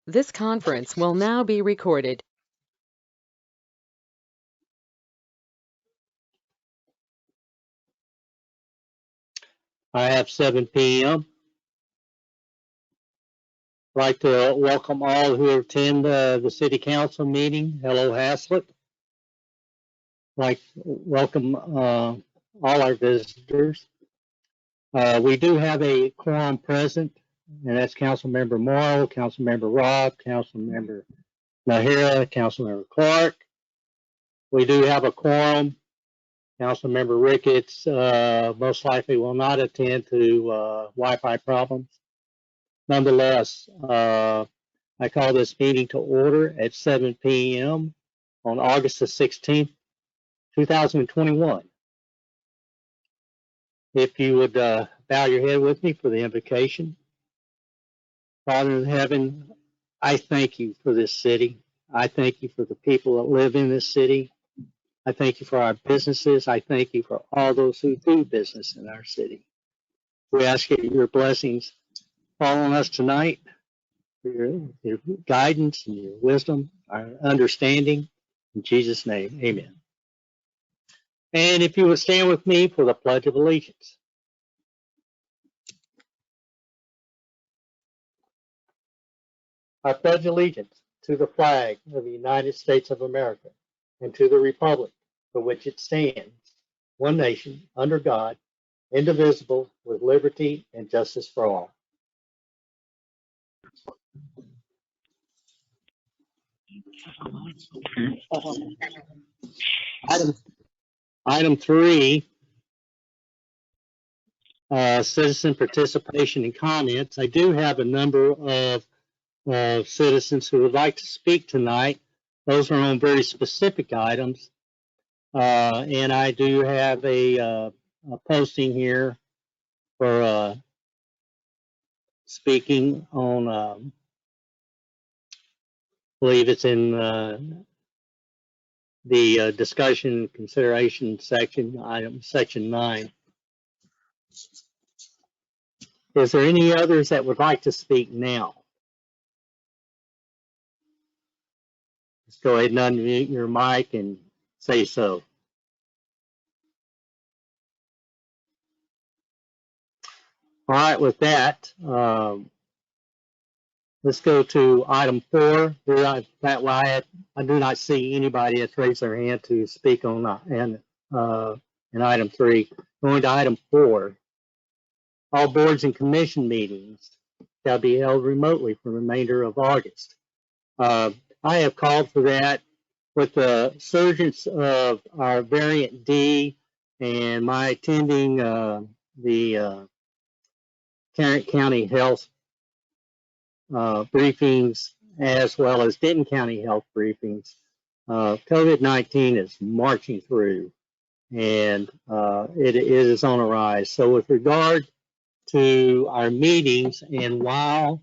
This conference will now be recorded. I have 7 p.m. I'd like to welcome all who attend the City Council meeting. Hello, Haslet. I'd like to welcome all our visitors. We do have a quorum present, and that's Councilmember Morrow, Councilmember Robb, Councilmember Nahara, Councilmember Clark. We do have a quorum. Councilmember Ricketts most likely will not attend to Wi-Fi problems. Nonetheless, I call this meeting to order at 7 p.m. on August the 16th, 2021. If you would bow your head with me for the invocation. Father in heaven, I thank you for this city. I thank you for the people that live in this city. I thank you for our businesses. I thank you for all those who do business in our city. We ask your blessings fall on us tonight, for your guidance and your wisdom, our understanding. In Jesus' name, amen. And if you would stand with me for the Pledge of Allegiance. I pledge allegiance to the flag of the United States of America and to the republic for which it stands, one nation, under God, indivisible, with liberty and justice for all. Item 3, citizen participation and comments. I do have a number of citizens who would like to speak tonight. Those are on very specific items. And I do have a posting here for speaking on, I believe it's in the discussion consideration section, item section 9. Is there any others that would like to speak now? Just go ahead and unmute your mic and say so. All right, with that, let's go to item 4. I do not see anybody that's raised their hand to speak on in item 3. Going to item 4. All boards and commission meetings shall be held remotely for the remainder of August. I have called for that with the surgence of our variant D and my attending the Tarrant County Health briefings as well as Denton County Health briefings. COVID-19 is marching through, and it is on a rise. So with regard to our meetings, and while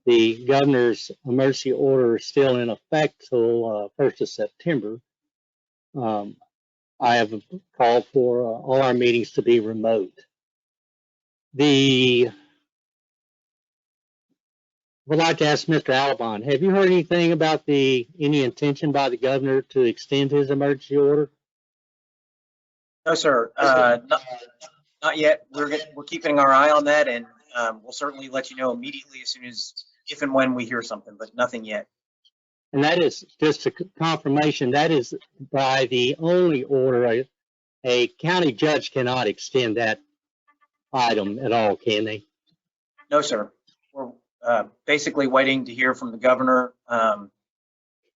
the governor's emergency order is still in effect till 1st of September, I have called for all our meetings to be remote. I would like to ask Mr. Alabon, have you heard anything about any intention by the governor to extend his emergency order? No, sir. Not yet. We're keeping our eye on that, and we'll certainly let you know immediately as soon as, if and when we hear something, but nothing yet. And that is just a confirmation. That is by the only order. A county judge cannot extend that item at all, can they? No, sir. We're basically waiting to hear from the governor.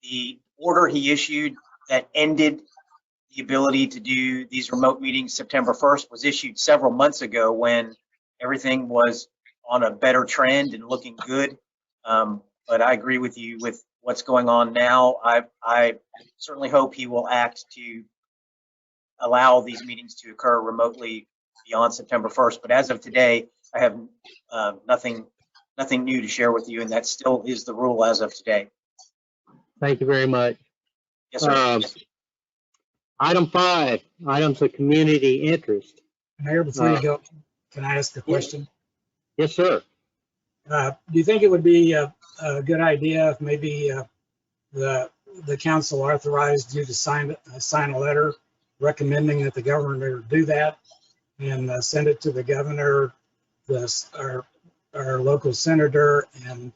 The order he issued that ended the ability to do these remote meetings September 1st was issued several months ago when everything was on a better trend and looking good. But I agree with you with what's going on now. I certainly hope he will act to allow these meetings to occur remotely beyond September 1st. But as of today, I have nothing new to share with you, and that still is the rule as of today. Thank you very much. Yes, sir. Item 5, items of community interest. Mayor, before you go, can I ask a question? Yes, sir. Do you think it would be a good idea if maybe the council authorized you to sign a letter recommending that the governor do that and send it to the governor, our local senator, and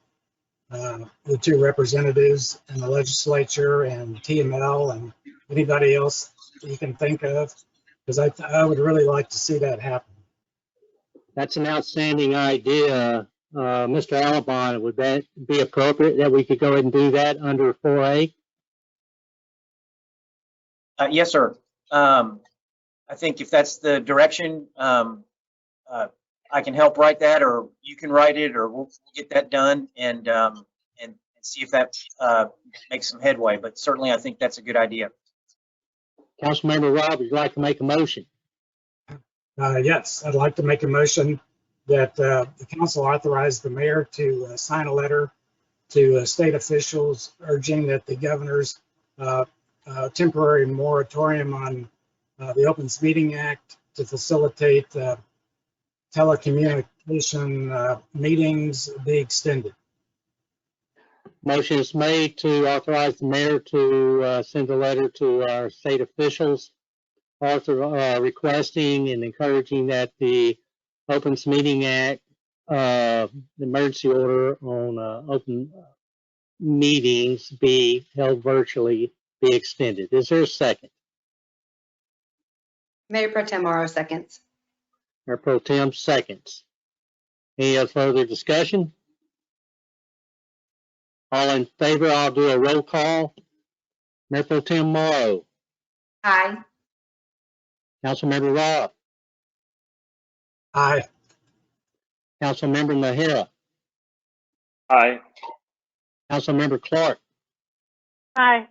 the two representatives in the legislature, and TML, and anybody else you can think of? Because I would really like to see that happen. That's an outstanding idea. Mr. Alabon, would that be appropriate that we could go ahead and do that under 4A? Yes, sir. I think if that's the direction, I can help write that, or you can write it, or we'll get that done and see if that makes some headway. But certainly, I think that's a good idea. Councilmember Rob, would you like to make a motion? Yes, I'd like to make a motion that the council authorize the mayor to sign a letter to state officials urging that the governor's temporary moratorium on the Open Meeting Act to facilitate telecommunication meetings be extended. Motion is made to authorize the mayor to send a letter to our state officials requesting and encouraging that the Open Meeting Act, the emergency order on open meetings be held virtually, be extended. Is there a second? Mayor Pro Tem Morrow seconds. Mayor Pro Tem seconds. Any other further discussion? All in favor, I'll do a roll call. Mayor Pro Tem Morrow. Aye. Councilmember Robb. Aye. Councilmember Nahara. Aye. Councilmember Clark. Aye.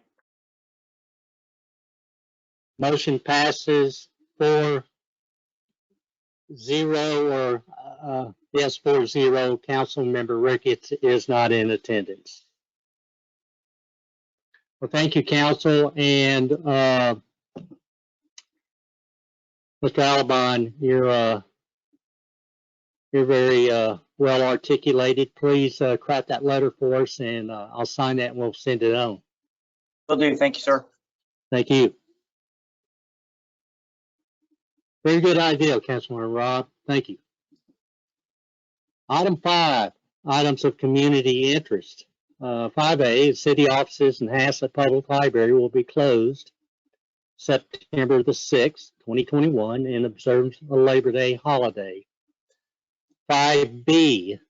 Motion passes 4-0, or yes, 4-0. Councilmember Ricketts is not in attendance. Well, thank you, council, and Mr. Alabon, you're very well articulated. Please craft that letter for us, and I'll sign that and we'll send it on. Will do. Thank you, sir. Thank you. Very good idea, Councilman Rob. Thank you. Item 5, items of community interest. 5A, city offices and Haslet Public Library will be closed September the 6th, 2021, in observance of Labor Day holiday. 5B,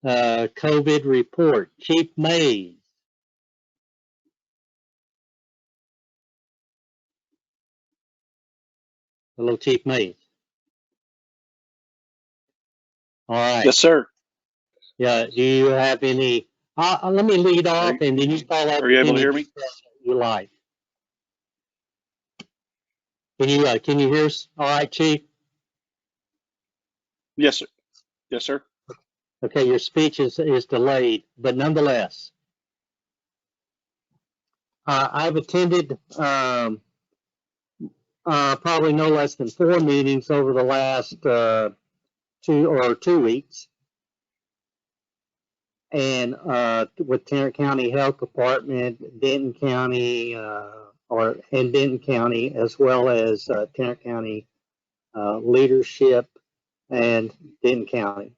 COVID report. Chief Mays. Hello, Chief Mays. All right. Yes, sir. Yeah. Do you have any? Let me lead off, and then you follow up. Are you with able to any hear me? discussion you like? Can you hear us? All right, Chief. Yes, sir. Yes, sir. Okay, your speech is delayed, but nonetheless, I've attended probably no less than 4 meetings over the last 2 weeks, and with Tarrant County Health Department, Denton County, and Denton County, as well as Tarrant County leadership and Denton County.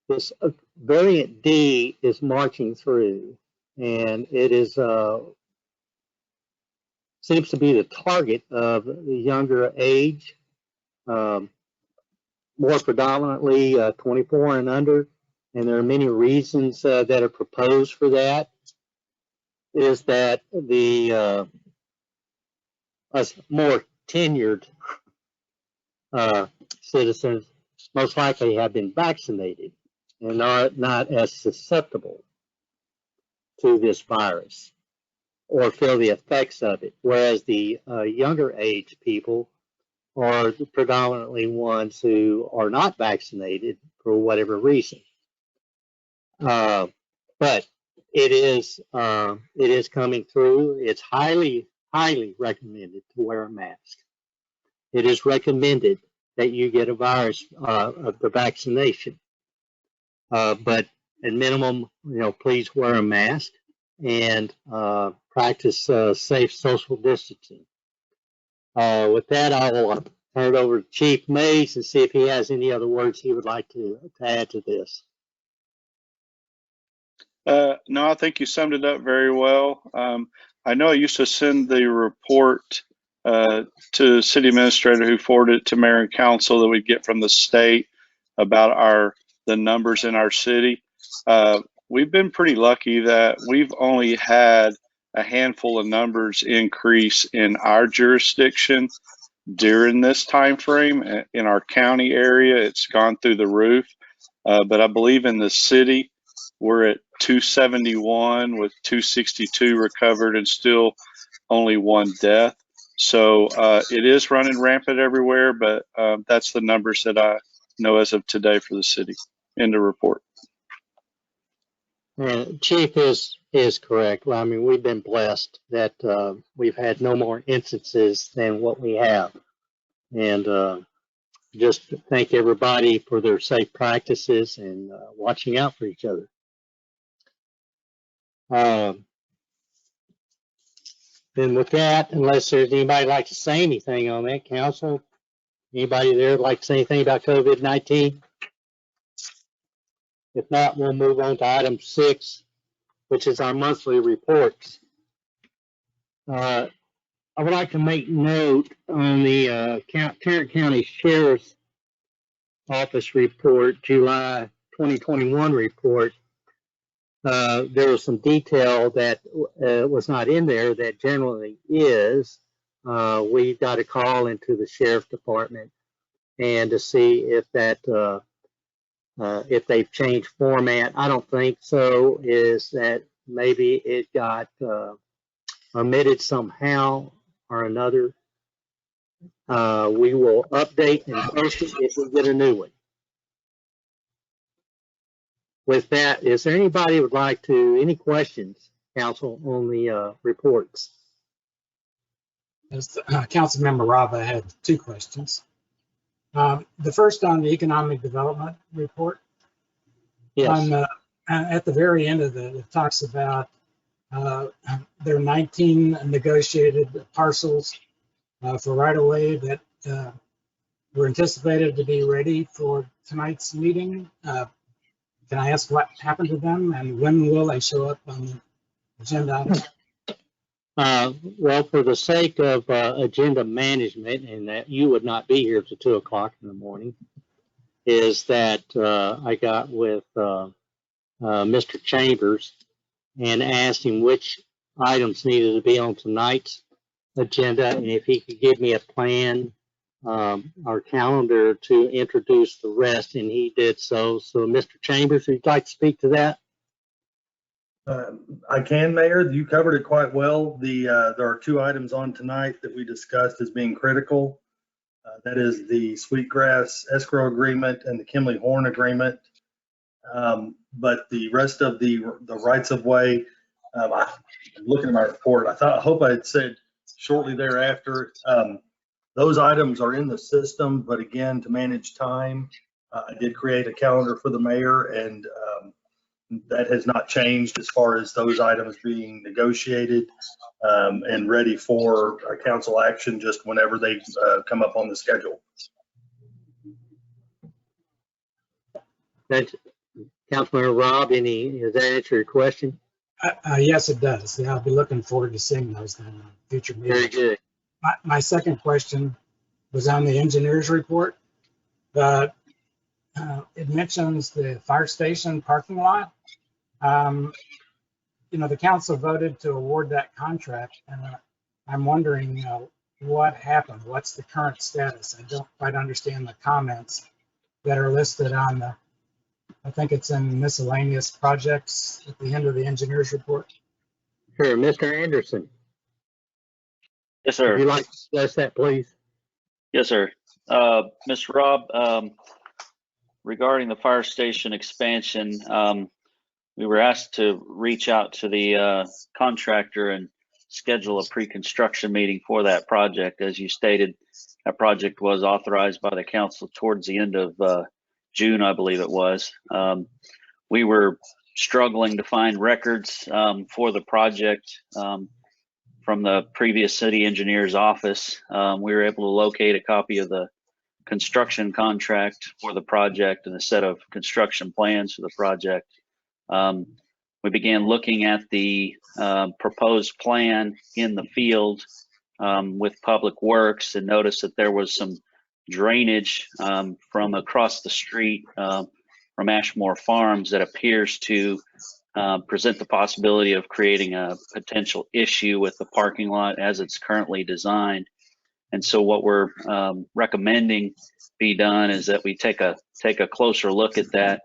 This variant D is marching through, and it is seems to be the target of the younger age, more predominantly 24 and under, and there are many reasons that are proposed for that. Is that the us more tenured citizens most likely have been vaccinated and are not as susceptible to this virus or feel the effects of it, whereas the younger age people are predominantly ones who are not vaccinated for whatever reason. But it is coming through. It's highly recommended to wear a mask. It is recommended that you get a virus of the vaccination. But at minimum, please wear a mask and practice safe social distancing. With that, I will turn it over to Chief Mays and see if he has any other words he would like to add to this. No, I think you summed it up very well. I know I used to send the report to the city administrator who forwarded it to mayor and council that we get from the state about the numbers in our city. We've been pretty lucky that we've only had a handful of numbers increase in our jurisdiction during this time frame. In our county area, it's gone through the roof. But I believe in the city, we're at 271 with 262 recovered and still only one death. So it is running rampant everywhere, but that's the numbers that I know as of today for the city in the report. Chief is correct. Well, I mean, we've been blessed that we've had no more instances than what we have. And just thank everybody for their safe practices and watching out for each other. Then with that, unless there's anybody like to say anything on that, council, anybody there like to say anything about COVID-19? If not, we'll move on to item 6, which is our monthly reports. I would like to make note on the Tarrant County Sheriff's Office report, July 2021 report. There was some detail that was not in there that generally is. We got a call into the sheriff's department and to see if that if they've changed format. I don't think so. Is that maybe it got omitted somehow or another? We will update and post it if we get a new one. With that, is there anybody who would like to, any questions, council, on the reports? As Councilmember Rob, I had 2 questions. The first on the economic development report. Yes. At the very end of it talks about there are 19 negotiated parcels for right-of-way that were anticipated to be ready for tonight's meeting. Can I ask what happened to them and when will they show up on the agenda? Well, for the sake of agenda management, and that you would not be here till 2 o'clock in the morning, is that I got with Mr. Chambers and asked him which items needed to be on tonight's agenda, and if he could give me a plan, our calendar to introduce the rest, and he did so. So, Mr. Chambers, would you like to speak to that? I can, Mayor. You covered it quite well. There are 2 items on tonight that we discussed as being critical. That is the Sweetgrass escrow agreement and the Kimley Horn agreement. But the rest of the rights of way, I'm looking at my report. I hope I had said shortly thereafter. Those items are in the system, but again, to manage time, I did create a calendar for the mayor, and that has not changed as far as those items being negotiated and ready for council action just whenever they come up on the schedule. That's Councilmember Rob. Does that answer your question? Yes, it does. Yeah, I'll be looking forward to seeing those in future meetings. Very good. My second question was on the engineer's report. It mentions the fire station parking lot. The council voted to award that contract, and I'm wondering what happened. What's the current status? I don't quite understand the comments that are listed on I think it's in miscellaneous projects at the end of the engineer's report. Sure, Mr. Anderson. Yes, sir. Would you like to discuss that, please? Yes, sir. Mr. Rob, regarding the fire station expansion, we were asked to reach out to the contractor and schedule a pre-construction meeting for that project. As you stated, that project was authorized by the council towards the end of June, I believe it was. We were struggling to find records for the project from the previous city engineer's office. We were able to locate a copy of the construction contract for the project and a set of construction plans for the project. We began looking at the proposed plan in the field with Public Works and noticed that there was some drainage from across the street from Ashmore Farms that appears to present the possibility of creating a potential issue with the parking lot as it's currently designed. And so what we're recommending be done is that we take a closer look at that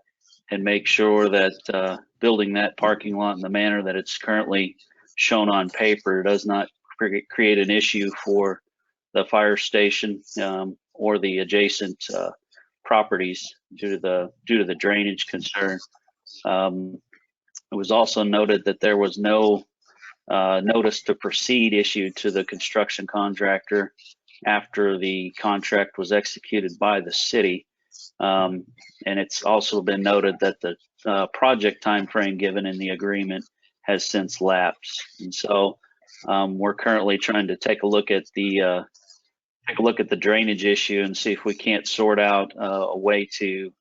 and make sure that building that parking lot in the manner that it's currently shown on paper does not create an issue for the fire station or the adjacent properties due to the drainage concern. It was also noted that there was no notice to proceed issued to the construction contractor after the contract was executed by the city. And it's also been noted that the project timeframe given in the agreement has since lapsed. And so we're currently trying to take a look at the drainage issue and see if we can't sort out a way to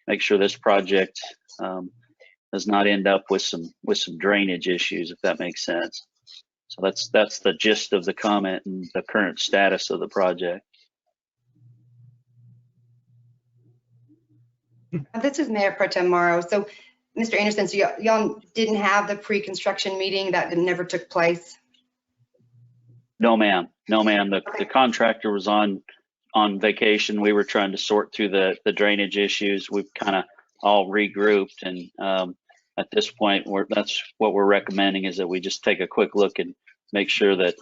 make sure this project does not end up with some drainage issues, if that makes sense. So that's the gist of the comment and the current status of the project. This is Mayor Pro Tem Morrow. So, Mr. Anderson, so y'all didn't have the pre-construction meeting, that never took place? No, ma'am. No, ma'am. The contractor was on vacation. We were trying to sort through the drainage issues. We've kind of all regrouped, and at this point, that's what we're recommending is that we just take a quick look and make sure that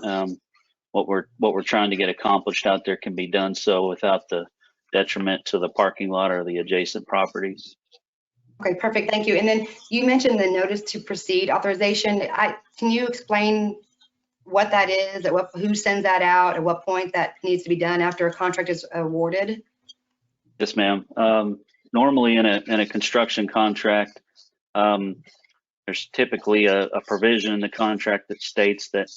what we're trying to get accomplished out there can be done so without the detriment to the parking lot or the adjacent properties. Okay, perfect. Thank you. And then you mentioned the notice to proceed authorization. Can you explain what that is? Who sends that out? At what point that needs to be done after a contract is awarded? Yes, ma'am. Normally in a construction contract, there's typically a provision in the contract that states that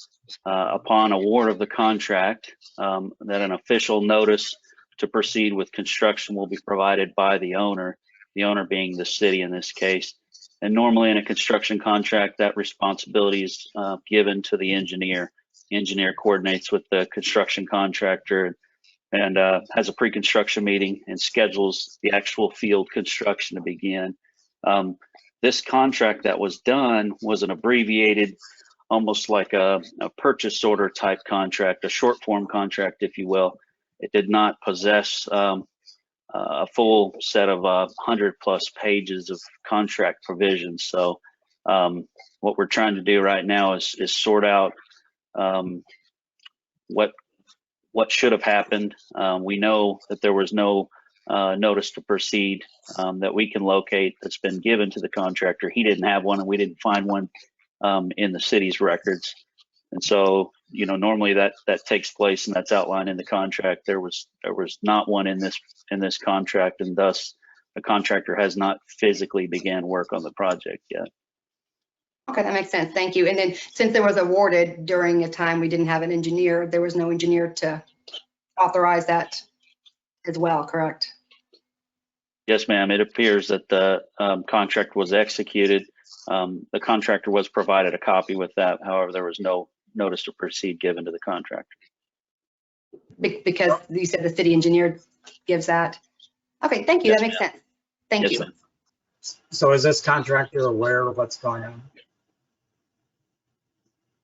upon award of the contract, that an official notice to proceed with construction will be provided by the owner being the city in this case. And normally in a construction contract, that responsibility is given to the engineer. The engineer coordinates with the construction contractor and has a pre-construction meeting and schedules the actual field construction to begin. This contract that was done was an abbreviated, almost like a purchase order type contract, a short form contract, if you will. It did not possess a full set of 100+ pages of contract provisions. So what we're trying to do right now is sort out what should have happened. We know that there was no notice to proceed that we can locate that's been given to the contractor. He didn't have one, and we didn't find one in the city's records. And so, normally that takes place, and that's outlined in the contract. There was not one in this contract, and thus the contractor has not physically began work on the project yet. Okay, that makes sense. Thank you. And then since there was awarded during a time we didn't have an engineer, there was no engineer to authorize that as well, correct? Yes, ma'am. It appears that the contract was executed. The contractor was provided a copy with that. However, there was no notice to proceed given to the contractor. Because you said the city engineer gives that. Okay, thank you. Yes, that makes ma'am. sense. Thank Yes, you. ma'am. So is this contractor aware of what's going on?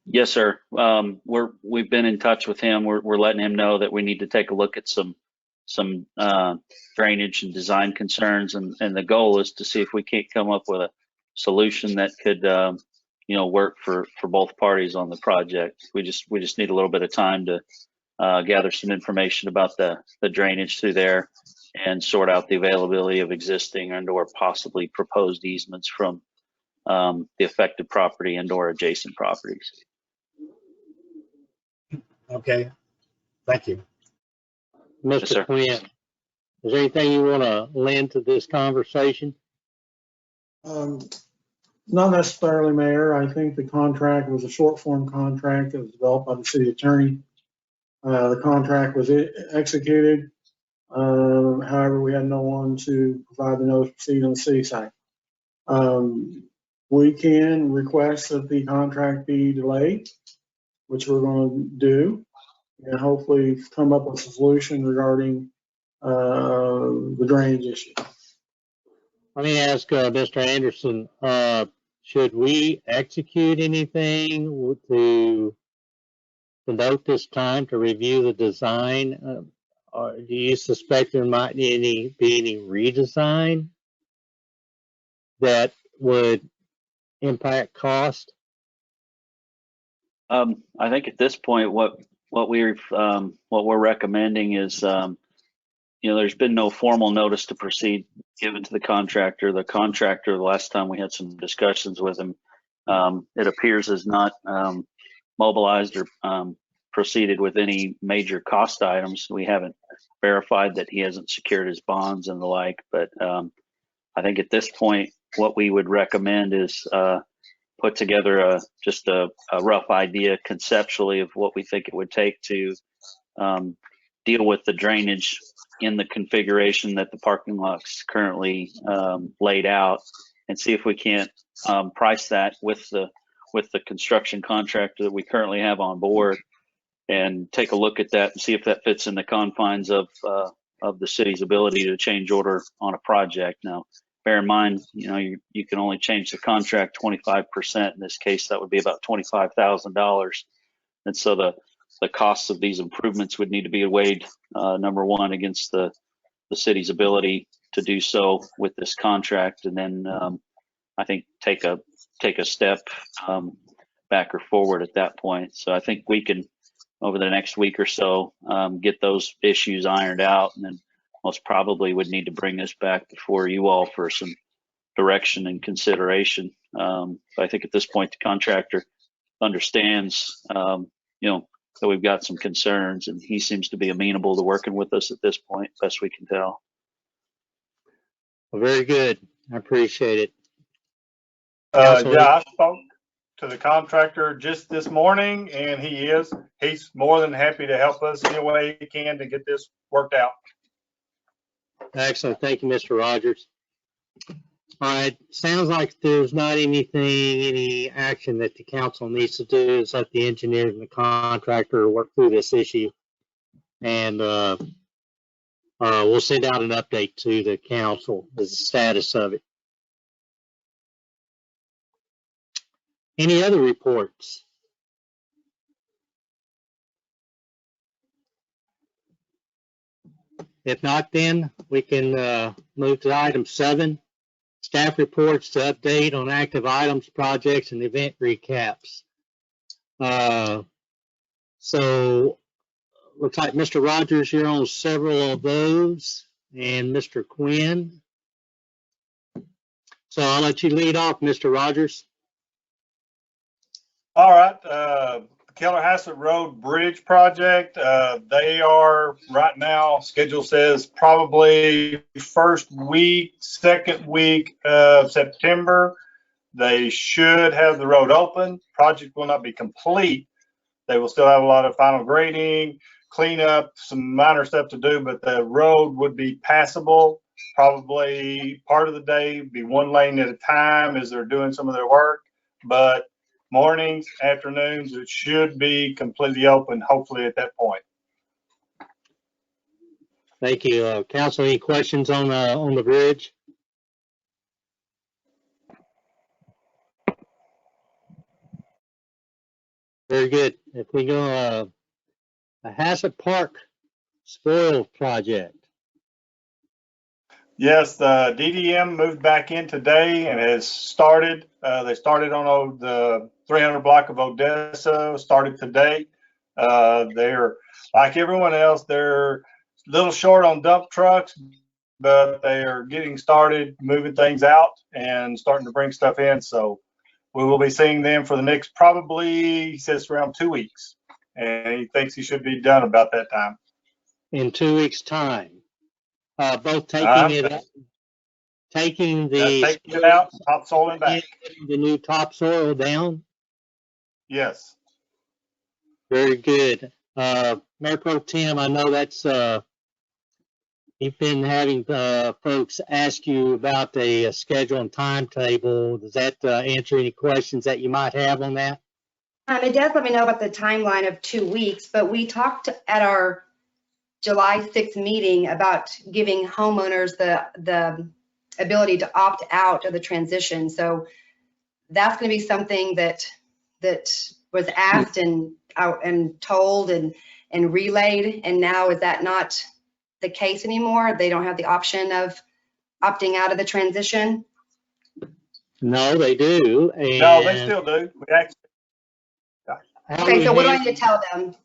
Yes, sir. We've been in touch with him. We're letting him know that we need to take a look at some drainage and design concerns, and the goal is to see if we can't come up with a solution that could work for both parties on the project. We just need a little bit of time to gather some information about the drainage through there and sort out the availability of existing and or possibly proposed easements from the affected property and or adjacent properties. Okay, thank you. Yes, sir. Mr. Quinn, is there anything you want to lend to this conversation? Not necessarily, Mayor. I think the contract was a short form contract that was developed by the city attorney. The contract was executed. However, we had no one to provide the notice to proceed on the city side. We can request that the contract be delayed, which we're going to do, and hopefully come up with a solution regarding the drainage issue. Let me ask Mr. Anderson, should we execute anything to note this time to review the design? Or do you suspect there might be any redesign that would impact cost? I think at this point, what we're recommending is, there's been no formal notice to proceed given to the contractor. The contractor, the last time we had some discussions with him, it appears has not mobilized or proceeded with any major cost items. We haven't verified that he hasn't secured his bonds and the like, but I think at this point, what we would recommend is put together just a rough idea conceptually of what we think it would take to deal with the drainage in the configuration that the parking lot's currently laid out, and see if we can't price that with the construction contractor that we currently have on board, and take a look at that and see if that fits in the confines of the city's ability to change order on a project. Now, bear in mind, you can only change the contract 25%. In this case, that would be about $25,000. And so the costs of these improvements would need to be weighed, number one, against the city's ability to do so with this contract, and then I think take a step back or forward at that point. So I think we can, over the next week or so, get those issues ironed out, and then most probably would need to bring this back before you all for some direction and consideration. I think at this point, the contractor understands, that we've got some concerns, and he seems to be amenable to working with us at this point, best we can tell. Well, very good. I appreciate it. Yeah, I spoke to the contractor just this morning, and he's more than happy to help us any way he can to get this worked out. Excellent. Thank you, Mr. Rogers. All right. Sounds like there's not any action that the council needs to do. Is let the engineers and the contractor work through this issue. And we'll send out an update to the council as the status of it. Any other reports? If not, then we can move to item 7. Staff reports to update on active items, projects, and event recaps. So looks like Mr. Rogers, you're on several of those, and Mr. Quinn. So I'll let you lead off, Mr. Rogers. All right, Keller Haslet Road Bridge project. They are right now, schedule says probably first week, second week of September. They should have the road open. Project will not be complete. They will still have a lot of final grading, cleanup, some minor stuff to do, but the road would be passable. Probably part of the day, be one lane at a time as they're doing some of their work, but mornings, afternoons, it should be completely open, hopefully at that point. Thank you. Council, any questions on the bridge? Very good. If we go, the Haslet Park spoil project. Yes, the DDM moved back in today and has started. They started on the 300 block of Odessa, started today. They're like everyone else, they're a little short on dump trucks, but they are getting started moving things out and starting to bring stuff in. So we will be seeing them for the next, probably, he says, around 2 weeks. and he thinks he should be done about that time. In 2 weeks' time. Both Taking taking it out, topsoil and back. the new topsoil down. Yes. Very good. Mayor Pro Tem, I know that's, you've been having folks ask you about a schedule and timetable. Does that answer any questions that you might have on that? It does let me know about the timeline of 2 weeks, but we talked at our July 6th meeting about giving homeowners the ability to opt out of the transition. So that's going to be something that was asked and told and relayed. And now is that not the case anymore? They don't have the option of opting out of the transition? No, they do. And No, they still do. We actually, Okay, so what do I need to tell them?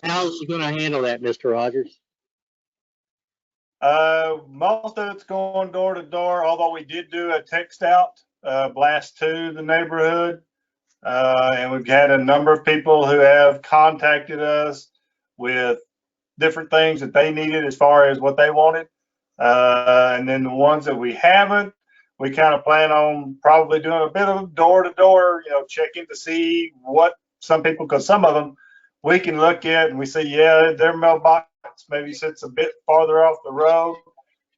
How's he going to handle that, Mr. Rogers? most of it's going door to door, although we did do a text out blast to the neighborhood. And we've had a number of people who have contacted us with different things that they needed as far as what they wanted. And then the ones that we haven't, we kind of plan on probably doing a bit of door to door, checking to see what some people, because some of them we can look at and we see, yeah, their mailbox maybe sits a bit farther off the road.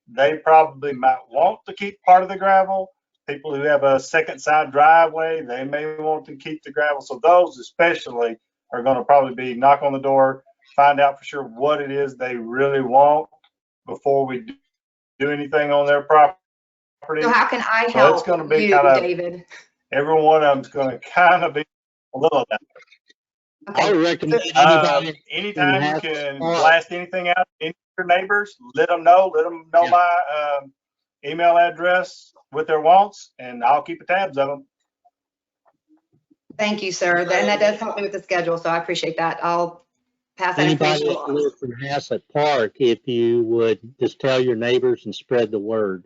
They probably might want to keep part of the gravel. People who have a second side driveway, they may want to keep the gravel. So those especially are going to probably be knock on the door, find out for sure what it is they really want before we do anything on their property. So how can I So help it's going to be you, kind of, David? every one of them's going to kind of be a little of that. I would recommend anybody. Anytime you can blast anything out to your neighbors, let them know my email address with their wants, and I'll keep the tabs of them. Thank you, sir. And that does help me with the schedule, so I appreciate that. I'll pass that Anybody information that along. lives in Haslet Park, if you would just tell your neighbors and spread the word.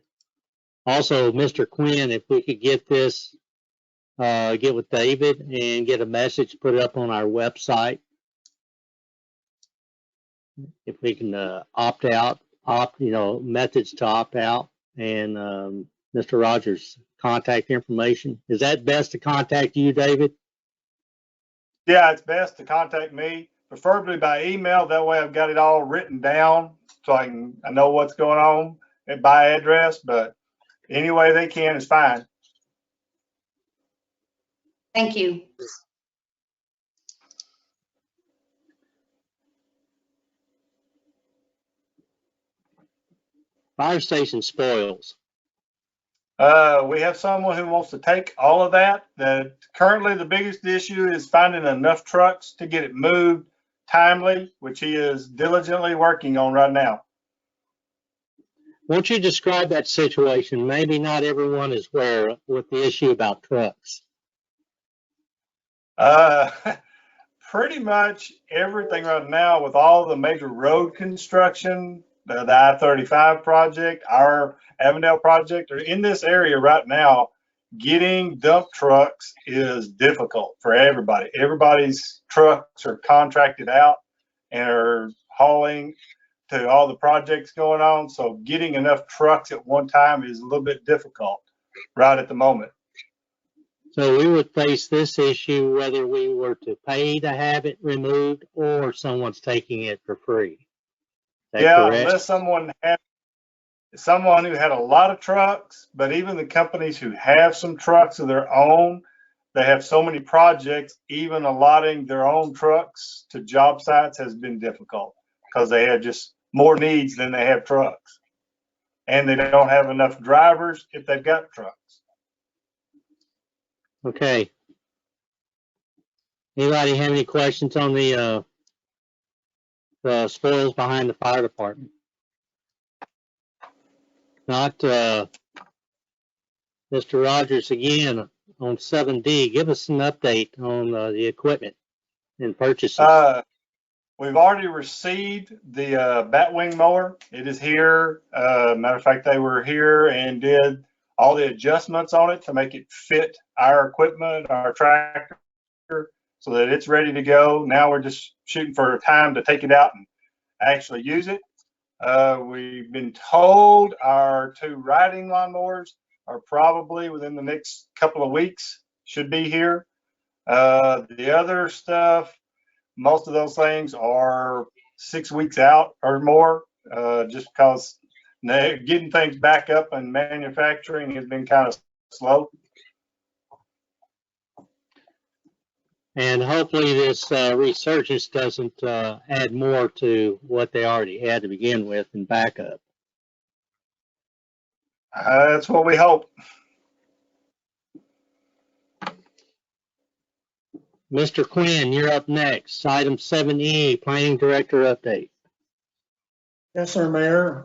Also, Mr. Quinn, if we could get this, get with David and get a message, put it up on our website. If we can opt out, methods to opt out, and Mr. Rogers' contact information. Is that best to contact you, David? Yeah, it's best to contact me, preferably by email. That way I've got it all written down so I know what's going on and by address, but any way they can is fine. Thank you. Fire station spoils. We have someone who wants to take all of that. Currently the biggest issue is finding enough trucks to get it moved timely, which he is diligently working on right now. Won't you describe that situation? Maybe not everyone is aware with the issue about trucks. Pretty much everything right now with all the major road construction, the I-35 project, our Avondale project, are in this area right now. Getting dump trucks is difficult for everybody. Everybody's trucks are contracted out and are hauling to all the projects going on. So getting enough trucks at one time is a little bit difficult right at the moment. So we would face this issue whether we were to pay to have it removed or someone's taking it for free. Is that correct? Unless someone who had a lot of trucks, but even the companies who have some trucks of their own, they have so many projects, even allotting their own trucks to job sites has been difficult because they have just more needs than they have trucks. And they don't have enough drivers if they've got trucks. Okay. Anybody have any questions on the spoils behind the fire department? Not, Mr. Rogers, again, on 7D, give us an update on the equipment and purchases. We've already received the batwing mower. It is here. Matter of fact, they were here and did all the adjustments on it to make it fit our equipment, our tractor. so that it's ready to go. Now we're just shooting for a time to take it out and actually use it. We've been told our 2 riding lawnmowers are probably within the next couple of weeks, should be here. The other stuff, most of those things are 6 weeks out or more, just because getting things back up and manufacturing has been kind of slow. And hopefully this resurgence doesn't add more to what they already had to begin with and backup. That's what we hope. Mr. Quinn, you're up next. Item 7E, Planning Director update. Yes, sir, Mayor.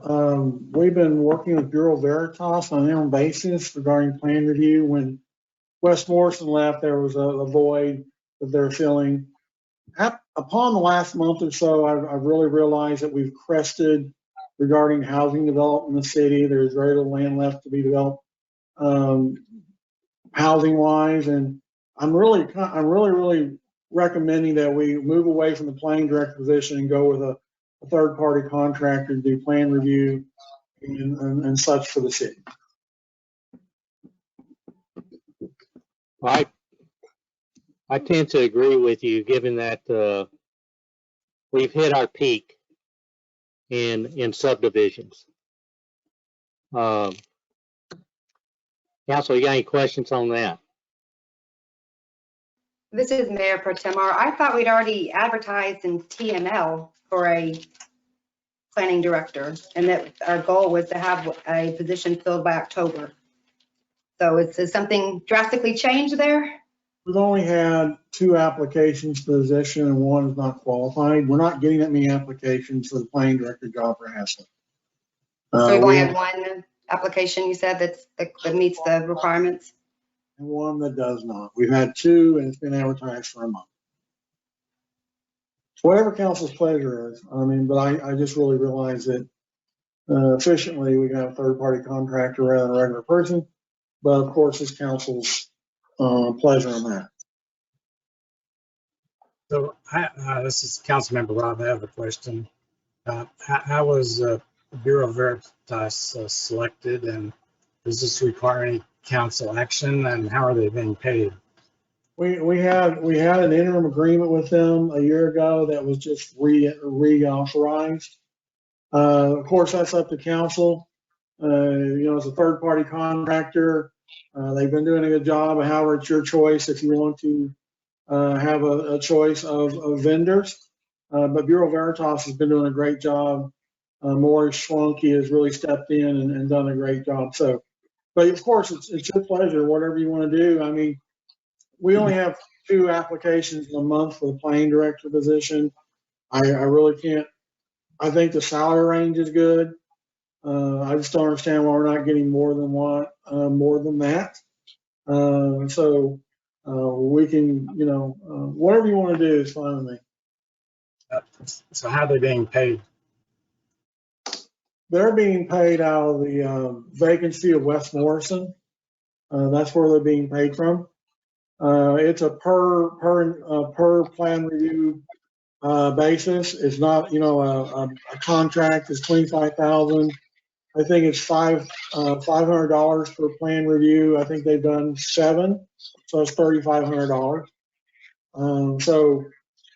We've been working with Bureau Veritas on an interim basis regarding plan review. When Wes Morrison left, there was a void that they're filling. Upon the last month or so, I've really realized that we've crested regarding housing development in the city. There's very little land left to be developed housing-wise, and I'm really recommending that we move away from the planning director position and go with a third-party contractor to do plan review and such for the city. I tend to agree with you, given that we've hit our peak in subdivisions. Council, you got any questions on that? This is Mayor Pro Temar. I thought we'd already advertised in TML for a planning director, and that our goal was to have a position filled by October. So is something drastically changed there? We've only had 2 applications for the position, and 1 is not qualified. We're not getting that many applications for the planning director job for Haslet. So we've only had 1 application, you said, that meets the requirements? And 1 that does not. We've had 2, and it's been advertised for a month. Whatever council's pleasure is. I mean, but I just really realized that efficiently we can have a third-party contractor rather than a regular person. But of course, it's council's pleasure on that. So this is Councilmember Rob. I have a question. How was Bureau Veritas selected, and does this require any council action, and how are they being paid? We had an interim agreement with them a year ago that was just reauthorized. Of course, that's up to council. As a third-party contractor, they've been doing a good job. However, it's your choice if you want to have a choice of vendors. But Bureau Veritas has been doing a great job. Maurice Schwanke has really stepped in and done a great job. So, but of course, it's your pleasure, whatever you want to do. I mean, we only have 2 applications in a month for the planning director position. I really can't. I think the salary range is good. I just don't understand why we're not getting more than that. So we can, whatever you want to do is fine with me. So how are they being paid? They're being paid out of the vacancy of West Morrison. That's where they're being paid from. It's a per plan review basis. It's not, a contract is $25,000. I think it's $500 per plan review. I think they've done 7, so it's $3,500. So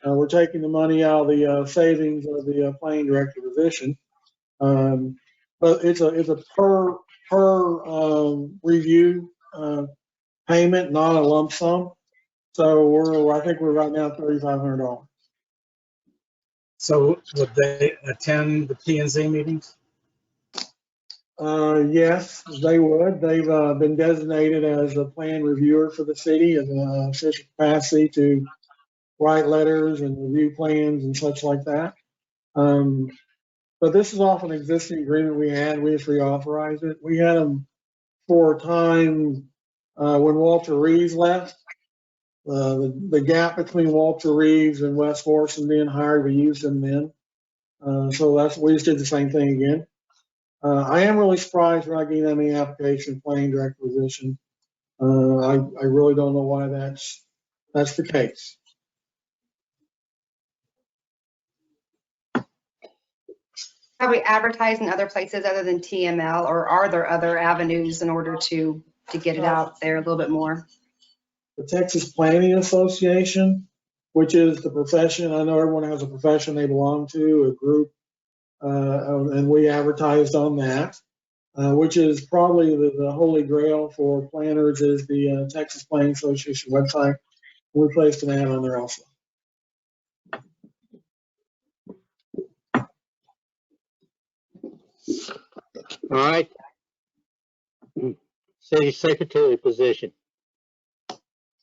we're taking the money out of the savings of the planning director position. But it's a per review payment, not a lump sum. So I think we're right now at $3,500. So would they attend the P&Z meetings? Yes, they would. They've been designated as a plan reviewer for the city in an official capacity to write letters and review plans and such like that. But this is off an existing agreement we had. We just reauthorized it. We had them for a time when Walter Reeves left. The gap between Walter Reeves and Wes Morrison being hired, we used them then. So we just did the same thing again. I am really surprised we're not getting that many applications planning director position. I really don't know why that's the case. Have we advertised in other places other than TML, or are there other avenues in order to get it out there a little bit more? The Texas Planning Association, which is the profession, I know everyone has a profession they belong to, a group, and we advertised on that, which is probably the holy grail for planners, is the Texas Planning Association website. We placed an ad on there also. All right. City Secretary position.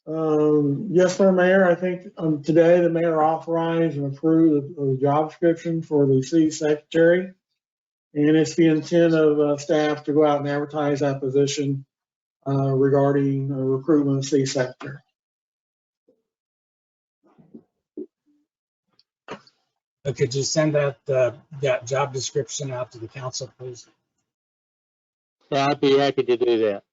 Yes, sir, Mayor. I think today the mayor authorized and approved the job description for the city secretary. And it's the intent of staff to go out and advertise that position regarding recruitment of city secretary. Could you send that job description out to the council, please? Yeah, I'd be happy to do that.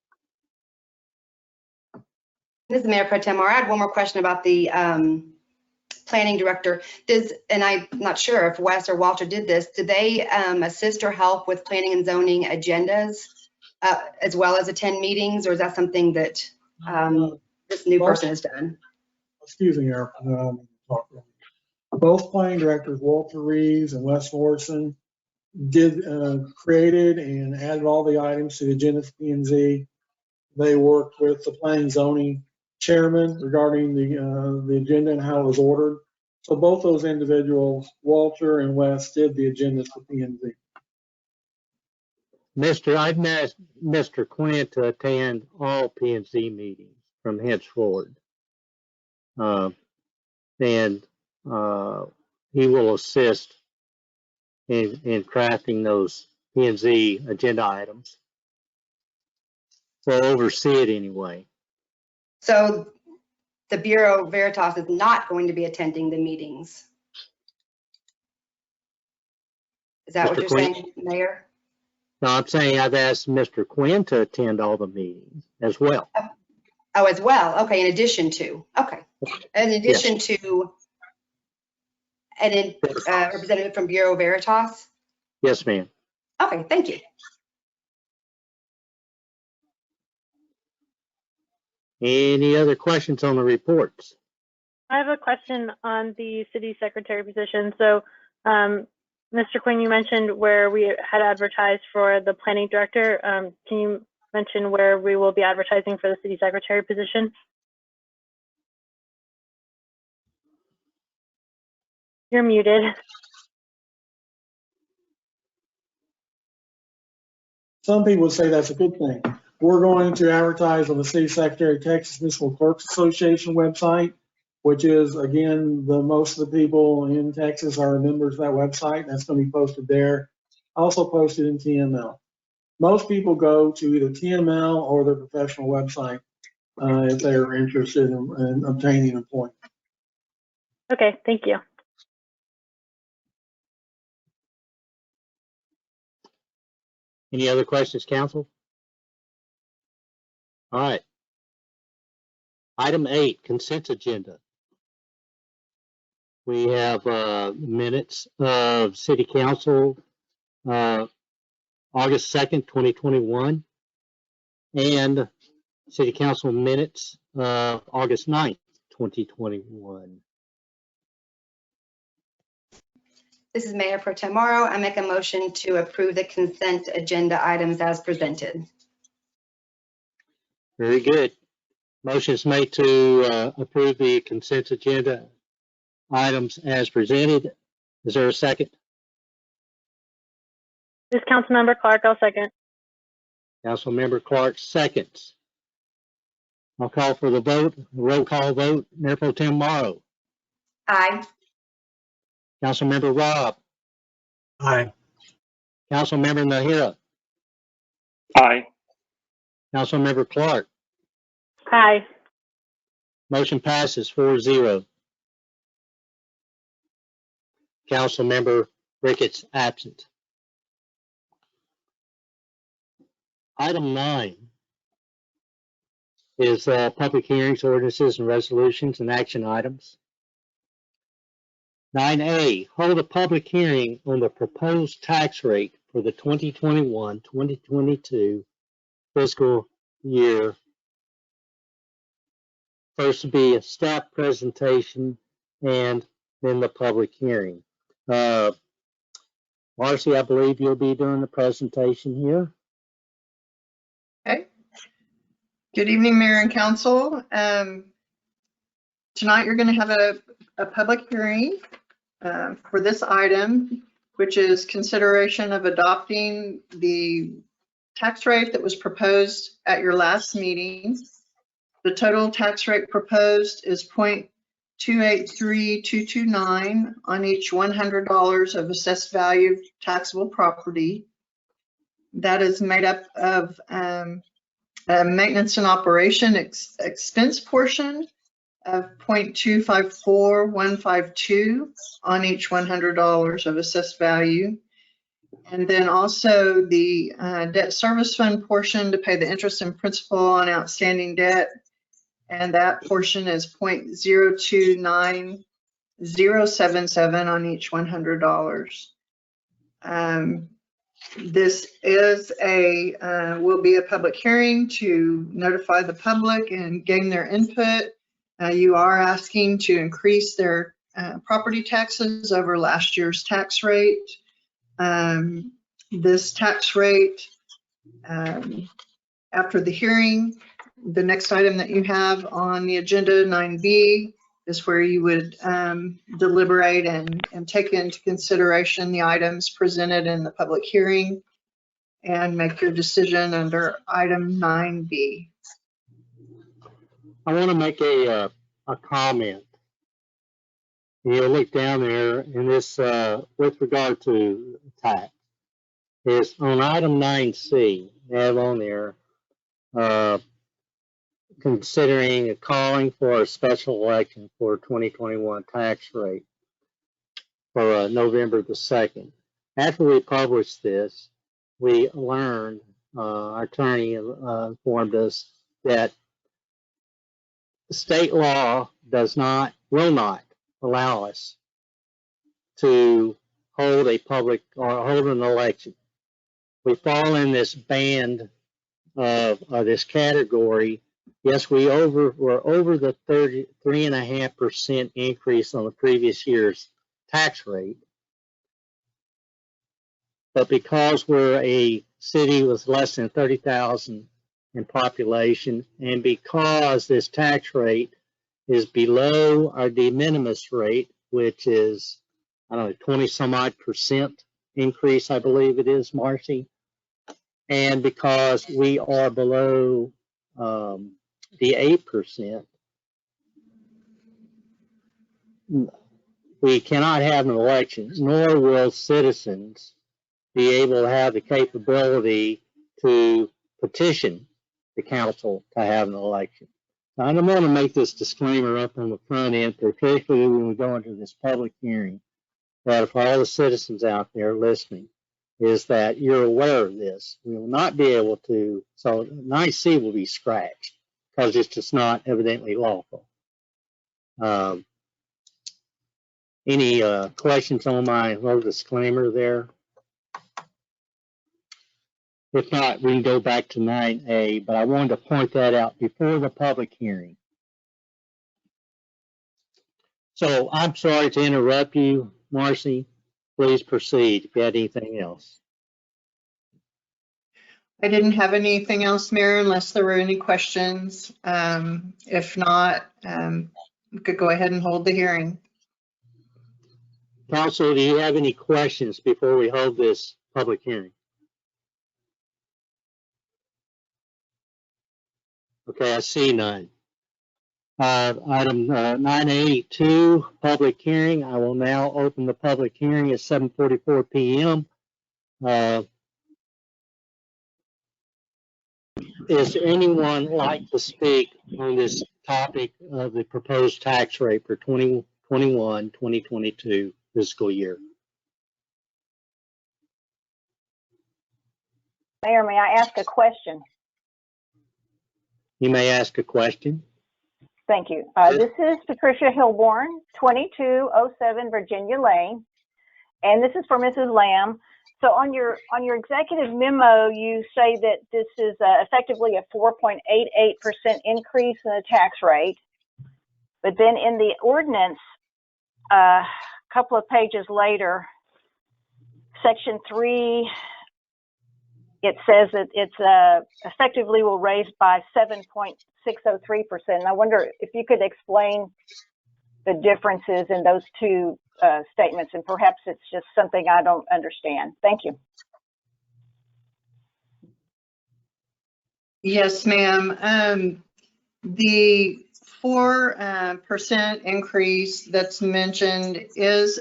This is Mayor Pro Tem. I had one more question about the planning director. And I'm not sure if Wes or Walter did this, do they assist or help with planning and zoning agendas as well as attend meetings, or is that something that this new person has done? Excuse me, Eric. Both planning directors, Walter Reeves and Wes Lordson, created and added all the items to the agenda for P&Z. They worked with the planning zoning chairman regarding the agenda and how it was ordered. So both those individuals, Walter and Wes, did the agendas for P&Z. I've asked Mr. Quinn to attend all P&Z meetings from henceforward. And he will assist in crafting those P&Z agenda items. We'll oversee it anyway. So the Bureau Veritas is not going to be attending the meetings. Is that what you're saying, Mayor? No, I'm saying I've asked Mr. Quinn to attend all the meetings as well. Oh, as well. Okay, in addition to. Okay. In addition to an representative from Bureau Veritas? Yes, ma'am. Okay, thank you. Any other questions on the reports? I have a question on the city secretary position. So, Mr. Quinn, you mentioned where we had advertised for the planning director. Can you mention where we will be advertising for the city secretary position? You're muted. Some people say that's a good thing. We're going to advertise on the City Secretary Texas Municipal Clerks Association website, which is, again, most of the people in Texas are members of that website. That's going to be posted there. Also posted in TML. Most people go to either TML or their professional website if they're interested in obtaining employment. Okay, thank you. Any other questions, council? All right. Item 8, consent agenda. We have minutes of City Council August 2nd, 2021, and City Council minutes August 9th, 2021. This is Mayor Pro Tem Morrow. I make a motion to approve the consent agenda items as presented. Very good. Motion is made to approve the consent agenda items as presented. Is there a second? This is Councilmember Clark. I'll second. Councilmember Clark seconds. I'll call for the vote. Roll call vote. Mayor Pro Tem Morrow. Aye. Councilmember Robb. Aye. Councilmember Nahira. Aye. Councilmember Clark. Aye. Motion passes 4-0. Councilmember Ricketts absent. Item 9 is public hearings, ordinances, and resolutions and action items. 9A, hold a public hearing on the proposed tax rate for the 2021-2022 fiscal year. First would be a staff presentation and then the public hearing. Marcy, I believe you'll be doing the presentation here. Okay. Good evening, Mayor and Council. Tonight you're going to have a public hearing for this item, which is consideration of adopting the tax rate that was proposed at your last meeting. The total tax rate proposed is 0.283229 on each $100 of assessed value of taxable property. That is made up of a maintenance and operation expense portion of 0.254152 on each $100 of assessed value. And then also the debt service fund portion to pay the interest and principal on outstanding debt. And that portion is 0.029077 on each $100. This is will be a public hearing to notify the public and gain their input. You are asking to increase their property taxes over last year's tax rate. This tax rate, after the hearing, the next item that you have on the agenda, 9B, is where you would deliberate and take into consideration the items presented in the public hearing and make your decision under item 9B. I want to make a comment. You look down there, and this, with regard to tax, is on item 9C, they have on there, considering calling for a special election for 2021 tax rate for November the 2nd. After we published this, we learned, our attorney informed us that state law will not allow us to hold a public or hold an election. We fall in this band of this category. Yes, we're over the 33.5% increase on the previous year's tax rate. But because we're a city with less than 30,000 in population, and because this tax rate is below our de minimis rate, which is, I don't know, 20 some odd % increase, I believe it is, Marcy. And because we are below the 8%, we cannot have an election, nor will citizens be able to have the capability to petition the council to have an election. Now, I don't want to make this disclaimer up on the front end, particularly when we go into this public hearing, that for all the citizens out there listening, is that you're aware of this. We will not be able to, so 9C will be scratched because it's just not evidently lawful. Any questions on my little disclaimer there? If not, we can go back to 9A, but I wanted to point that out before the public hearing. So I'm sorry to interrupt you, Marcy. Please proceed if you had anything else. I didn't have anything else, Mayor, unless there were any questions. If not, we could go ahead and hold the hearing. Council, do you have any questions before we hold this public hearing? Okay, I see none. Item 9A2, public hearing. I will now open the public hearing at 7:44 p.m. Is anyone like to speak on this topic of the proposed tax rate for 2021-2022 fiscal year? Mayor, may I ask a question? You may ask a question. Thank you. This is Patricia Hilborn, 2207 Virginia Lane, and this is for Mrs. Lamb. So on your executive memo, you say that this is effectively a 4.88% increase in the tax rate. But then in the ordinance, a couple of pages later, section 3, it says that it's effectively will raise by 7.603%. I wonder if you could explain the differences in those two statements, and perhaps it's just something I don't understand. Thank you. Yes, ma'am. The 4% increase that's mentioned is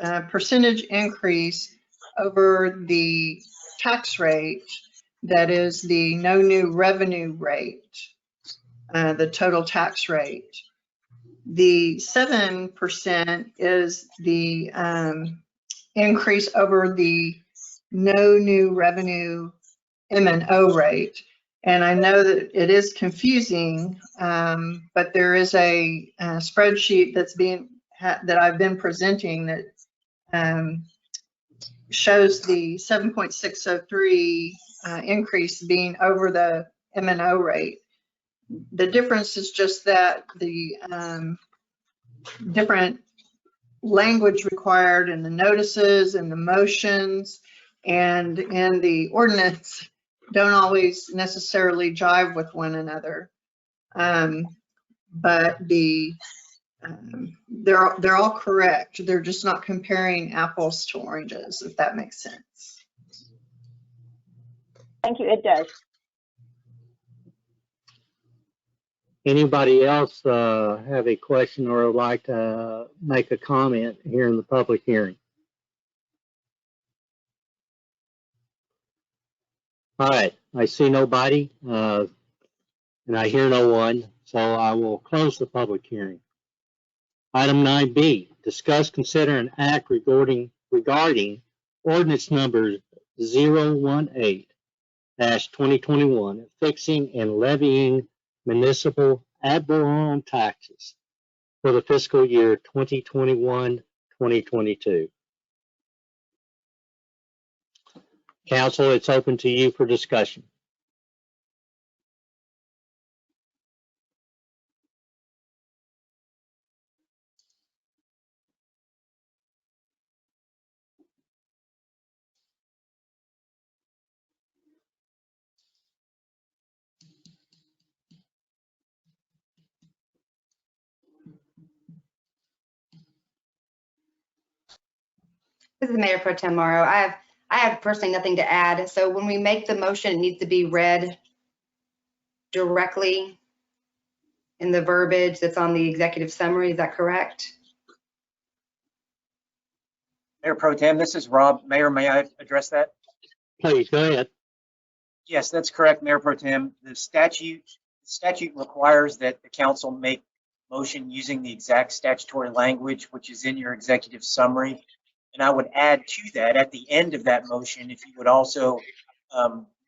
a percentage increase over the tax rate, that is the no new revenue rate, the total tax rate. The 7% is the increase over the no new revenue M&O rate. And I know that it is confusing, but there is a spreadsheet that I've been presenting that shows the 7.603 increase being over the M&O rate. The difference is just that the different language required in the notices and the motions and in the ordinance don't always necessarily jive with one another. But they're all correct. They're just not comparing apples to oranges, if that makes sense. Thank you, it does. Anybody else have a question or would like to make a comment here in the public hearing? All right, I see nobody, and I hear no one, so I will close the public hearing. Item 9B, discuss, consider, and act regarding ordinance number 018-2021, fixing and levying municipal ad valorem taxes for the fiscal year 2021-2022. Council, it's open to you for discussion. This is Mayor Pro Tem Morrow. I have personally nothing to add. So when we make the motion, it needs to be read directly in the verbiage that's on the executive summary. Is that correct? Mayor Pro Tem, this is Rob. Mayor, may I address that? Please, go ahead. Yes, that's correct, Mayor Pro Tem. The statute requires that the council make motion using the exact statutory language, which is in your executive summary. And I would add to that, at the end of that motion, if you would also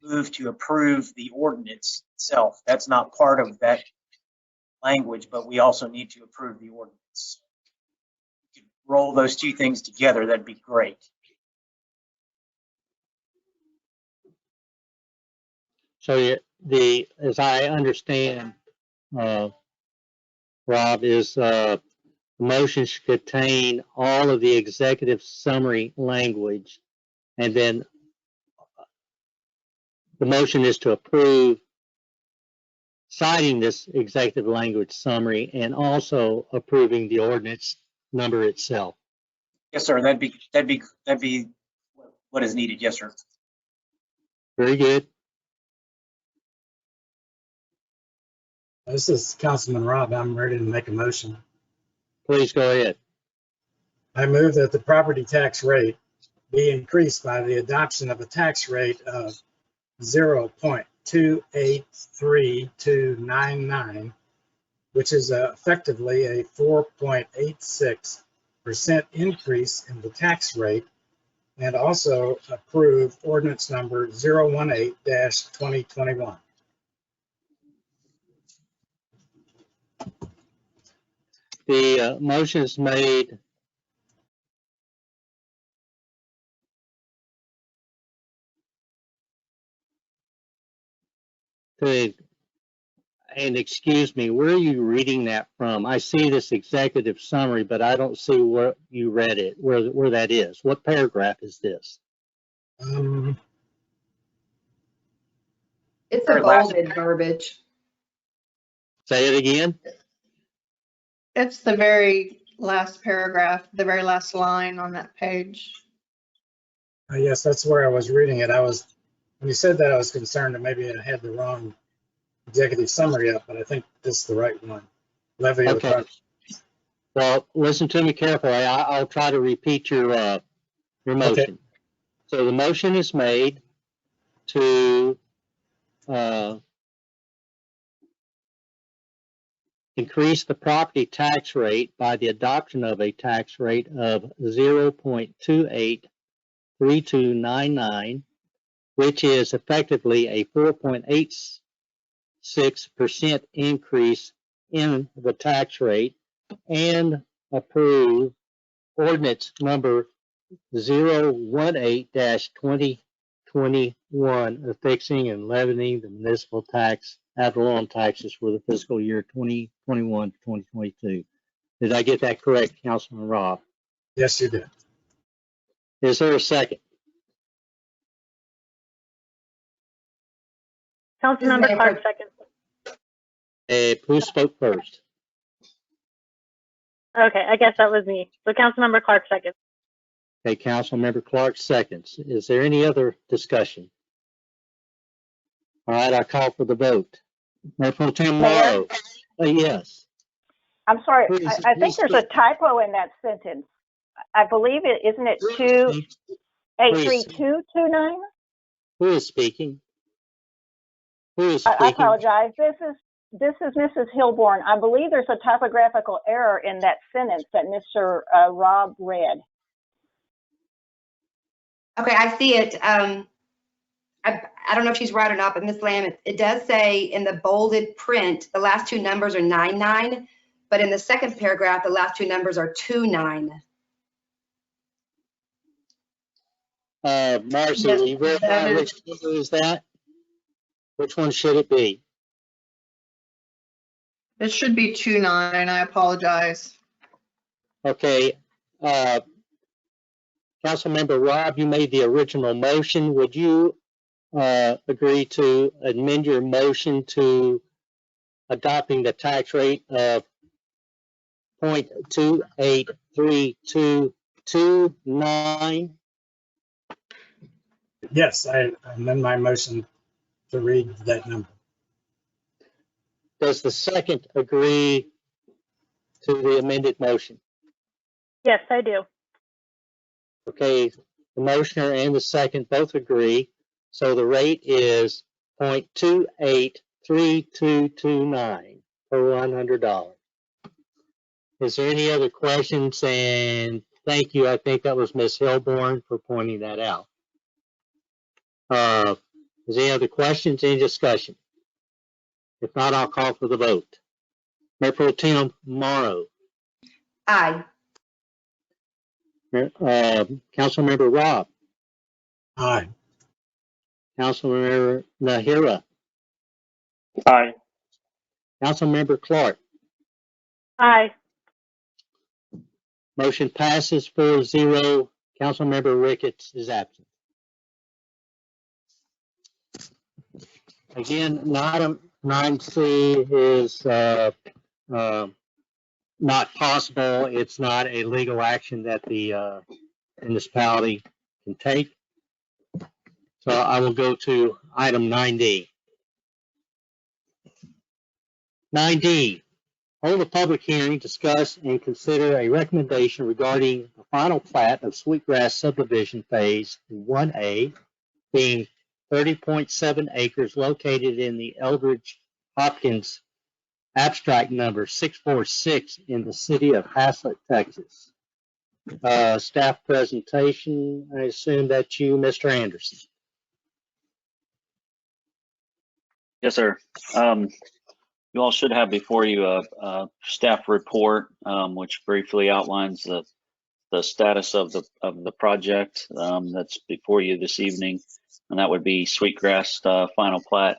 move to approve the ordinance itself. That's not part of that language, but we also need to approve the ordinance. If you could roll those two things together, that'd be great. So as I understand, Rob, is the motion should contain all of the executive summary language, and then the motion is to approve citing this executive language summary and also approving the ordinance number itself. Yes, sir. That'd be what is needed. Yes, sir. Very good. This is Councilman Rob. I'm ready to make a motion. Please go ahead. I move that the property tax rate be increased by the adoption of a tax rate of 0.283299, which is effectively a 4.86% increase in the tax rate, and also approve ordinance number 018-2021. The motion is made to, and excuse me, where are you reading that from? I see this executive summary, but I don't see where you read it, where that is. What paragraph is this? It's the Very last- bolded verbiage. Say it again. It's the very last paragraph, the very last line on that page. Yes, that's where I was reading it. When you said that, I was concerned that maybe I had the wrong executive summary up, but I think this is the right one. Levy of the Okay. project. Well, listen to me carefully. I'll try to repeat your motion. Okay. So the motion is made to increase the property tax rate by the adoption of a tax rate of 0.283299, which is effectively a 4.86% increase in the tax rate, and approve ordinance number 018-2021 affixing and levying the municipal tax ad valorem taxes for the fiscal year 2021 to 2022. Did I get that correct, Councilman Robb? Yes, you did. Is there a second? Councilmember Clark, second. Who spoke first? Okay, I guess that was me. So Councilmember Clark, second. Okay, Councilmember Clark seconds. Is there any other discussion? All right, I call for the vote. Mayor Pro Tem Morrow. Yes. I'm sorry, Please, I think there's a typo in that sentence. I believe it, isn't it 283229? Who is speaking? Who is I speaking? apologize. This is Mrs. Hilborn. I believe there's a typographical error in that sentence that Mr. Robb read. Okay, I see it. I don't know if she's right or not, but Ms. Lamb, it does say in the bolded print, the last two numbers are 99, but in the second paragraph, the last two numbers are 29. Marcy, will you verify which number is that? Which one should it be? It should be 29. I apologize. Okay. Councilmember Robb, you made the original motion. Would you agree to amend your motion to adopting the tax rate of 0.283229? Yes, I amend my motion to read that number. Does the second agree to the amended motion? Yes, I do. Okay, the motioner and the second both agree. So the rate is 0.283229 per $100. Is there any other questions? And thank you. I think that was Ms. Hilborn for pointing that out. Is there any other questions, any discussion? If not, I'll call for the vote. Mayor Pro Tem Morrow. Aye. Councilmember Robb. Aye. Councilmember Nahira. Aye. Councilmember Clark. Aye. Motion passes 4-0. Councilmember Ricketts is absent. Again, item 9C is not possible. It's not a legal action that the municipality can take. So I will go to item 9D. 9D, hold a public hearing, discuss and consider a recommendation regarding the final plat of Sweetgrass subdivision phase 1A, being 30.7 acres located in the Eldridge Hopkins abstract number 646 in the city of Haslet, Texas. Staff presentation, I assume that's you, Mr. Anderson. Yes, sir. You all should have before you a staff report, which briefly outlines the status of the project that's before you this evening, and that would be Sweetgrass final plat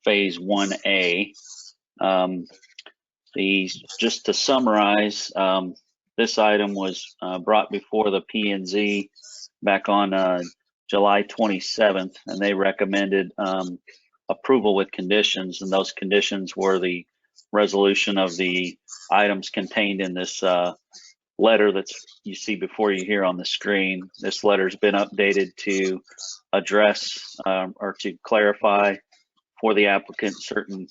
phase 1A. Just to summarize, this item was brought before the P&Z back on July 27th, and they recommended approval with conditions, and those conditions were the resolution of the items contained in this letter that you see before you here on the screen. This letter's been updated to address or to clarify for the applicant certain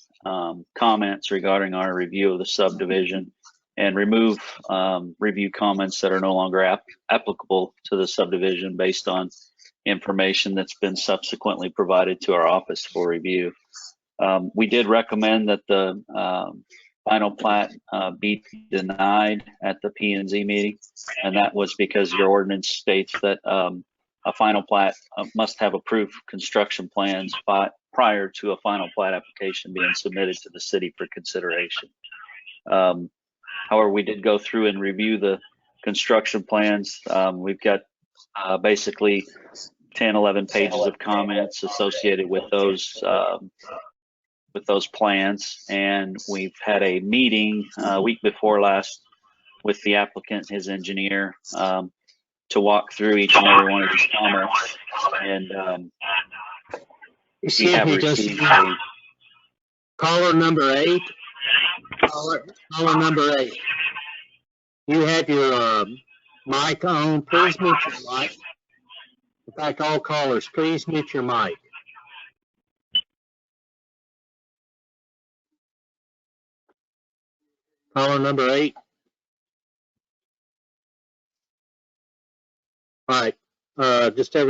comments regarding our review of the subdivision and remove review comments that are no longer applicable to the subdivision based on information that's been subsequently provided to our office for review. We did recommend that the final plat be denied at the P&Z meeting, and that was because your ordinance states that a final plat must have approved construction plans prior to a final plat application being submitted to the city for consideration. However, we did go through and review the construction plans. We've got basically 10, 11 pages of comments associated with those plans, and we've had a meeting week before last with the applicant, his engineer, to walk through each and every one of these comments. And we have received caller number 8. Caller number 8. You have your mic on. Please mute your mic. In fact, all callers, please mute your mic. Caller number 8. All right. Just if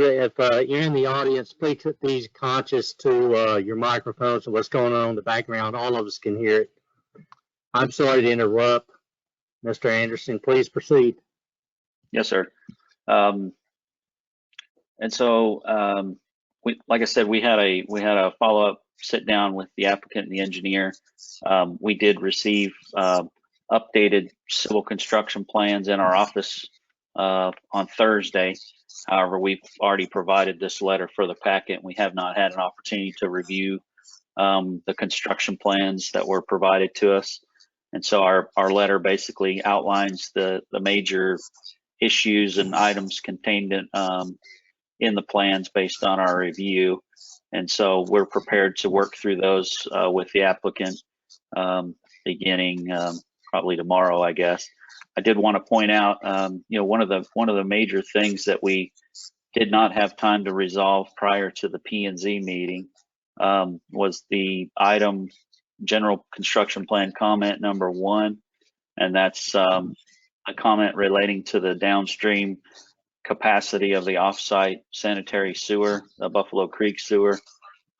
you're in the audience, please be conscious to your microphones and what's going on in the background. All of us can hear it. I'm sorry to interrupt. Mr. Anderson, please proceed. Yes, sir. And so, like I said, we had a follow-up sit down with the applicant and the engineer. We did receive updated civil construction plans in our office on Thursday. However, we've already provided this letter for the packet. We have not had an opportunity to review the construction plans that were provided to us. And so our letter basically outlines the major issues and items contained in the plans based on our review. And so we're prepared to work through those with the applicant beginning probably tomorrow, I guess. I did want to point out, one of the major things that we did not have time to resolve prior to the P&Z meeting was the item general construction plan comment number 1, and that's a comment relating to the downstream capacity of the offsite sanitary sewer, the Buffalo Creek sewer,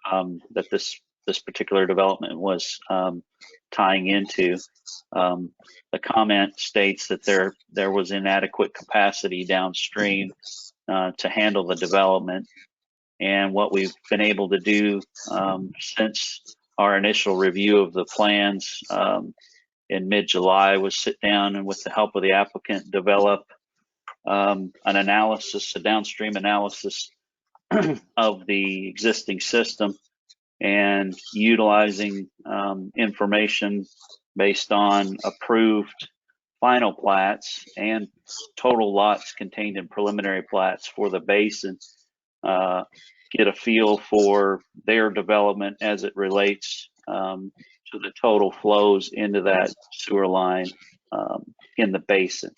that this particular development was tying into. The comment states that there was inadequate capacity downstream to handle the development, and what we've been able to do since our initial review of the plans in mid-July was sit down and, with the help of the applicant, develop an analysis, a downstream analysis of the existing system, and utilizing information based on approved final plats and total lots contained in preliminary plats for the basin, get a feel for their development as it relates to the total flows into that sewer line in the basin.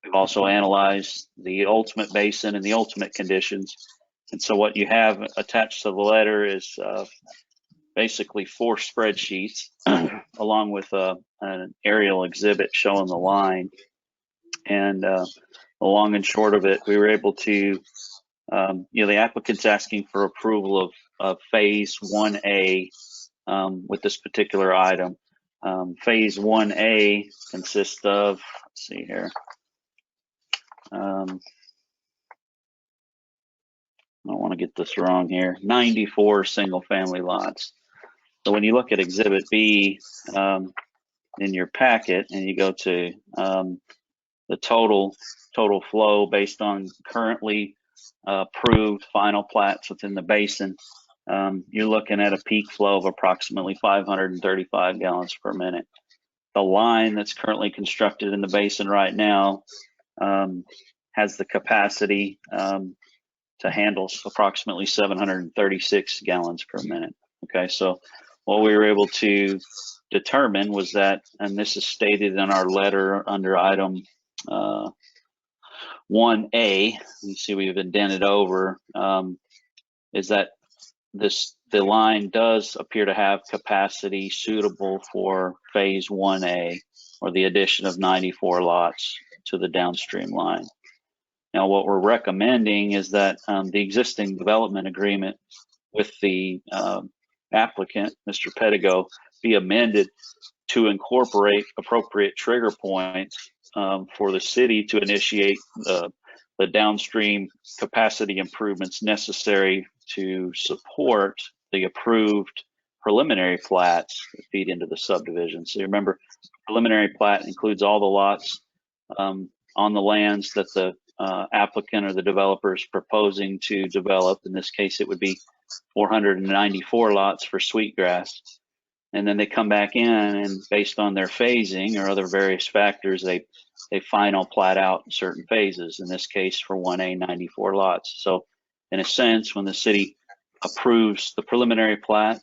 We've also analyzed the ultimate basin and the ultimate conditions. And so what you have attached to the letter is basically 4 spreadsheets along with an aerial exhibit showing the line. And the long and short of it, we were able to, the applicant's asking for approval of phase 1A with this particular item. Phase 1A consists of, let's see here, I don't want to get this wrong here, 94 single family lots. So when you look at Exhibit B in your packet and you go to the total flow based on currently approved final plats within the basin, you're looking at a peak flow of approximately 535 gallons per minute. The line that's currently constructed in the basin right now has the capacity to handle approximately 736 gallons per minute. Okay, so what we were able to determine was that, and this is stated in our letter under item 1A, you see we've indented over, is that the line does appear to have capacity suitable for phase 1A, or the addition of 94 lots to the downstream line. Now, what we're recommending is that the existing development agreement with the applicant, Mr. Pedigo, be amended to incorporate appropriate trigger points for the city to initiate the downstream capacity improvements necessary to support the approved preliminary plats that feed into the subdivision. So you remember, preliminary plat includes all the lots on the lands that the applicant or the developer is proposing to develop. In this case, it would be 494 lots for Sweetgrass. And then they come back in, and based on their phasing or other various factors, they final plat out certain phases. In this case, for 1A, 94 lots. So in a sense, when the city approves the preliminary plat,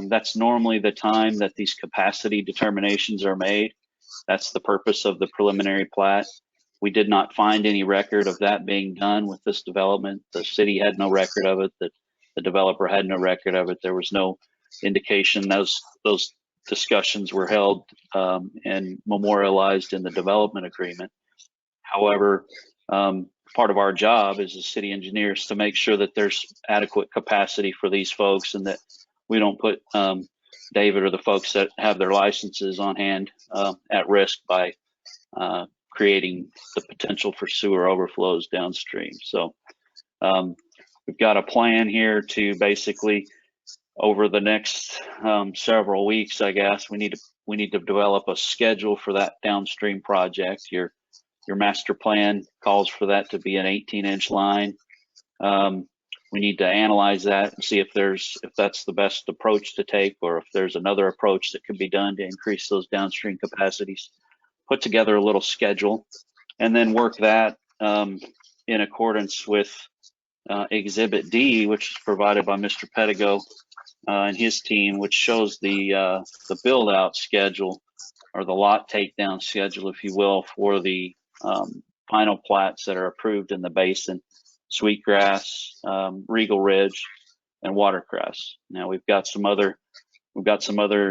that's normally the time that these capacity determinations are made. That's the purpose of the preliminary plat. We did not find any record of that being done with this development. The city had no record of it. The developer had no record of it. There was no indication those discussions were held and memorialized in the development agreement. However, part of our job as the city engineers to make sure that there's adequate capacity for these folks, and that we don't put David or the folks that have their licenses on hand at risk by creating the potential for sewer overflows downstream. So we've got a plan here to basically, over the next several weeks, I guess, we need to develop a schedule for that downstream project. Your master plan calls for that to be an 18-inch line. We need to analyze that and see if that's the best approach to take, or if there's another approach that could be done to increase those downstream capacities. Put together a little schedule, and then work that in accordance with Exhibit D, which is provided by Mr. Pedigo and his team, which shows the build-out schedule, or the lot takedown schedule, if you will, for the final plats that are approved in the basin: Sweetgrass, Regal Ridge, and Watercress. Now we've got some other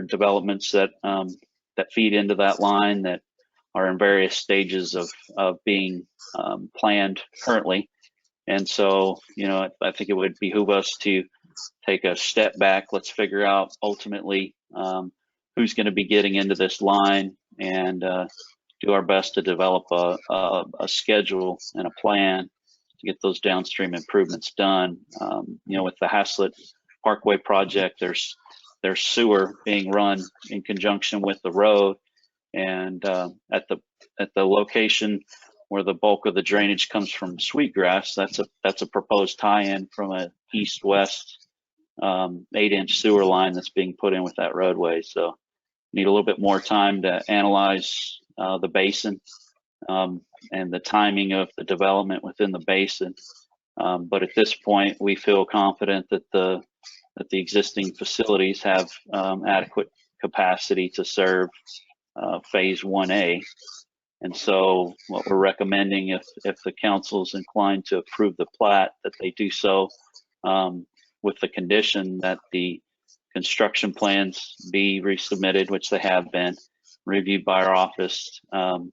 developments that feed into that line that are in various stages of being planned currently. And so, I think it would behoove us to take a step back. Let's figure out ultimately who's going to be getting into this line, and do our best to develop a schedule and a plan to get those downstream improvements done. With the Haslet Parkway project, there's sewer being run in conjunction with the road, and at the location where the bulk of the drainage comes from Sweetgrass, that's a proposed tie-in from a east-west 8-inch sewer line that's being put in with that roadway. So need a little bit more time to analyze the basin and the timing of the development within the basin. But at this point, we feel confident that the existing facilities have adequate capacity to serve phase 1A. And so what we're recommending, if the council is inclined to approve the plat, that they do so with the condition that the construction plans be resubmitted, which they have been reviewed by our office and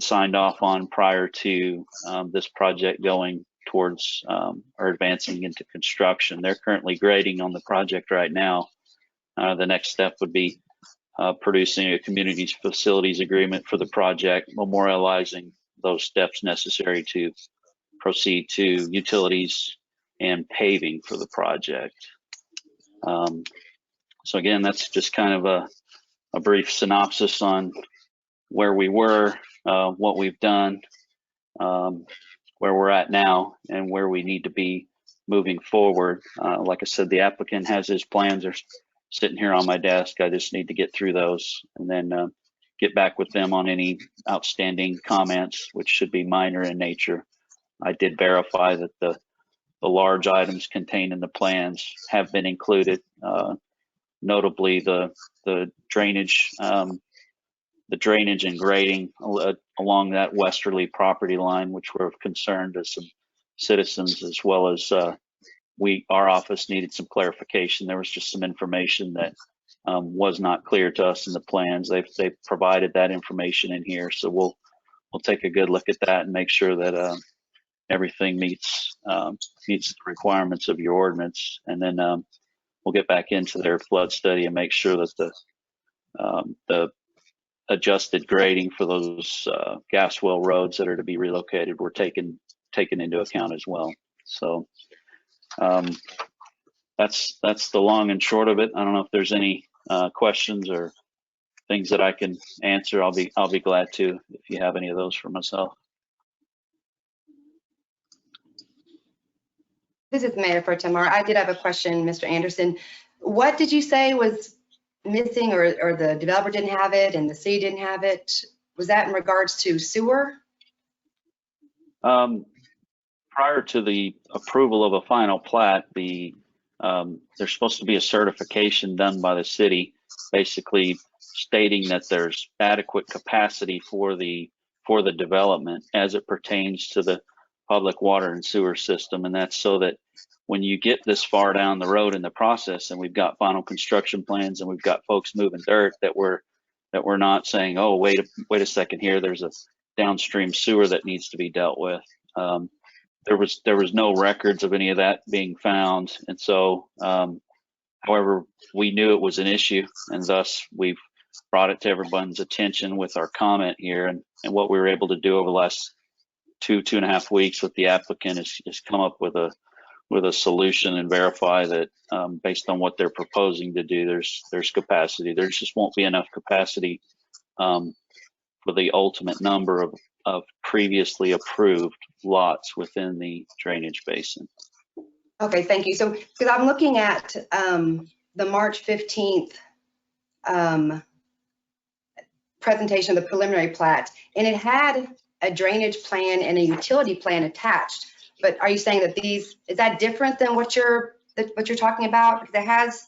signed off on prior to this project going towards or advancing into construction. They're currently grading on the project right now. The next step would be producing a community facilities agreement for the project, memorializing those steps necessary to proceed to utilities and paving for the project. So again, that's just kind of a brief synopsis on where we were, what we've done, where we're at now, and where we need to be moving forward. Like I said, the applicant has his plans. They're sitting here on my desk. I just need to get through those and then get back with them on any outstanding comments, which should be minor in nature. I did verify that the large items contained in the plans have been included, notably the drainage, and grading along that westerly property line, which were of concern to some citizens, as well as our office needed some clarification. There was just some information that was not clear to us in the plans. They've provided that information in here, so we'll take a good look at that and make sure that everything meets the requirements of your ordinance, and then we'll get back into their flood study and make sure that the adjusted grading for those gas well roads that are to be relocated were taken into account as well. So that's the long and short of it. I don't know if there's any questions or things that I can answer. I'll be glad to if you have any of those for myself. This is Mayor Pro Tem. I did have a question, Mr. Anderson. What did you say was missing, or the developer didn't have it and the city didn't have it? Was that in regards to sewer? Prior to the approval of a final plat, there's supposed to be a certification done by the city, basically stating that there's adequate capacity for the development as it pertains to the public water and sewer system. And that's so that when you get this far down the road in the process and we've got final construction plans and we've got folks moving dirt, that we're not saying, oh, wait a second here, there's a downstream sewer that needs to be dealt with. There was no records of any of that being found. And so, however, we knew it was an issue, and thus we've brought it to everyone's attention with our comment here. And what we were able to do over the last two and a half weeks with the applicant is come up with a solution and verify that based on what they're proposing to do, there's capacity. There just won't be enough capacity for the ultimate number of previously approved lots within the drainage basin. Okay, thank you. So, because I'm looking at the March 15th presentation of the preliminary plat, and it had a drainage plan and a utility plan attached. But are you saying that is that different than what you're talking about? Because it has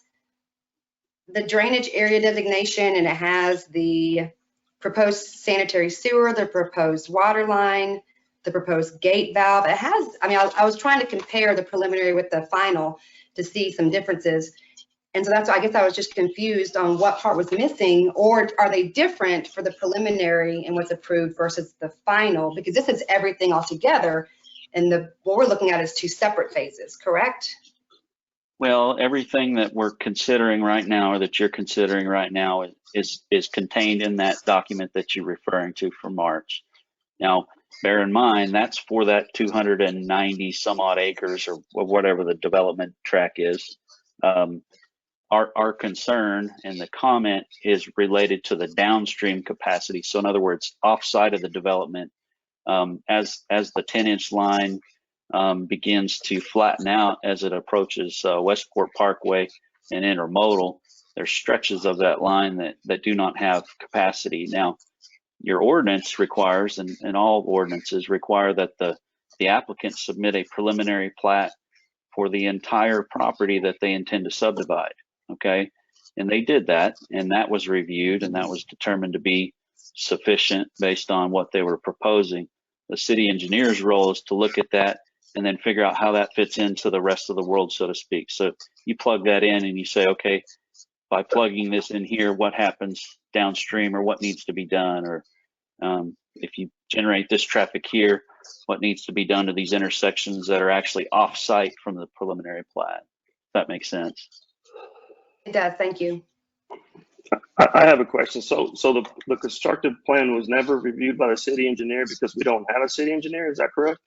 the drainage area designation and it has the proposed sanitary sewer, the proposed water line, the proposed gate valve. It has, I was trying to compare the preliminary with the final to see some differences. And so that's why I guess I was just confused on what part was missing, or are they different for the preliminary and what's approved versus the final? Because this is everything all together, and what we're looking at is two separate phases, correct? Well, everything that we're considering right now, or that you're considering right now, is contained in that document that you're referring to from March. Now, bear in mind, that's for that 290 some odd acres or whatever the development track is. Our concern and the comment is related to the downstream capacity. So in other words, offside of the development, as the 10-inch line begins to flatten out as it approaches Westport Parkway and Intermodal, there's stretches of that line that do not have capacity. Now, your ordinance requires, and all ordinances require, that the applicant submit a preliminary plat for the entire property that they intend to subdivide. Okay, and they did that, and that was reviewed, and that was determined to be sufficient based on what they were proposing. The city engineer's role is to look at that and then figure out how that fits into the rest of the world, so to speak. So you plug that in and you say, okay, by plugging this in here, what happens downstream, or what needs to be done? Or if you generate this traffic here, what needs to be done to these intersections that are actually off-site from the preliminary plat? If that makes sense. It does, thank you. I have a question. So the constructive plan was never reviewed by the city engineer because we don't have a city engineer, is that correct?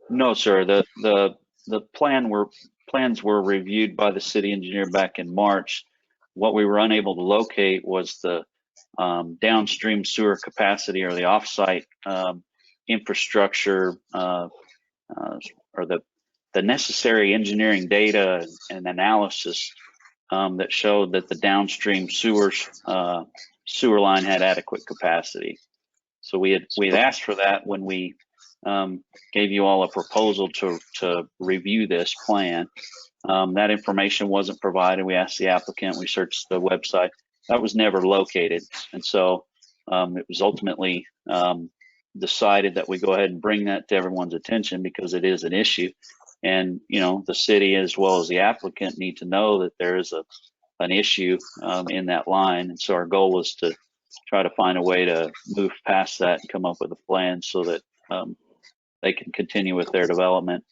No, sir. The plan we're plans were reviewed by the city engineer back in March. What we were unable to locate was the downstream sewer capacity or the offsite infrastructure or the necessary engineering data and analysis that showed that the downstream sewer line had adequate capacity. So we had asked for that when we gave you all a proposal to review this plan. That information wasn't provided. We asked the applicant, we searched the website. That was never located. And so it was ultimately decided that we go ahead and bring that to everyone's attention because it is an issue. And, you know, the city as well as the applicant need to know that there is an issue in that line. And so our goal was to try to find a way to move past that and come up with a plan so that they can continue with their development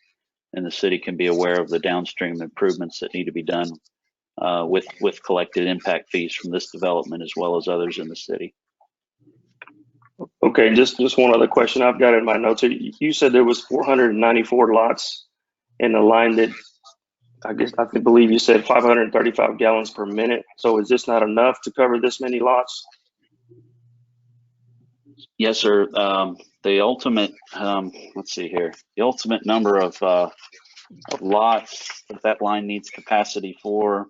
and the city can be aware of the downstream improvements that need to be done with collected impact fees from this development as well as others in the city. Okay, just one other question I've got in my notes. You said there was 494 lots in the line that I believe you said 535 gallons per minute. So is this not enough to cover this many lots? Yes, sir. The ultimate, let's see here, the ultimate number of lots that line needs capacity for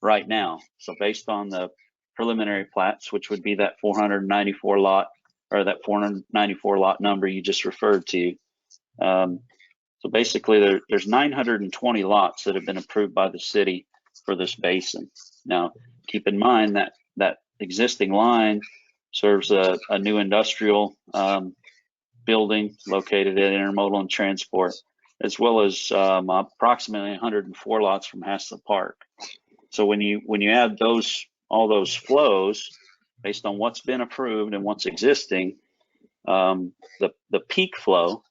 right now. So based on the preliminary plats, which would be that 494 lot or that 494 lot number you just referred to. So basically there's 920 lots that have been approved by the city for this basin. Now, keep in mind that that existing line serves a new industrial building located at Intermodal and Transport, as well as approximately 104 lots from Haslet Park. So when you add all those flows based on what's been approved and what's existing, the peak flow,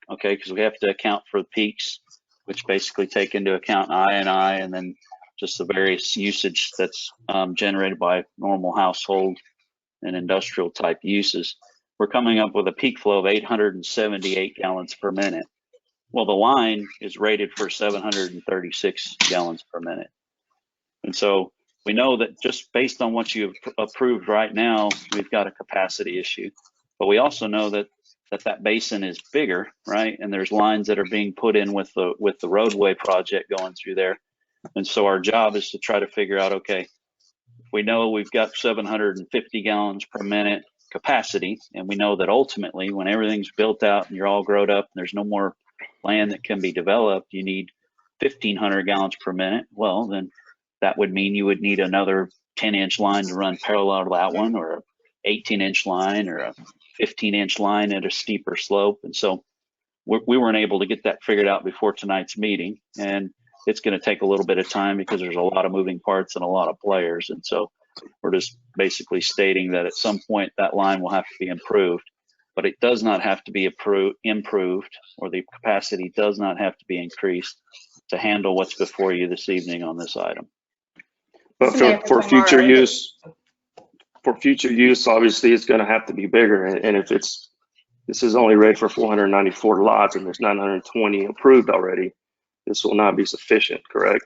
okay, because we have to account for the peaks, which basically take into account I and then just the various usage that's generated by normal household and industrial type uses. We're coming up with a peak flow of 878 gallons per minute. Well, the line is rated for 736 gallons per minute. And so we know that just based on what you've approved right now, we've got a capacity issue. But we also know that basin is bigger, right? And there's lines that are being put in with the roadway project going through there. And so our job is to try to figure out, okay, we know we've got 750 gallons per minute capacity, and we know that ultimately when everything's built out and you're all grown up and there's no more land that can be developed, you need 1,500 gallons per minute. Well, then that would mean you would need another 10-inch line to run parallel to that one, or an 18-inch line, or a 15-inch line at a steeper slope. And so we weren't able to get that figured out before tonight's meeting, and it's going to take a little bit of time because there's a lot of moving parts and a lot of players. And so we're just basically stating that at some point that line will have to be improved, but it does not have to be improved, or the capacity does not have to be increased to handle what's before you this evening on this item. But for future use, obviously it's going to have to be bigger. And if this is only rated for 494 lots and there's 920 approved already, this will not be sufficient, correct?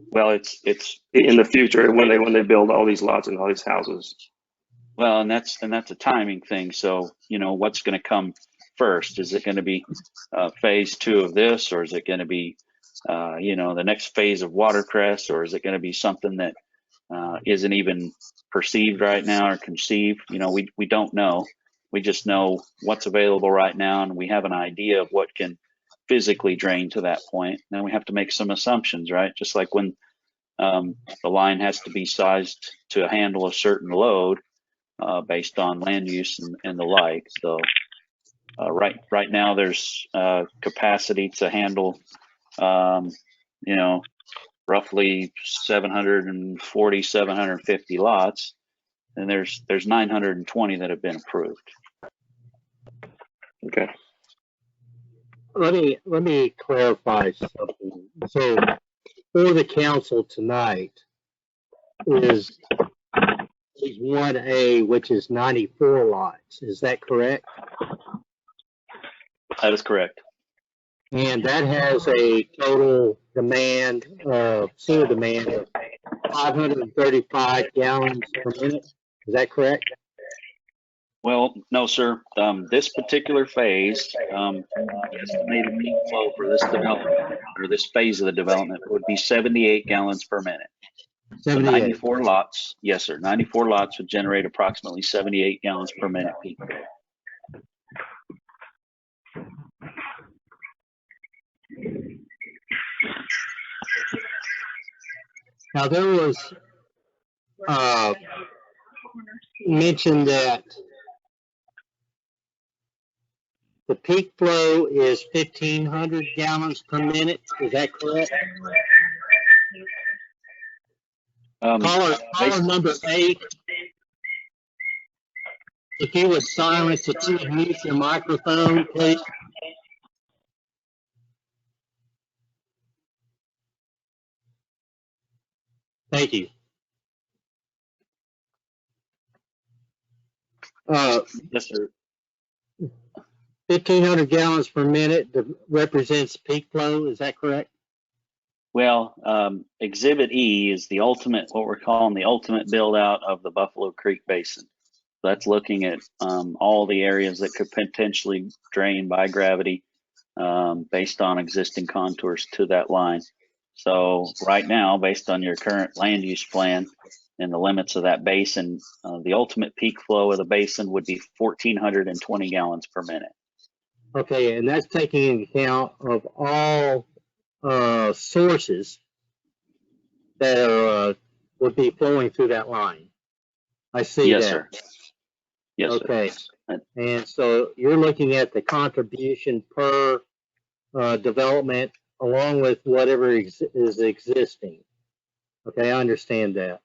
Well, it's in the future when they build all these lots and all these houses. Well, and that's a timing thing. So, you know, what's going to come first? Is it going to be phase 2 of this, or is it going to be, you know, the next phase of Watercress, or is it going to be something that isn't even perceived right now or conceived? You know, we don't know. We just know what's available right now, and we have an idea of what can physically drain to that point. Then we have to make some assumptions, right? Just like when the line has to be sized to handle a certain load based on land use and the like. So right now there's capacity to handle, you know, roughly 740, 750 lots, and there's 920 that have been approved. Okay. Let me clarify something. So for the council tonight is 1A, which is 94 lots. Is that correct? That is correct. And that has a total demand, sewer demand of 535 gallons per minute. Is that correct? Well, no, sir. This particular phase, the estimated peak flow for this development or this phase of the development would be 78 gallons per minute. So 78. 94 lots, yes, sir. 94 lots would generate approximately 78 gallons per minute peak flow. Now there was mentioned that the peak flow is 1,500 gallons per minute. Is that correct? Caller number 8. If you would silence, if you would mute your microphone, please. Thank you. Yes, sir. 1,500 gallons per minute represents peak flow. Is that correct? Well, Exhibit E is the ultimate, what we're calling the ultimate build out of the Buffalo Creek Basin. That's looking at all the areas that could potentially drain by gravity based on existing contours to that line. So right now, based on your current land use plan and the limits of that basin, the ultimate peak flow of the basin would be 1,420 gallons per minute. Okay, and that's taking into account of all sources that are, would be flowing through that line. I see Yes, that. sir. Yes, okay. Sir. And so you're looking at the contribution per development along with whatever is existing. Okay, I understand that.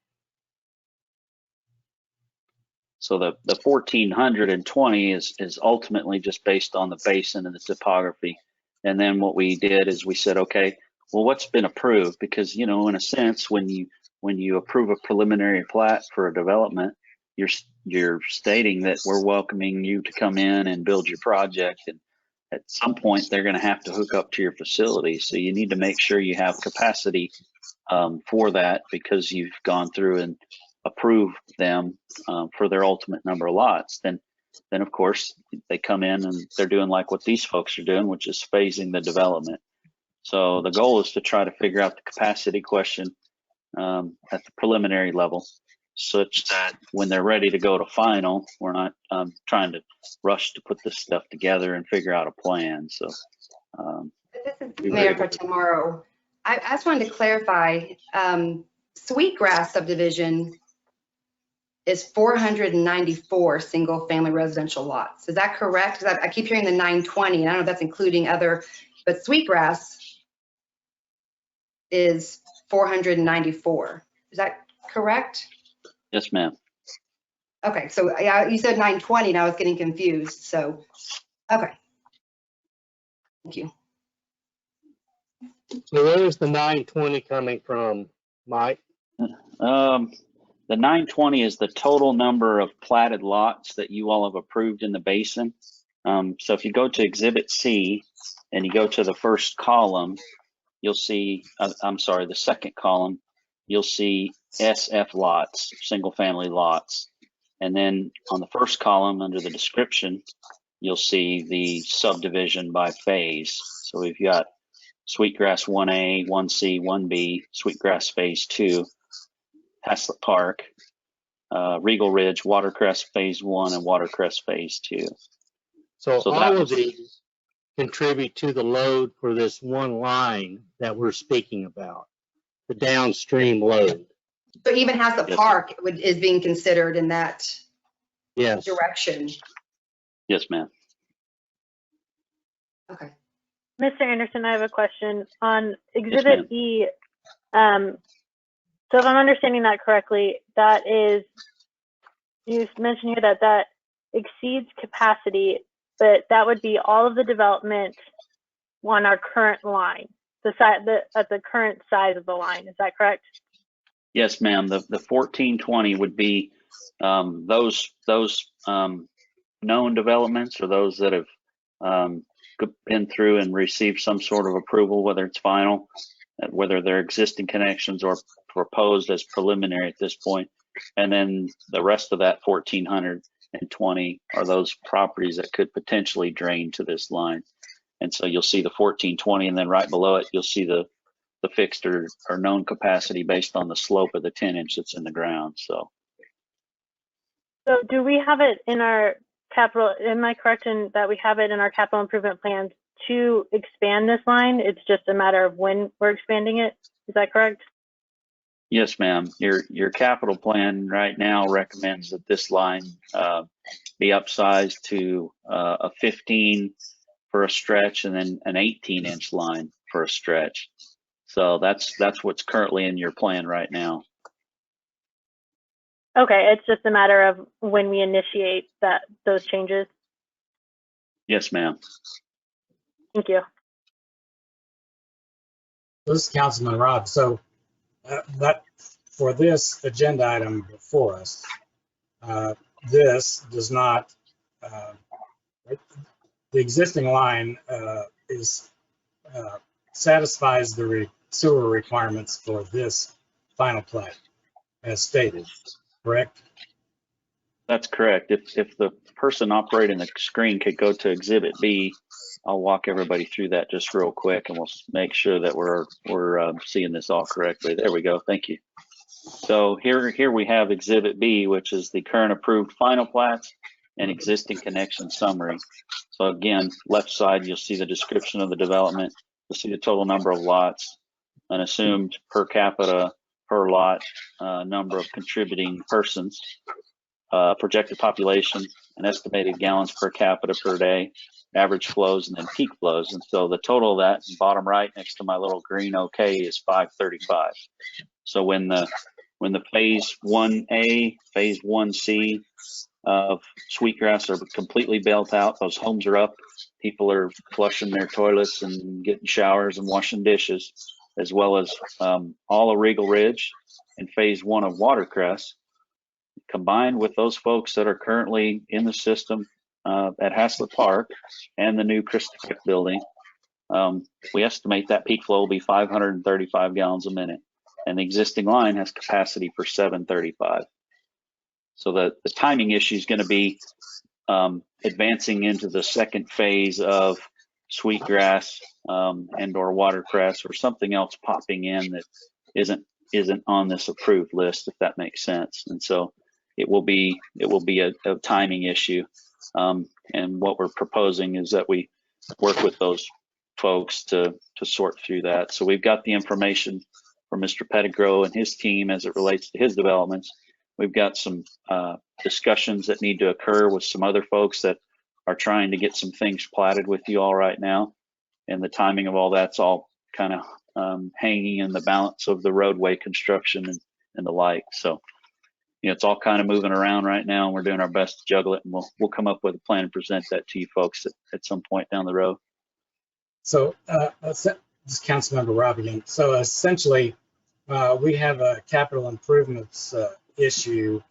So the 1,420 is ultimately just based on the basin and the topography. And then what we did is we said, okay, well, what's been approved? Because, you know, in a sense, when you approve a preliminary plat for a development, you're stating that we're welcoming you to come in and build your project. And at some point, they're going to have to hook up to your facility. So you need to make sure you have capacity for that, because you've gone through and approved them for their ultimate number of lots. Then of course they come in and they're doing like what these folks are doing, which is phasing the development. So the goal is to try to figure out the capacity question at the preliminary level, such that when they're ready to go to final, we're not trying to rush to put this stuff together and figure out a plan. So this is Mayor for tomorrow. I just wanted to clarify, Sweetgrass subdivision is 494 single family residential lots. Is that correct? Because I keep hearing the 920, and I don't know if that's including other, but Sweetgrass is 494. Is that correct? yes, ma'am. Okay, so yeah, you said 920 and I was getting confused. So, okay. Thank you. So where is the 920 coming from, Mike? The 920 is the total number of platted lots that you all have approved in the basin. So if you go to Exhibit C and you go to the first column, you'll see, I'm sorry, the second column, you'll see SF lots, single family lots. And then on the first column under the description, you'll see the subdivision by phase. So we've got Sweetgrass 1A, 1C, 1B, Sweetgrass Phase 2, Haslet Park, Regal Ridge, Watercress Phase 1, and Watercress Phase 2. So all of these contribute to the load for this one line that we're speaking about, the downstream load. So even Haslet Park is being considered in that yes. direction. Yes, ma'am. Okay. Mr. Anderson, I have a question on Exhibit E. So if I'm understanding that correctly, that is, you mentioned here that exceeds capacity, but that would be all of the development on our current line, at the current size of the line. Is that correct? Yes, ma'am. The 1420 would be those known developments, or those that have been through and received some sort of approval, whether it's final, whether they're existing connections or proposed as preliminary at this point. And then the rest of that 1,420 are those properties that could potentially drain to this line. And so you'll see the 1,420, and then right below it, you'll see the fixed or known capacity based on the slope of the 10-inch that's in the ground. So do we have it in our capital, am I correct in that we have it in our capital improvement plans to expand this line? It's just a matter of when we're expanding it. Is that correct? yes, ma'am. Your capital plan right now recommends that this line be upsized to a 15 for a stretch and then an 18-inch line for a stretch. So that's what's currently in your plan right now. Okay, it's just a matter of when we initiate those changes. Yes, ma'am. Thank you. This is Councilman Rob. So that for this agenda item before us, this does not, the existing line satisfies the sewer requirements for this final plat as stated, correct? That's correct. If the person operating the screen could go to Exhibit B, I'll walk everybody through that just real quick, and we'll make sure that we're seeing this all correctly. There we go. Thank you. So here we have Exhibit B, which is the current approved final plats and existing connection summary. So again, left side, you'll see the description of the development. You'll see the total number of lots, an assumed per capita per lot number of contributing persons, projected population, an estimated gallons per capita per day, average flows, and then peak flows. And so the total of that, bottom right next to my little green OK, is 535. So when the phase 1A, phase 1C of Sweetgrass are completely built out, those homes are up, people are flushing their toilets and getting showers and washing dishes, as well as all of Regal Ridge and phase 1 of Watercress, combined with those folks that are currently in the system at Haslet Park and the new Christa Tech building, we estimate that peak flow will be 535 gallons a minute. And the existing line has capacity for 735. So the timing issue is going to be advancing into the second phase of Sweetgrass and or Watercress or something else popping in that isn't on this approved list, if that makes sense. And so it will be a timing issue. And what we're proposing is that we work with those folks to sort through that. So we've got the information from Mr. Pettigrew and his team as it relates to his developments. We've got some discussions that need to occur with some other folks that are trying to get some things platted with you all right now. And the timing of all that's all kind of hanging in the balance of the roadway construction and the like. So, you know, it's all kind of moving around right now, and we're doing our best to juggle it, and we'll come up with a plan and present that to you folks at some point down the road. So this is Councilmember Rob again. So essentially, we have a capital improvements issue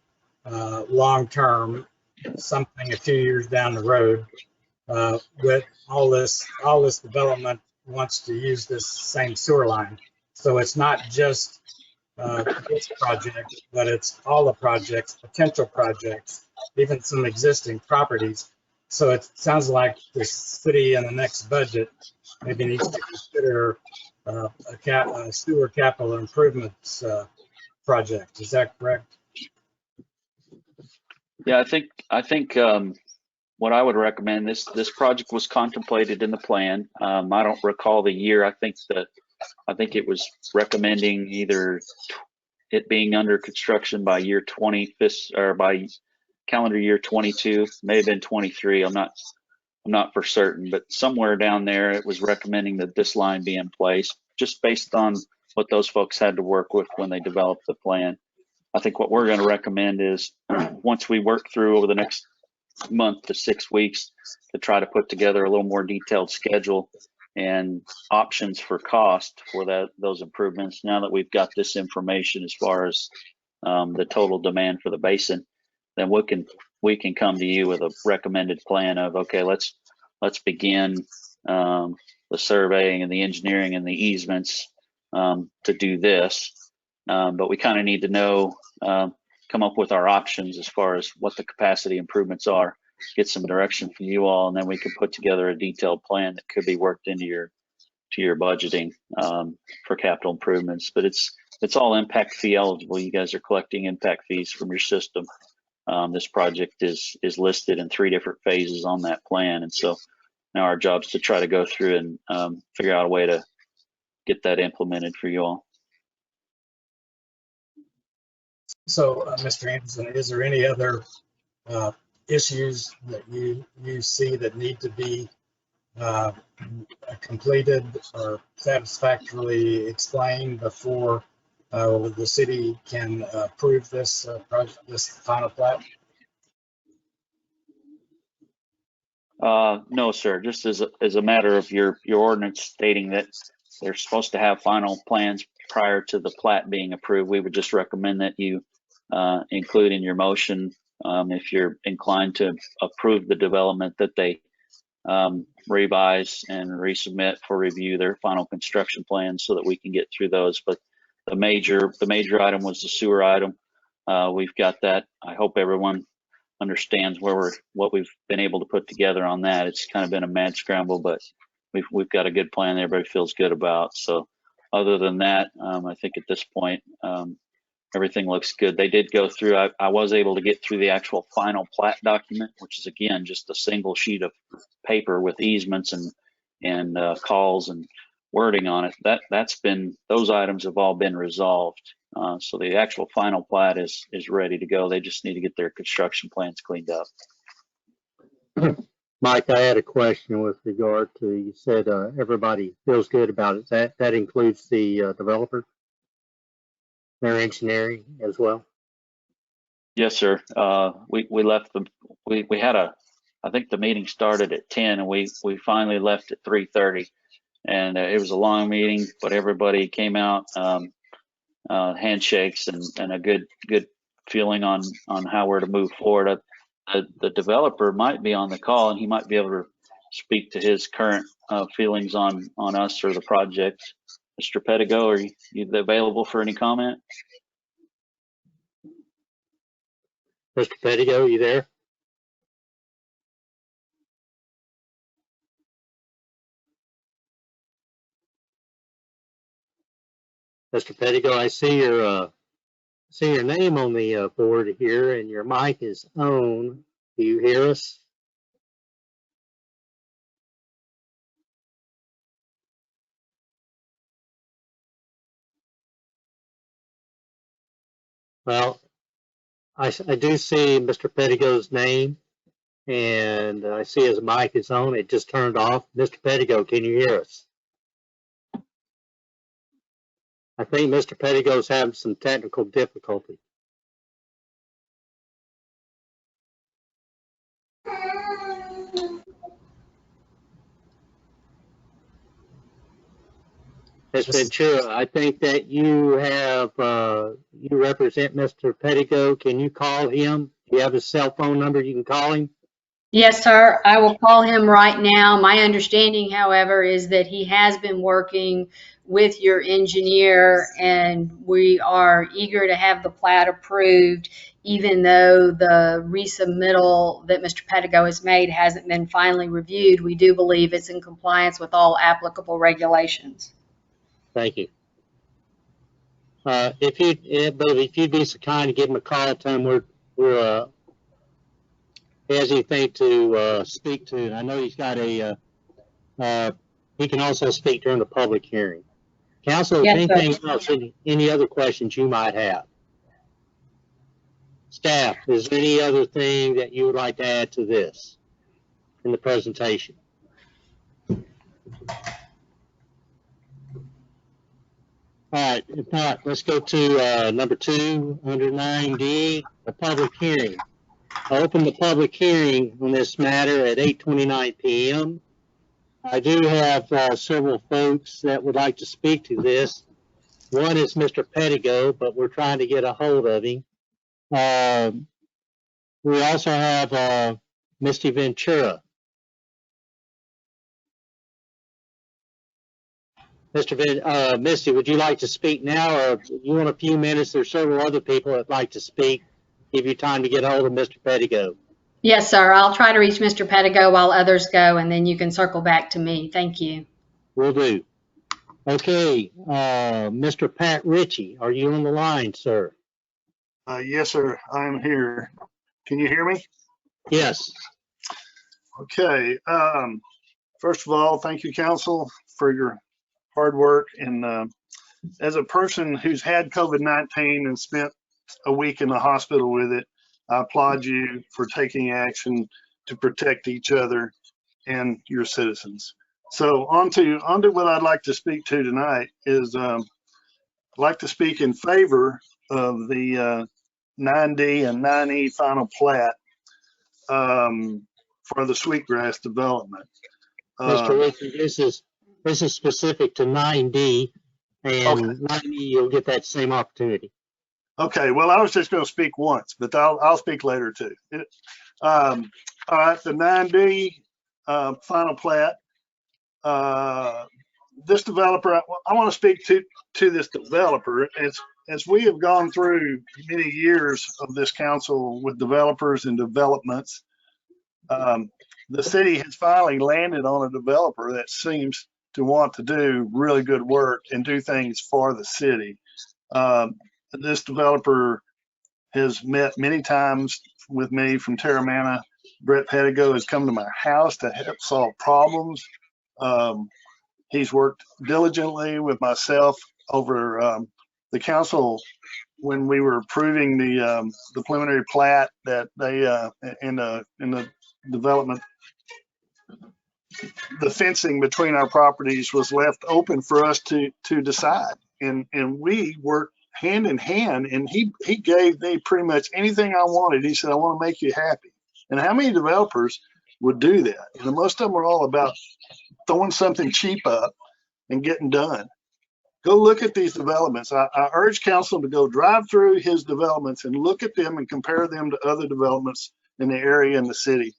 long-term, something a few years down the road, with all this development wants to use this same sewer line. So it's not just this project, but it's all the projects, potential projects, even some existing properties. So it sounds like the city in the next budget maybe needs to consider a sewer capital improvements project. Is that correct? Yeah, I think what I would recommend, this project was contemplated in the plan. I don't recall the year. I think it was recommending either it being under construction by year 20 or by calendar year 22, may have been 23. I'm not for certain, but somewhere down there it was recommending that this line be in place, just based on what those folks had to work with when they developed the plan. I think what we're going to recommend is once we work through over the next month to 6 weeks to try to put together a little more detailed schedule and options for cost for those improvements. Now that we've got this information as far as the total demand for the basin, then we can come to you with a recommended plan of, okay, let's begin the surveying and the engineering and the easements to do this. But we kind of need to know, come up with our options as far as what the capacity improvements are, get some direction from you all, and then we can put together a detailed plan that could be worked into your budgeting for capital improvements. But it's all impact fee eligible. You guys are collecting impact fees from your system. This project is listed in 3 different phases on that plan, and so now our job is to try to go through and figure out a way to get that implemented for you all. So, Mr. Anderson, is there any other issues that you see that need to be completed or satisfactorily explained before the city can approve this project, this final plat? No, sir. Just as a matter of your ordinance stating that they're supposed to have final plans prior to the plat being approved, we would just recommend that you include in your motion, if you're inclined to approve the development, that they revise and resubmit for review their final construction plans so that we can get through those. But the major item was the sewer item. We've got that. I hope everyone understands what we've been able to put together on that. It's kind of been a mad scramble, but we've got a good plan that everybody feels good about. So other than that, I think at this point, everything looks good. They did go through, I was able to get through the actual final plat document, which is again just a single sheet of paper with easements and calls and wording on it. Those items have all been resolved. So the actual final plat is ready to go. They just need to get their construction plans cleaned up. Mike, I had a question with regard to, you said everybody feels good about it. That includes the developer, their engineering as well? Yes, sir. We left them. We had I think the meeting started at 10 and we finally left at 3:30, and it was a long meeting, but everybody came out, handshakes and a good feeling on how we're to move forward. The developer might be on the call and he might be able to speak to his current feelings on us or the project. Mr. Pettigo, are you available for any comment? Mr. Pettigo, you there? Mr. Pettigo, I see your name on the board here, and your mic is on. Do you hear us? Well, I do see Mr. Pettigo's name, and I see his mic is on. It just turned off. Mr. Pettigo, can you hear us? I think Mr. Pettigo's having some technical difficulty. Ms. Ventura, I think that you represent Mr. Pettigo. Can you call him? Do you have his cell phone number? You can call him? Yes, sir. I will call him right now. My understanding, however, is that he has been working with your engineer, and we are eager to have the plat approved, even though the resubmittal that Mr. Pettigo has made hasn't been finally reviewed. We do believe it's in compliance with all applicable regulations. Thank you. If you'd be so kind to give him a call, tell him he has anything to speak to. I know he's got he can also speak during the public hearing. Council, Yes, anything sir. else, any other questions you might have? Staff, is there any other thing that you would like to add to this in the presentation? All right, if not, let's go to number 2 under 9D, the public hearing. I open the public hearing on this matter at 8:29 p.m. I do have several folks that would like to speak to this. One is Mr. Pettigo, but we're trying to get a hold of him. We also have Misty Ventura. Misty, would you like to speak now, or you want a few minutes? There's several other people that'd like to speak. Give you time to get hold of Mr. Pettigo. Yes, sir. I'll try to reach Mr. Pettigo while others go, and then you can circle back to me. Thank you. Will do. Okay, Mr. Pat Ritchie, are you on the line, sir? Yes, sir. I'm here. Can you hear me? Yes. Okay. First of all, thank you, council, for your hard work. And as a person who's had COVID-19 and spent a week in the hospital with it, I applaud you for taking action to protect each other and your citizens. So on to what I'd like to speak to tonight is I'd like to speak in favor of the 9D and 9E final plat for the Sweetgrass development. Mr. Ritchie, this is specific to 9D, and Okay. 9E, you'll get that same opportunity. Okay, well, I was just going to speak once, but I'll speak later too. All right, the 9D final plat. This developer, I want to speak to this developer. As we have gone through many years of this council with developers and developments, the city has finally landed on a developer that seems to want to do really good work and do things for the city. This developer has met many times with me from Terramana. Brett Pettigo has come to my house to help solve problems. He's worked diligently with myself over the council when we were approving the preliminary plat that they in the development. The fencing between our properties was left open for us to decide, and we worked hand in hand, and he gave me pretty much anything I wanted. He said, I want to make you happy. And how many developers would do that? And most of them are all about throwing something cheap up and getting done. Go look at these developments. I urge council to go drive through his developments and look at them and compare them to other developments in the area and the city.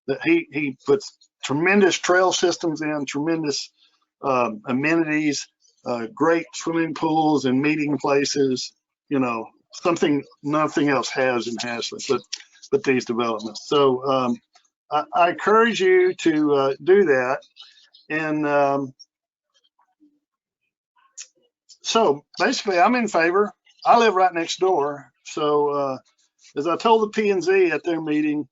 That he puts tremendous trail systems in, tremendous amenities, great swimming pools and meeting places, you know, something nothing else has in Haslet, but these developments. So I encourage you to do that. And so basically I'm in favor. I live right next door. So as I told the P&Z at their meeting,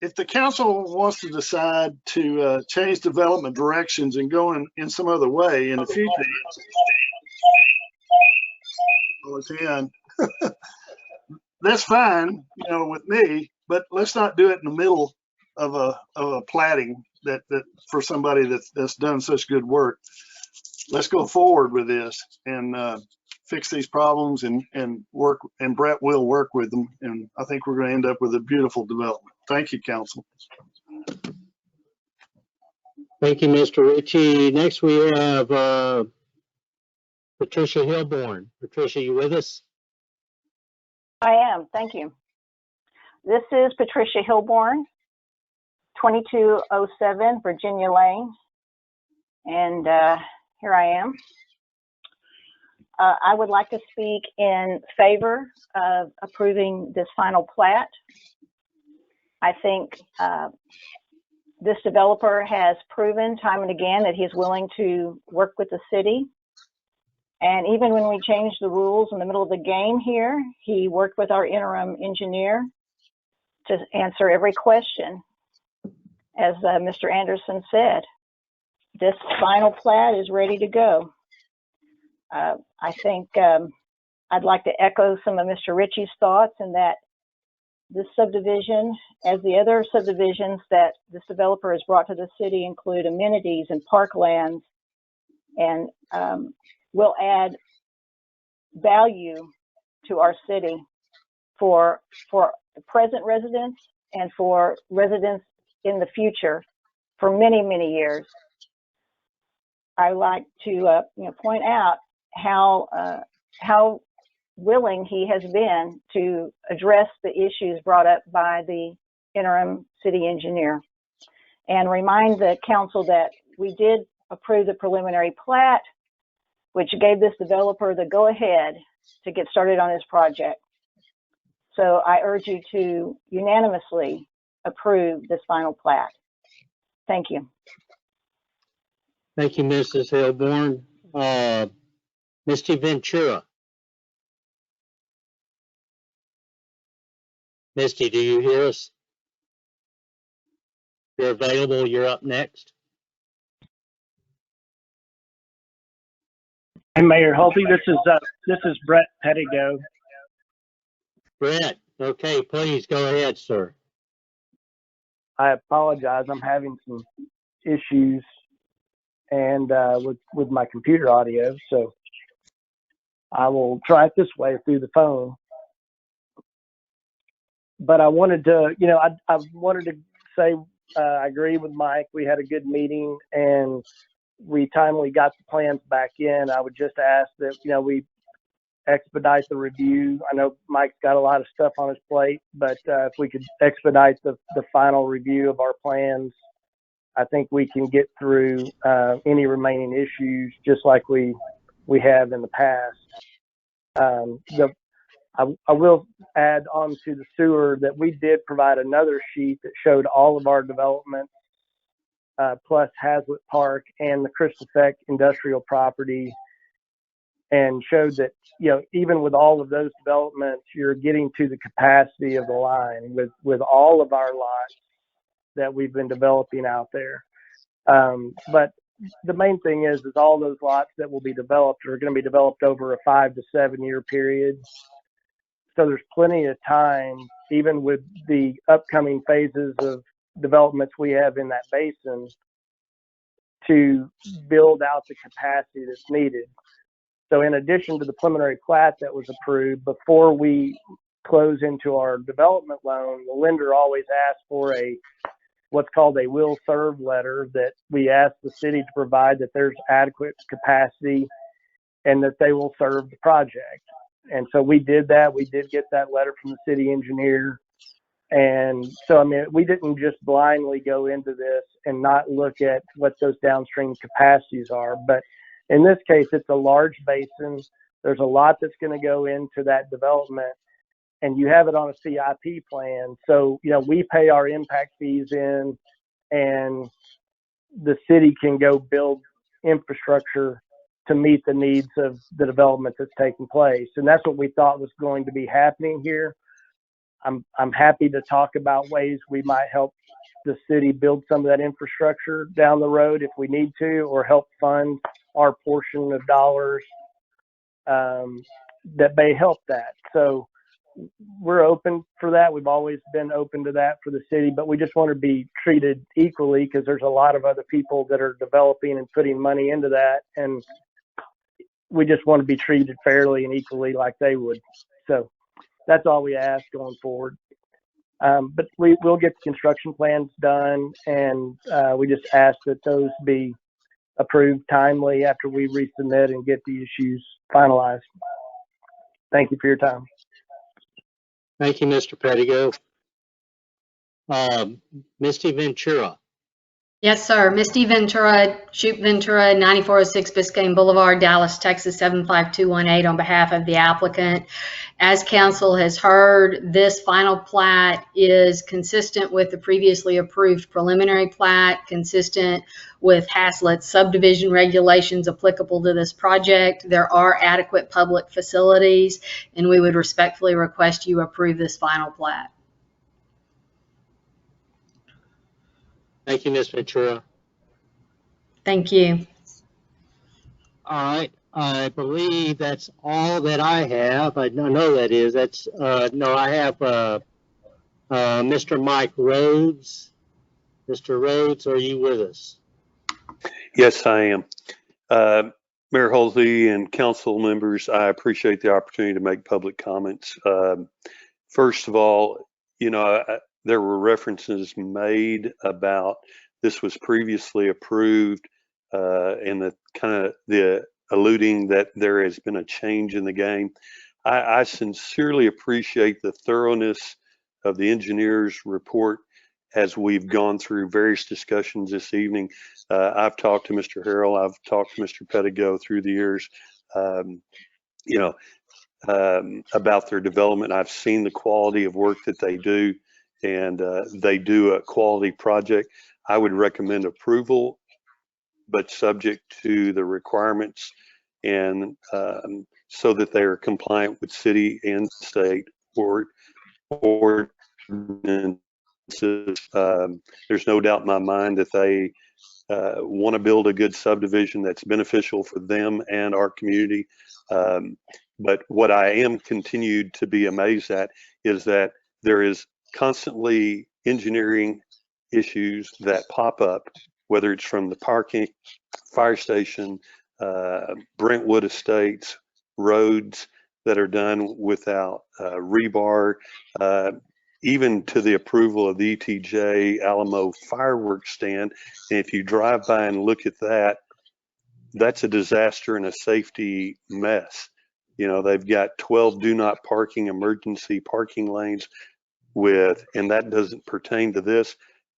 if the council wants to decide to change development directions and go in some other way in the future, that's fine, you know, with me. But let's not do it in the middle of a platting that for somebody that's done such good work. Let's go forward with this and fix these problems and work. And Brett will work with them. And I think we're going to end up with a beautiful development. Thank you, council. Thank you, Mr. Ritchie. Next, we have Patricia Hilborn. Patricia, you with us? I am, thank you. This is Patricia Hilborn, 2207 Virginia Lane, and here I am. I would like to speak in favor of approving this final plat. I think this developer has proven time and again that he's willing to work with the city. And even when we changed the rules in the middle of the game here, he worked with our interim engineer to answer every question. As Mr. Anderson said, this final plat is ready to go. I think I'd like to echo some of Mr. Ritchie's thoughts in that this subdivision, as the other subdivisions that this developer has brought to the city, include amenities and parklands, and will add value to our city for the present residents and for residents in the future for many, many years. I like to point out how willing he has been to address the issues brought up by the interim city engineer, and remind the council that we did approve the preliminary plat which gave this developer the go-ahead to get started on his project. So I urge you to unanimously approve this final plat. Thank you. Thank you, Mrs. Hilborn. Misty Ventura. Misty, do you hear us? If you're available, you're up next. Hey, Mayor Hulty, this is Brett Pettigo. Brett, okay, please go ahead, sir. I apologize. I'm having some issues and with my computer audio, so I will try it this way through the phone. But I wanted to, I wanted to say I agree with Mike. We had a good meeting and we timely got the plans back in. I would just ask that, we expedite the review. I know Mike's got a lot of stuff on his plate, but if we could expedite the final review of our plans, I think we can get through any remaining issues just like we have in the past. I will add on to the sewer that we did provide another sheet that showed all of our developments plus Haslet Park and the Crystal Effect industrial property, and showed that, even with all of those developments, you're getting to the capacity of the line with all of our lots that we've been developing out there. But the main thing is all those lots that will be developed are going to be developed over a 5 to 7 year period. So there's plenty of time, even with the upcoming phases of developments we have in that basin, to build out the capacity that's needed. So in addition to the preliminary plat that was approved, before we close into our development loan, the lender always asks for what's called a will serve letter that we ask the city to provide that there's adequate capacity and that they will serve the project. And so we did that. We did get that letter from the city engineer. And so, we didn't just blindly go into this and not look at what those downstream capacities are. But in this case, it's a large basin. There's a lot that's going to go into that development, and you have it on a CIP plan. So, we pay our impact fees in, and the city can go build infrastructure to meet the needs of the development that's taking place. And that's what we thought was going to be happening here. I'm happy to talk about ways we might help the city build some of that infrastructure down the road if we need to, or help fund our portion of dollars that may help that. So we're open for that. We've always been open to that for the city, but we just want to be treated equally because there's a lot of other people that are developing and putting money into that. And we just want to be treated fairly and equally like they would. So that's all we ask going forward. But we'll get the construction plans done, and we just ask that those be approved timely after we resubmit and get the issues finalized. Thank you for your time. Thank you, Mr. Pettigo. Misty Ventura. Yes, sir. Misty Ventura, Shoot Ventura, 9406 Biscayne Boulevard, Dallas, Texas, 75218 on behalf of the applicant. As council has heard, this final plat is consistent with the previously approved preliminary plat, consistent with Haslet's subdivision regulations applicable to this project. There are adequate public facilities, and we would respectfully request you approve this final plat. Thank you, Ms. Ventura. Thank you. All right. I believe that's all that I have. I know that is. That's no, I have Mr. Mike Rhodes. Mr. Rhodes, are you with us? Yes, I am. Mayor Halsey and council members, I appreciate the opportunity to make public comments. First of all, there were references made about this was previously approved and the alluding that there has been a change in the game. I sincerely appreciate the thoroughness of the engineer's report as we've gone through various discussions this evening. I've talked to Mr. Harrell, I've talked to Mr. Pettigo through the years, you know, about their development. I've seen the quality of work that they do, and they do a quality project. I would recommend approval, but subject to the requirements, and so that they are compliant with city and state ordinances. There's no doubt in my mind that they want to build a good subdivision that's beneficial for them and our community. But what I am continued to be amazed at is that there is constantly engineering issues that pop up, whether it's from the parking, fire station, Brentwood Estates, roads that are done without rebar, even to the approval of the ETJ Alamo fireworks stand. And if you drive by and look at that, that's a disaster and a safety mess. You know, they've got 12 do not parking emergency parking lanes and that doesn't pertain to this,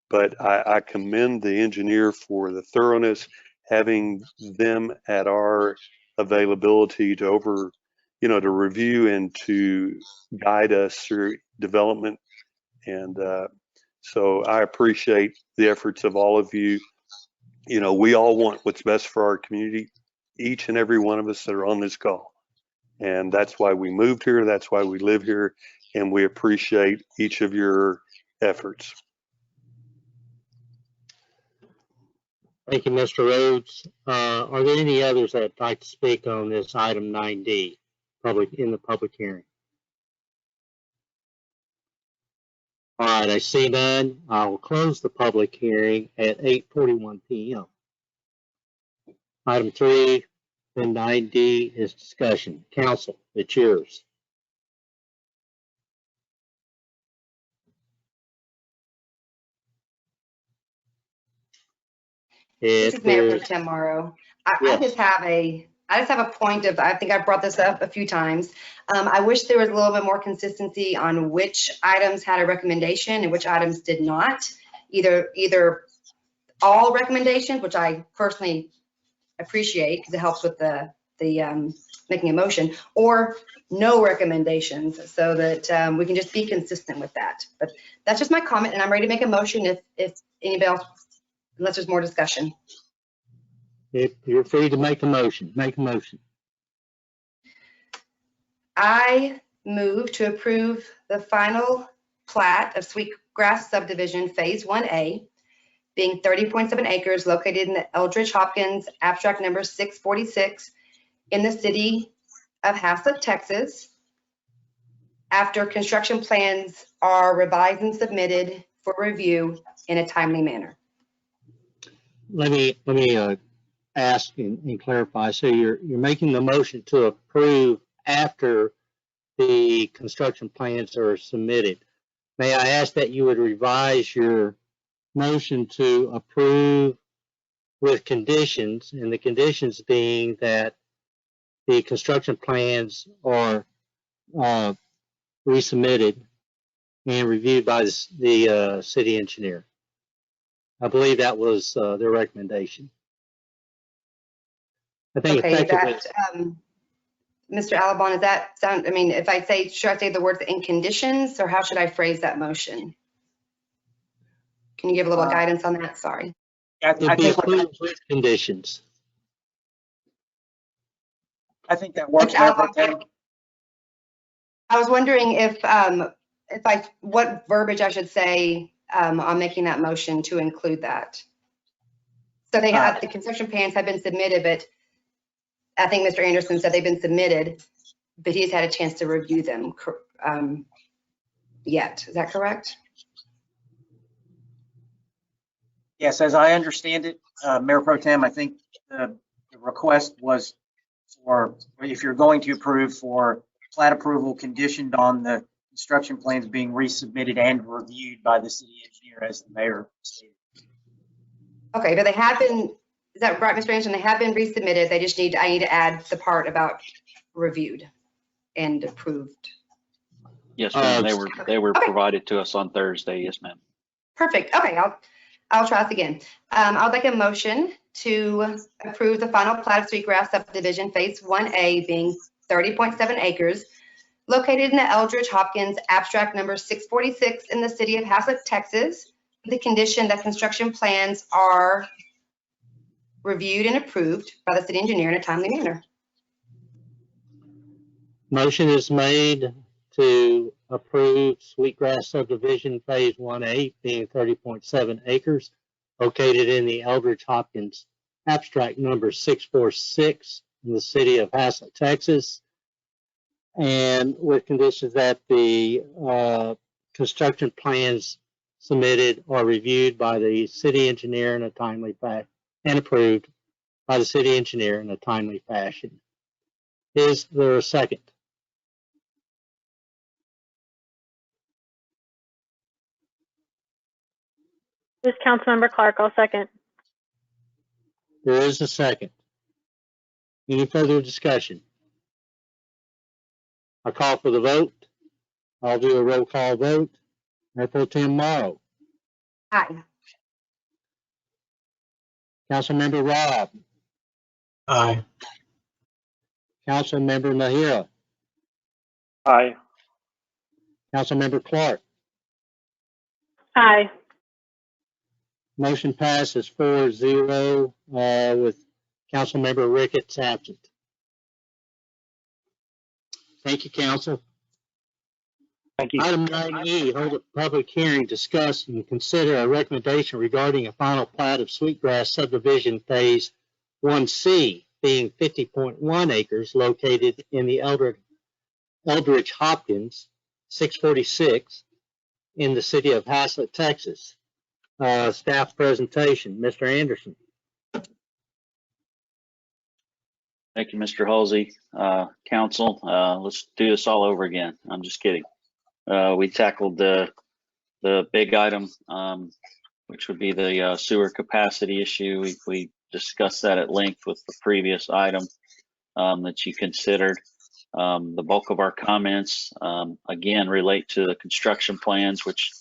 but I commend the engineer for the thoroughness, having them at our availability to to review and to guide us through development. And so I appreciate the efforts of all of you. You know, we all want what's best for our community, each and every one of us that are on this call. And that's why we moved here. That's why we live here. And we appreciate each of your efforts. Thank you, Mr. Rhodes. Are there any others that'd like to speak on this item 9D, in the public hearing? All right, I see none. I will close the public hearing at 8:41 p.m. Item 3 and 9D is discussion. Council, it's yours. This is Mayor Pro Tem Morrow. I just have a point of, I think I've brought this up a few times. I wish there was a little bit more consistency on which items had a recommendation and which items did not. Either all recommendations, which I personally appreciate because it helps with the making a motion, or no recommendations, so that we can just be consistent with that. But that's just my comment, and I'm ready to make a motion if anybody else, unless there's more discussion. If you're free to make a motion, make a motion. I move to approve the final plat of Sweetgrass Subdivision Phase 1A, being 30.7 acres located in the Eldridge Hopkins abstract number 646 in the city of Haslet, Texas, after construction plans are revised and submitted for review in a timely manner. Let me ask and clarify. So you're making the motion to approve after the construction plans are submitted. May I ask that you would revise your motion to approve with conditions, and the conditions being that the construction plans are resubmitted and reviewed by the city engineer. I believe that was their recommendation. I think okay, effectively. Mr. Alabon, does that sound, I mean, if I say, should I say the words in conditions, or how should I phrase that motion? Can you give a little guidance on that? Sorry. I think with conditions. I think that works. I was wondering if what verbiage I should say on making that motion to include that. So they have the construction plans have been submitted, but I think Mr. Anderson said they've been submitted, but he's had a chance to review them yet. Is that correct? Yes, as I understand it, Mayor Pro Tem, I think the request was for, if you're going to approve, for plat approval conditioned on the construction plans being resubmitted and reviewed by the city engineer, as the mayor stated. Okay, but they have been, is that right, Mr. Anderson? They have been resubmitted. They just I need to add the part about reviewed and approved. Yes, ma'am. They were provided to us on Thursday. Yes, ma'am. Perfect. Okay, I'll try this again. I'll make a motion to approve the final plat of Sweetgrass subdivision phase 1A being 30.7 acres located in the Eldridge Hopkins abstract number 646 in the city of Haslet, Texas, with the condition that construction plans are reviewed and approved by the city engineer in a timely manner. Motion is made to approve Sweetgrass subdivision phase 1A being 30.7 acres located in the Eldridge Hopkins abstract number 646 in the city of Haslet, Texas, and with conditions that the construction plans submitted are reviewed by the city engineer in a timely fashion and approved by the city engineer in a timely fashion. Is there a second? This is Councilmember Clark. I'll second. There is a second. Any further discussion? I call for the vote. I'll do a roll call vote. Mayor Pro Tem Morrow. Aye. Councilmember Robb. Aye. Councilmember Nahira. Aye. Councilmember Clark. Aye. Motion passes 4-0 with Councilmember Ricketts absent. Thank you, Council. Thank you. Item 9E, hold a public hearing, discuss and consider a recommendation regarding a final plat of Sweetgrass subdivision phase 1C being 50.1 acres located in the Eldridge Hopkins 646 in the city of Haslet, Texas. Staff presentation, Mr. Anderson. Thank you, Mr. Halsey. Council, let's do this all over again. I'm just kidding. We tackled the big item, which would be the sewer capacity issue. We discussed that at length with the previous item that you considered. The bulk of our comments, again, relate to the construction plans, which,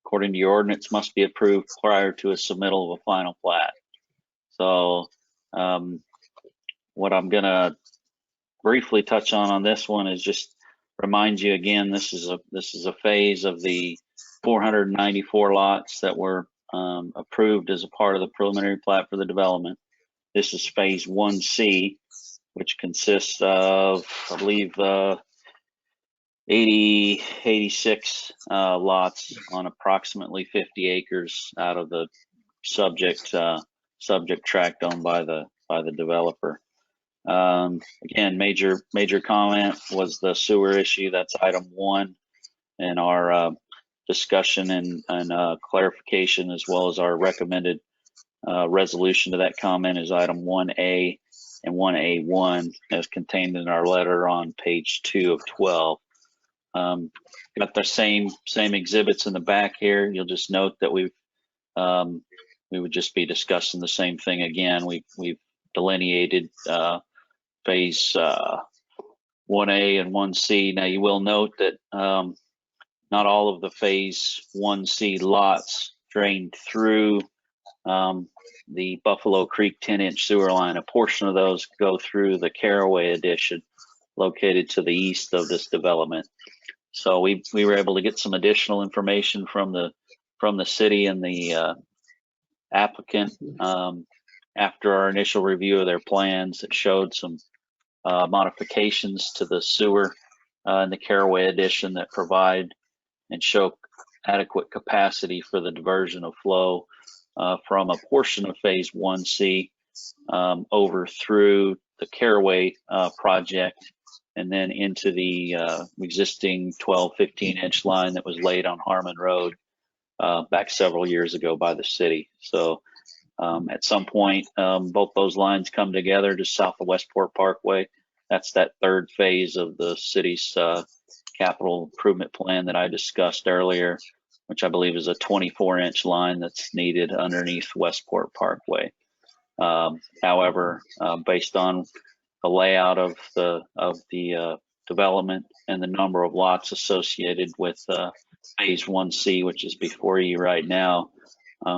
according to your ordinance, must be approved prior to a submittal of a final plat. So what I'm going to briefly touch on this one is just remind you again, this is a phase of the 494 lots that were approved as a part of the preliminary plat for the development. This is phase 1C, which consists of, I believe, 86 lots on approximately 50 acres out of the subject tract owned by the developer. Again, major comment was the sewer issue. That's item 1 in our discussion and clarification, as well as our recommended resolution to that comment is item 1A and 1A1 as contained in our letter on page 2 of 12. Got the same exhibits in the back here. You'll just note that we would just be discussing the same thing again. We've delineated phase 1A and 1C. Now you will note that not all of the phase 1C lots drained through the Buffalo Creek 10-inch sewer line. A portion of those go through the Caraway addition located to the east of this development. So we were able to get some additional information from the city and the applicant after our initial review of their plans that showed some modifications to the sewer in the Caraway addition that provide and show adequate capacity for the diversion of flow from a portion of phase 1C over through the Caraway project and then into the existing 15-inch line that was laid on Harmon Road back several years ago by the city. So at some point, both those lines come together just south of Westport Parkway. That's that third phase of the city's capital improvement plan that I discussed earlier, which I believe is a 24-inch line that's needed underneath Westport Parkway. However, based on the layout of the development and the number of lots associated with Phase 1C, which is before you right now,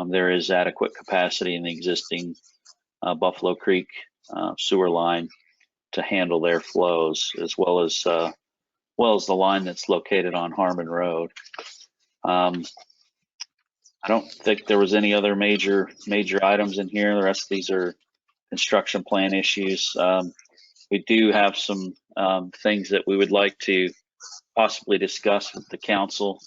there is adequate capacity in the existing Buffalo Creek sewer line to handle their flows, as well as the line that's located on Harmon Road. I don't think there was any other major items in here. The rest of these are construction plan issues. We do have some things that we would like to possibly discuss with the council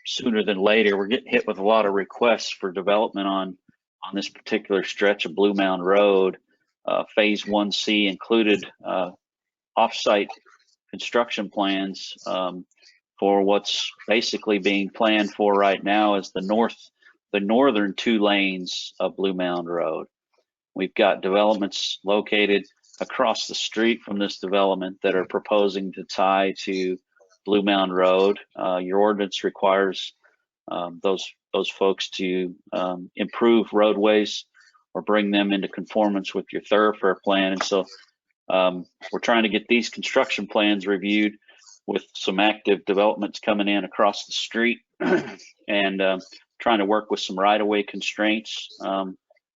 sooner than later. We're getting hit with a lot of requests for development on this particular stretch of Blue Mound Road. Phase 1C included off-site construction plans for what's basically being planned for right now is the northern 2 lanes of Blue Mound Road. We've got developments located across the street from this development that are proposing to tie to Blue Mound Road. Your ordinance requires those folks to improve roadways or bring them into conformance with your thoroughfare plan. And so we're trying to get these construction plans reviewed with some active developments coming in across the street and trying to work with some right-of-way constraints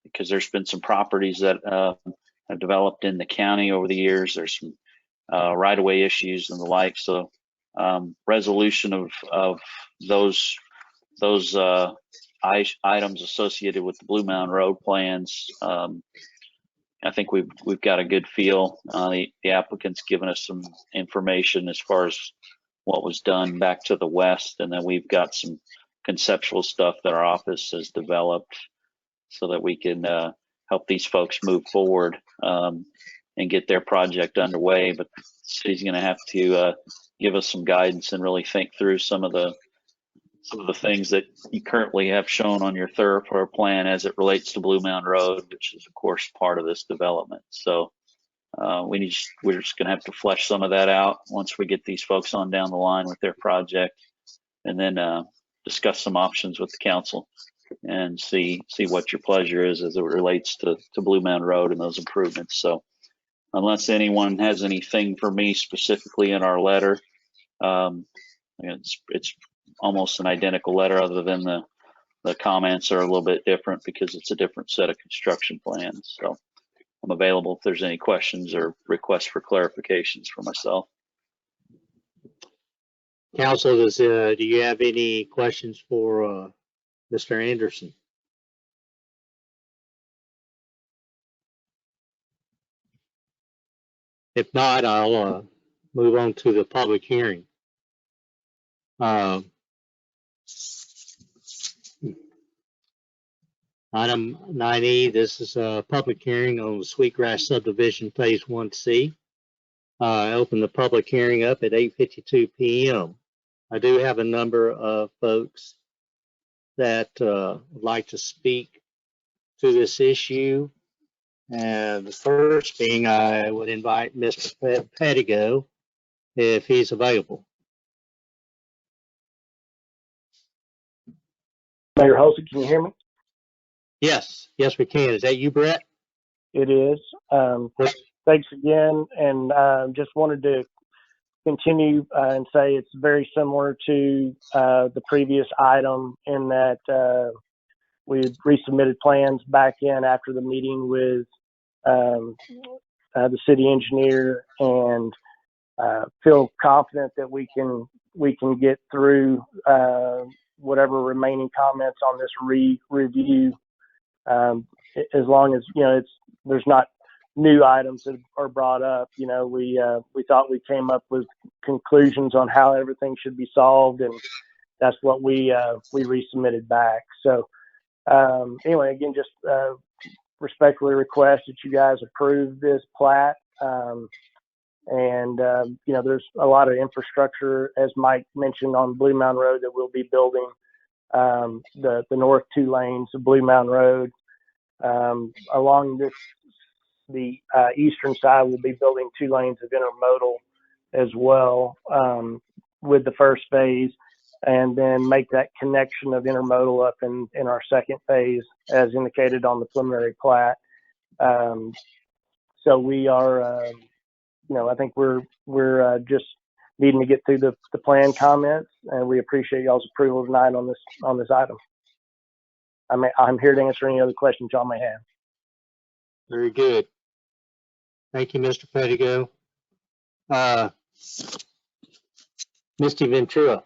because there's been some properties that have developed in the county over the years. There's some right-of-way issues and the like. So resolution of those items associated with the Blue Mound Road plans. I think we've got a good feel. The applicant's given us some information as far as what was done back to the west, and then we've got some conceptual stuff that our office has developed so that we can help these folks move forward and get their project underway. But the city's going to have to give us some guidance and really think through some of the things that you currently have shown on your thoroughfare plan as it relates to Blue Mound Road, which is of course part of this development. So we're just going to have to flesh some of that out once we get these folks on down the line with their project, and then discuss some options with the council and see what your pleasure is as it relates to Blue Mound Road and those improvements. So unless anyone has anything for me specifically in our letter, it's almost an identical letter, other than the comments are a little bit different because it's a different set of construction plans. So I'm available if there's any questions or requests for clarifications for myself. Council, do you have any questions for Mr. Anderson? If not, I'll move on to the public hearing. Item 9E, this is a public hearing on the Sweetgrass subdivision Phase 1C. I opened the public hearing up at 8:52 p.m. I do have a number of folks that would like to speak to this issue. And the first being, I would invite Mr. Pettigo if he's available. Mayor Halsey, can you hear me? Yes, we can. Is that you, Brett? It is. Thanks again, and just wanted to continue and say it's very similar to the previous item in that we resubmitted plans back in after the meeting with the city engineer, and feel confident that we can get through whatever remaining comments on this review. As long as there's not new items that are brought up. We thought we came up with conclusions on how everything should be solved, and that's what we resubmitted back. So anyway, again, just respectfully request that you guys approve this plat. There's a lot of infrastructure, as Mike mentioned, on Blue Mound Road that we'll be building. The north 2 lanes of Blue Mound Road. Along the eastern side, we'll be building 2 lanes of intermodal as well with the first phase, and then make that connection of intermodal up in our second phase as indicated on the preliminary plat. So we are I think we're just needing to get through the plan comments, and we appreciate y'all's approval tonight on this item. I'm here to answer any other questions y'all may have. Very good. Thank you, Mr. Pettigo. Misty Ventura.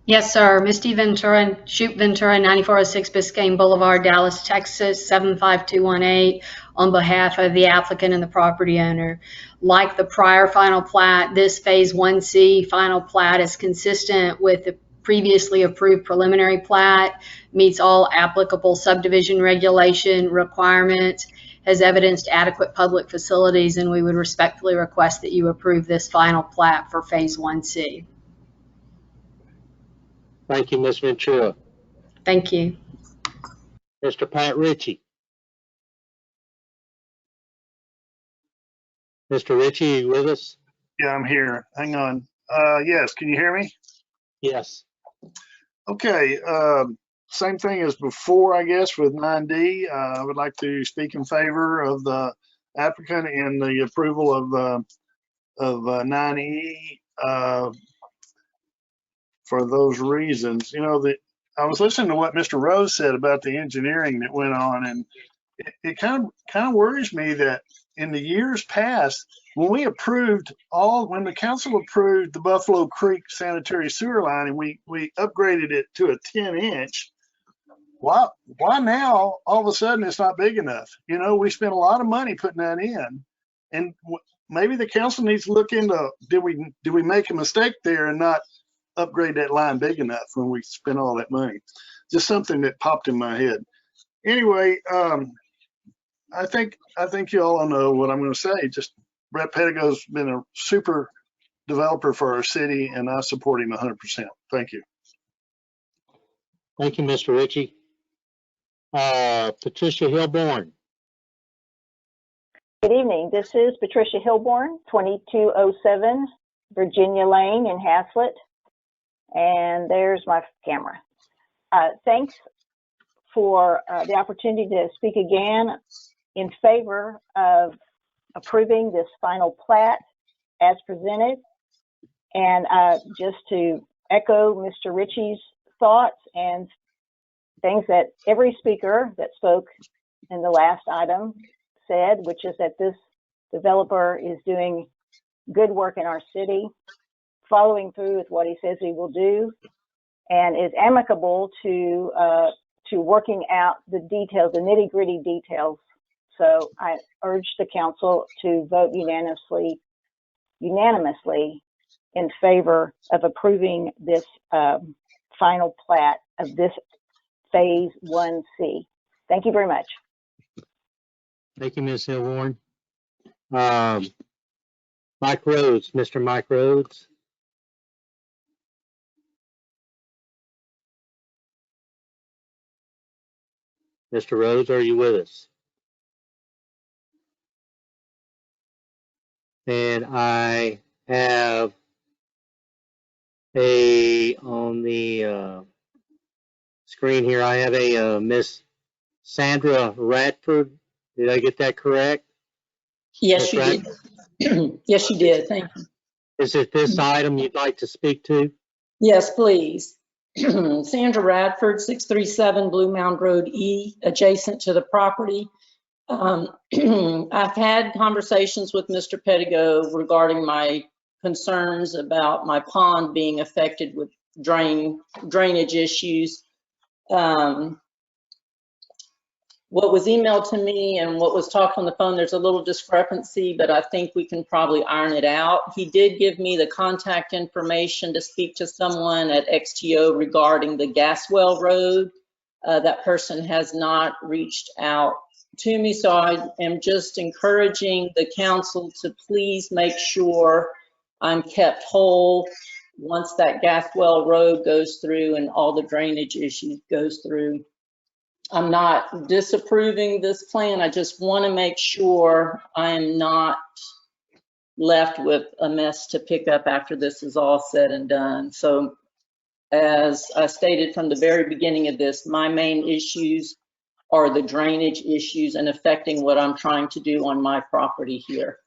Yes, sir. Misty Ventura, Shoot Ventura, 9406 Biscayne Boulevard, Dallas, Texas, 75218, on behalf of the applicant and the property owner. Like the prior final plat, this Phase 1C final plat is consistent with the previously approved preliminary plat, meets all applicable subdivision regulation requirements, has evidenced adequate public facilities, and we would respectfully request that you approve this final plat for Phase 1C. Thank you, Ms. Ventura. Thank you. Mr. Pat Ritchie. Mr. Ritchie, are you with us? Yeah, I'm here. Hang on. Yes, can you hear me? Yes. Okay. Same thing as before, I guess, with 9D. I would like to speak in favor of the applicant in the approval of 9E for those reasons. I was listening to what Mr. Rose said about the engineering that went on, and it kind of worries me that in the years past, when the council approved the Buffalo Creek sanitary sewer line and we upgraded it to a 10-inch, why now all of a sudden it's not big enough? We spent a lot of money putting that in, and maybe the council needs to look into, did we make a mistake there and not upgrade that line big enough when we spent all that money? Just something that popped in my head. Anyway, I think you all know what I'm going to say. Just Brett Pettigo's been a super developer for our city, and I support him 100%. Thank you. Thank you, Mr. Ritchie. Patricia Hilborn. Good evening. This is Patricia Hilborn, 2207 Virginia Lane in Haslet. And there's my camera. Thanks for the opportunity to speak again in favor of approving this final plat as presented. And just to echo Mr. Ritchie's thoughts and things that every speaker that spoke in the last item said, which is that this developer is doing good work in our city, following through with what he says he will do, and is amicable to working out the details, the nitty-gritty details. So I urge the council to vote unanimously in favor of approving this final plat of this Phase 1C. Thank you very much. Thank you, Ms. Hilborn. Mike Rhodes, Mr. Mike Rhodes. Mr. Rhodes, are you with us? And I have on the screen here, I have a Miss Sandra Radford. Did I get that correct? Yes, you did. Yes, you did. Thank you. Is it this item you'd like to speak to? Yes, please. Sandra Radford, 637 Blue Mound Road E, adjacent to the property. I've had conversations with Mr. Pettigo regarding my concerns about my pond being affected with drainage issues. What was emailed to me and what was talked on the phone, there's a little discrepancy, but I think we can probably iron it out. He did give me the contact information to speak to someone at XTO regarding the Gaswell Road. That person has not reached out to me, so I am just encouraging the council to please make sure I'm kept whole once that Gaswell Road goes through and all the drainage issues goes through. I'm not disapproving this plan. I just want to make sure I'm not left with a mess to pick up after this is all said and done. So as I stated from the very beginning of this, my main issues are the drainage issues and affecting what I'm trying to do on my property here.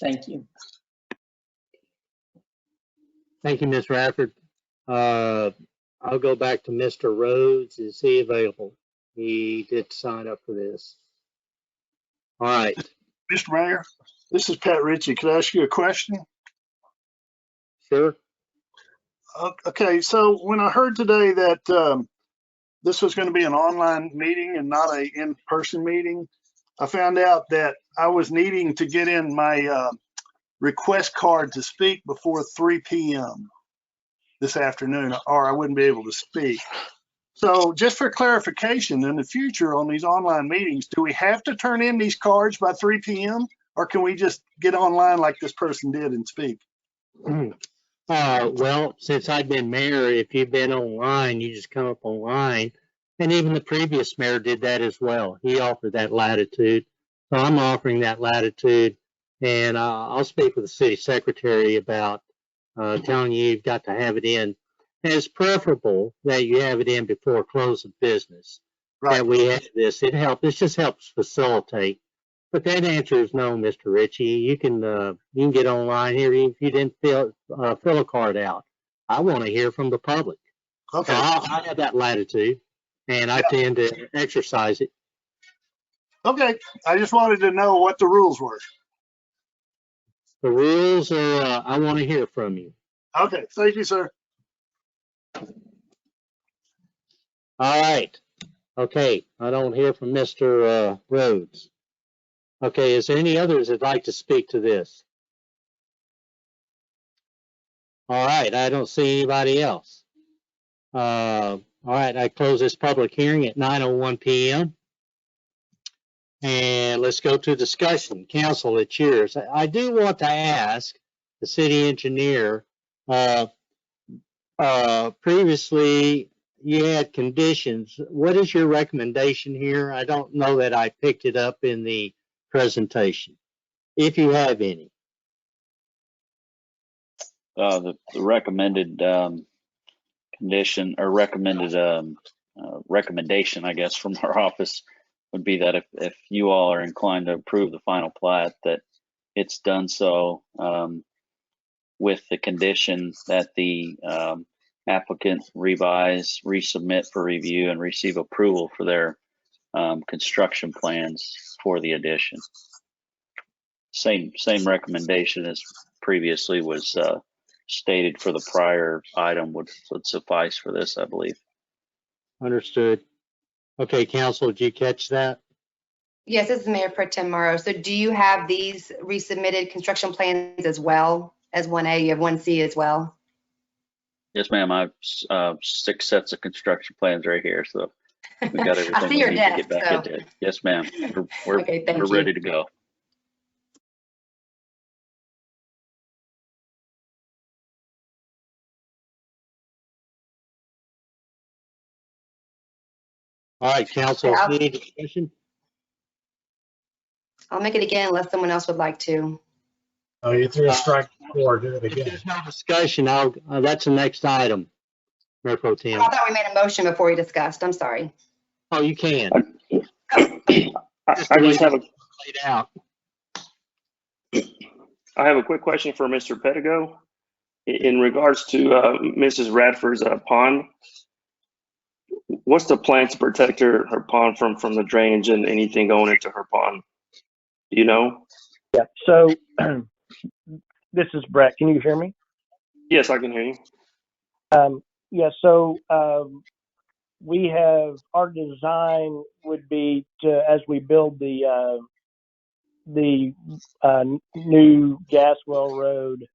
Thank you. Thank you, Ms. Radford. I'll go back to Mr. Rhodes. Is he available? He did sign up for this. All right. Mr. Mayor, this is Pat Ritchie. Could I ask you a question? Sure. Okay, so when I heard today that this was going to be an online meeting and not a in-person meeting, I found out that I was needing to get in my request card to speak before 3 p.m. this afternoon, or I wouldn't be able to speak. So just for clarification, in the future on these online meetings, do we have to turn in these cards by 3 p.m. or can we just get online like this person did and speak? Well, since I've been mayor, if you've been online, you just come up online. And even the previous mayor did that as well. He offered that latitude. So I'm offering that latitude. And I'll speak with the city secretary about telling you you've got to have it in. And it's preferable that you have it in before close of business. Right. That we have this. This just helps facilitate. But that answer is no, Mr. Ritchie. You can get online here even if you didn't fill a card out. I want to hear from the public. Okay. So I have that latitude, and I tend to exercise it. Okay. I just wanted to know what the rules were. The rules are, I want to hear from you. Okay. Thank you, sir. All right. Okay. I don't hear from Mr. Rhodes. Okay. Is there any others that'd like to speak to this? All right. I don't see anybody else. All right. I close this public hearing at 9:01 p.m. And let's go to discussion. Council, it's yours. I do want to ask the city engineer, previously you had conditions. What is your recommendation here? I don't know that I picked it up in the presentation, if you have any. The recommended condition or recommended recommendation, I guess, from our office would be that if you all are inclined to approve the final plat, that it's done so with the condition that the applicant revise, resubmit for review, and receive approval for their construction plans for the addition. Same recommendation as previously was stated for the prior item would suffice for this, I believe. Understood. Okay, Council, did you catch that? Yes, this is Mayor Pro Tem Morrow. So do you have these resubmitted construction plans as well as 1A? You have 1C as well? Yes, ma'am. I have 6 sets of construction plans right here, so we've got everything I see we your need desk, to get back so. into it. Yes, ma'am. We're Okay, thank you. ready to go. All right, Council, Yeah, any discussion? I'll make it again unless someone else would like to. Oh, you threw a strike before, do it If again. there's no discussion, that's the next item, Mayor Pro Tem. I thought we made a motion before we discussed. I'm sorry. Oh, you can. I just have Laid out. I have a quick question for Mr. Pedigo. In regards to Mrs. Radford's pond, what's the plan to protect her pond from the drainage and anything going into her pond? Do you know? Yeah, so this is Brett. Can you hear me? Yes, I can hear you. Yeah, so we have, our design would be to, as we build the new gas well road,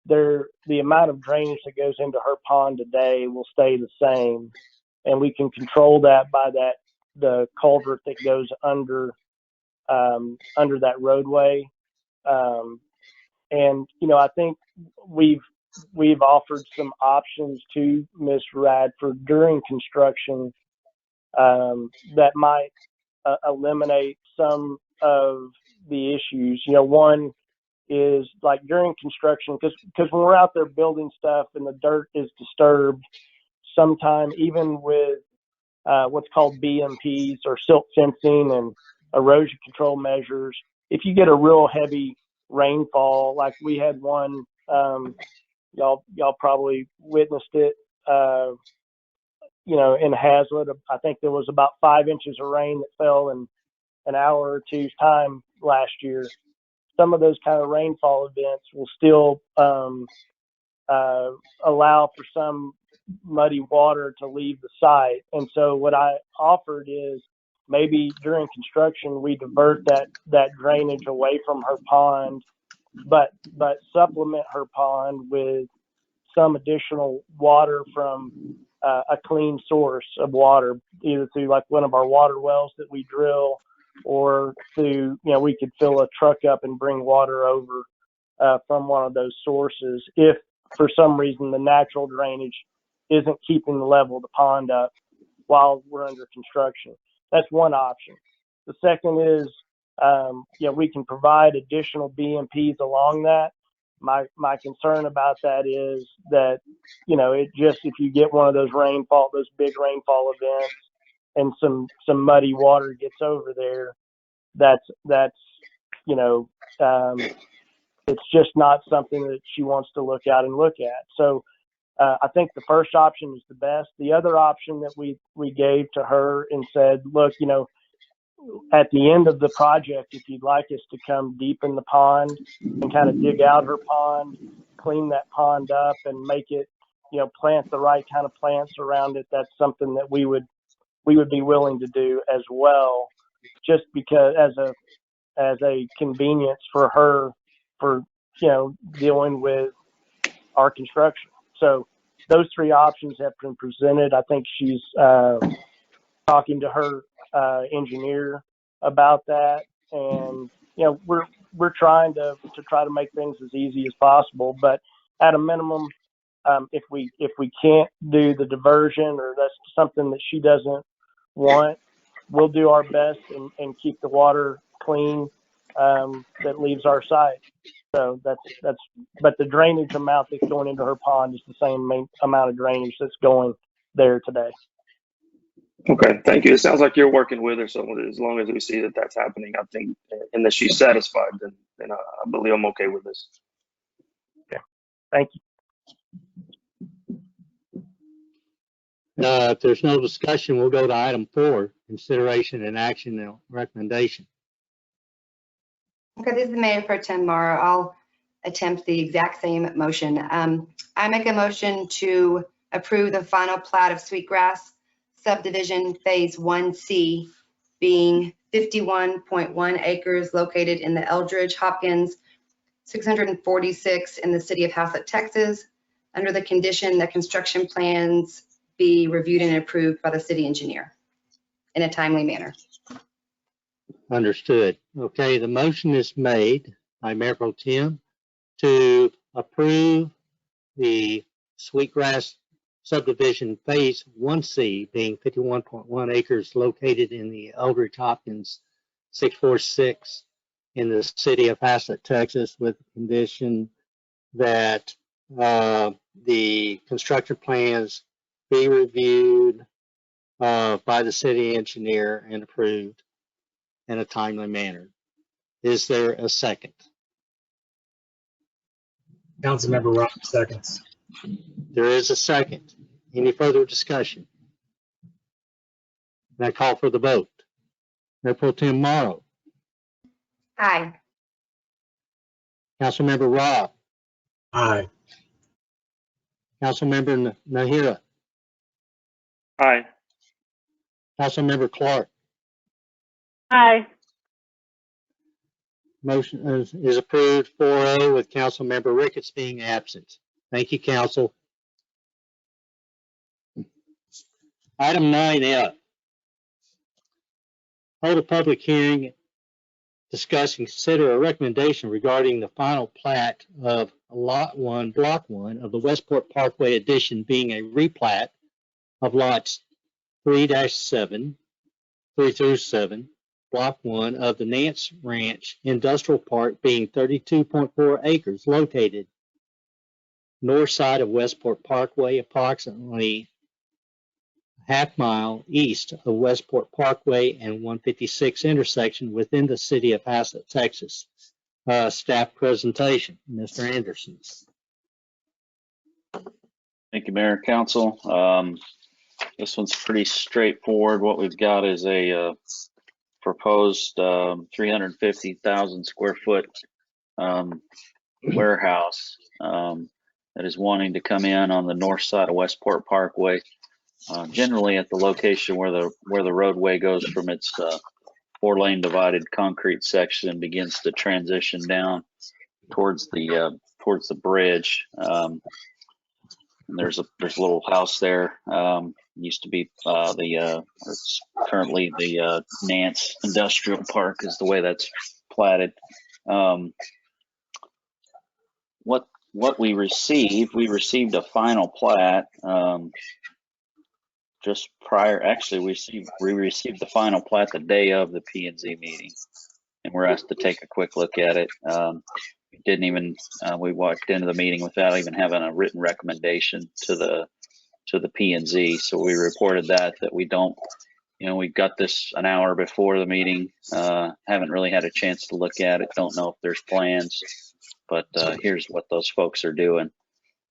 the amount of drainage that goes into her pond today will stay the same, and we can control that by the culvert that goes under that roadway. And I think we've offered some options to Ms. Radford during construction that might eliminate some of the issues. One is like during construction, because when we're out there building stuff and the dirt is disturbed, sometime even with what's called BMPs or silt fencing and erosion control measures, if you get a real heavy rainfall. Like we had one, y'all probably witnessed it, in Haslet. I think there was about 5 inches of rain that fell in an hour or two's time last year. Some of those kind of rainfall events will still allow for some muddy water to leave the site. And so what I offered is maybe during construction, we divert that drainage away from her pond, but supplement her pond with some additional water from a clean source of water, either through like one of our water wells that we drill, or through, we could fill a truck up and bring water over from one of those sources if for some reason the natural drainage isn't keeping the level of the pond up while we're under construction. That's one option. The second is, we can provide additional BMPs along that. My concern about that is that, if you get one of those big rainfall events and some muddy water gets over there, it's just not something that she wants to look at. So I think the first option is the best. The other option that we gave to her and said, look, at the end of the project, if you'd like us to come deep in the pond and kind of dig out her pond, clean that pond up and make it, plant the right kind of plants around it, that's something that we would be willing to do as well, just because as a convenience for her for, dealing with our construction. So those three options have been presented. I think she's talking to her engineer about that, and we're trying to make things as easy as possible. But at a minimum, if we can't do the diversion, or that's something that she doesn't want, we'll do our best and keep the water clean that leaves our site. So but the drainage amount that's going into her pond is the same amount of drainage that's going there today. Okay, thank you. It sounds like you're working with her, so as long as we see that that's happening, I think, and that she's satisfied, then I believe I'm okay with this. Okay, thank you. If there's no discussion, we'll go to item 4, consideration and action and recommendation. Okay, this is Mayor Pro Tem Mara. I'll attempt the exact same motion. I make a motion to approve the final plat of Sweetgrass Subdivision Phase 1C, being 51.1 acres located in the Eldridge Hopkins 646 in the city of Haslet, Texas, under the condition that construction plans be reviewed and approved by the city engineer in a timely manner. Understood. Okay, the motion is made by Mayor Pro Tem to approve the Sweetgrass Subdivision Phase 1C, being 51.1 acres located in the Eldridge Hopkins 646 in the city of Haslet, Texas, with the condition that the construction plans be reviewed by the city engineer and approved in a timely manner. Is there a second? Councilmember Rob seconds. There is a second. Any further discussion? And I call for the vote. Mayor Pro Tem Morrow. Aye. Councilmember Robb. Aye. Councilmember Nahira. Aye. Councilmember Clark. Aye. Motion is approved 4-0 with Councilmember Ricketts being absent. Thank you, Council. Item 9F. Hold a public hearing, discuss and consider a recommendation regarding the final plat of Lot 1, Block 1 of the Westport Parkway addition, being a replat of lots 3-7, 3-7, Block 1 of the Nance Ranch Industrial Park, being 32.4 acres located north side of Westport Parkway, approximately half mile east of Westport Parkway and 156 intersection within the city of Haslet, Texas. staff presentation. Mr. Anderson. Thank you, Mayor, Council. This one's pretty straightforward. What we've got is a proposed 350,000 square foot warehouse that is wanting to come in on the north side of Westport Parkway, generally at the location where the roadway goes from its 4-lane divided concrete section and begins to transition down towards the bridge. And there's a little house there. Used to be it's currently the Nance Industrial Park is the way that's platted. What we received a final plat just prior. Actually, we received the final plat the day of the P&Z meeting, and we're asked to take a quick look at it. We walked into the meeting without even having a written recommendation to the P&Z. So we reported that we don't, we got this an hour before the meeting. Haven't really had a chance to look at it. Don't know if there's plans, but here's what those folks are doing.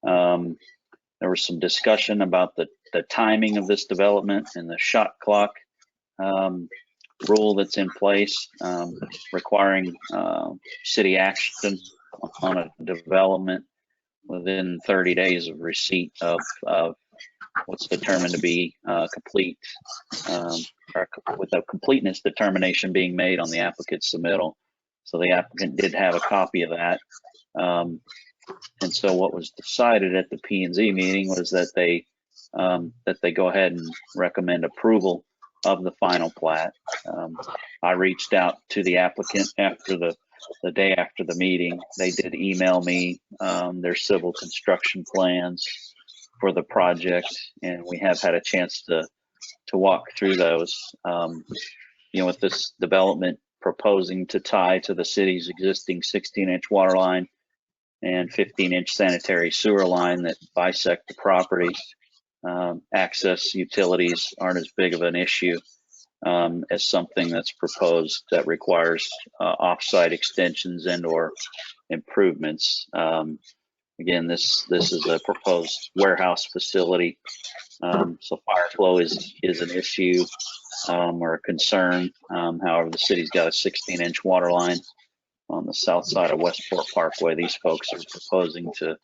There was some discussion about the timing of this development and the shot clock rule that's in place, requiring city action on a development within 30 days of receipt of what's determined to be complete, or with a completeness determination being made on the applicant's submittal. So the applicant did have a copy of that. And so what was decided at the P&Z meeting was that they go ahead and recommend approval of the final plat. I reached out to the applicant after the day after the meeting. They did email me their civil construction plans for the project, and we have had a chance to walk through those. With this development proposing to tie to the city's existing 16-inch water line and 15-inch sanitary sewer line that bisect the property, access utilities aren't as big of an issue as something that's proposed that requires off-site extensions and or improvements. Again, this is a proposed warehouse facility, so fire flow is an issue or a concern. However, the city's got a 16-inch water line on the south side of Westport Parkway. These folks are proposing to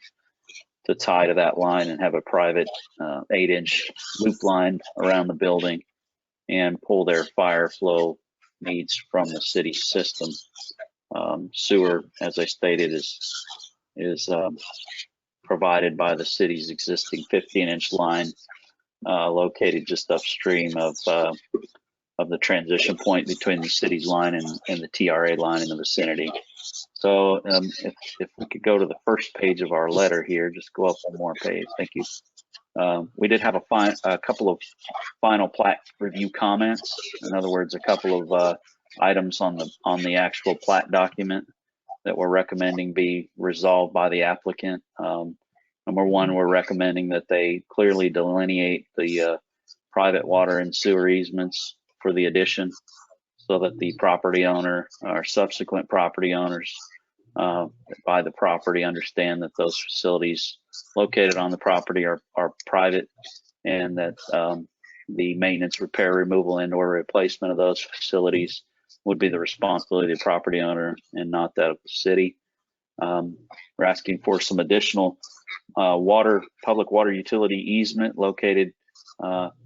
tie to that line and have a private 8-inch loop line around the building and pull their fire flow needs from the city system. Sewer, as I stated, is provided by the city's existing 15-inch line located just upstream of the transition point between the city's line and the TRA line in the vicinity. So if we could go to the first page of our letter here, just go up one more page. Thank you. We did have a couple of final plat review comments. In other words, a couple of items on the actual plat document that we're recommending be resolved by the applicant. Number one, we're recommending that they clearly delineate the private water and sewer easements for the addition so that the property owner or subsequent property owners by the property understand that those facilities located on the property are private, and that the maintenance, repair, removal, and or replacement of those facilities would be the responsibility of the property owner and not that of the city. We're asking for some additional public water utility easement located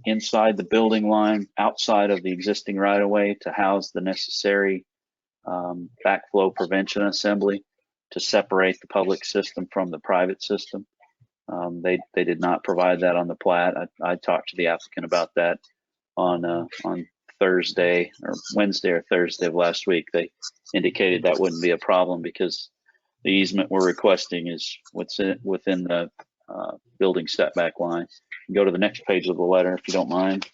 inside the building line, outside of the existing right-of-way, to house the necessary backflow prevention assembly to separate the public system from the private system. They did not provide that on the plat. I talked to the applicant about that on Thursday or Wednesday or Thursday of last week. They indicated that wouldn't be a problem because the easement we're requesting is within the building setback line. Go to the next page of the letter if you don't mind.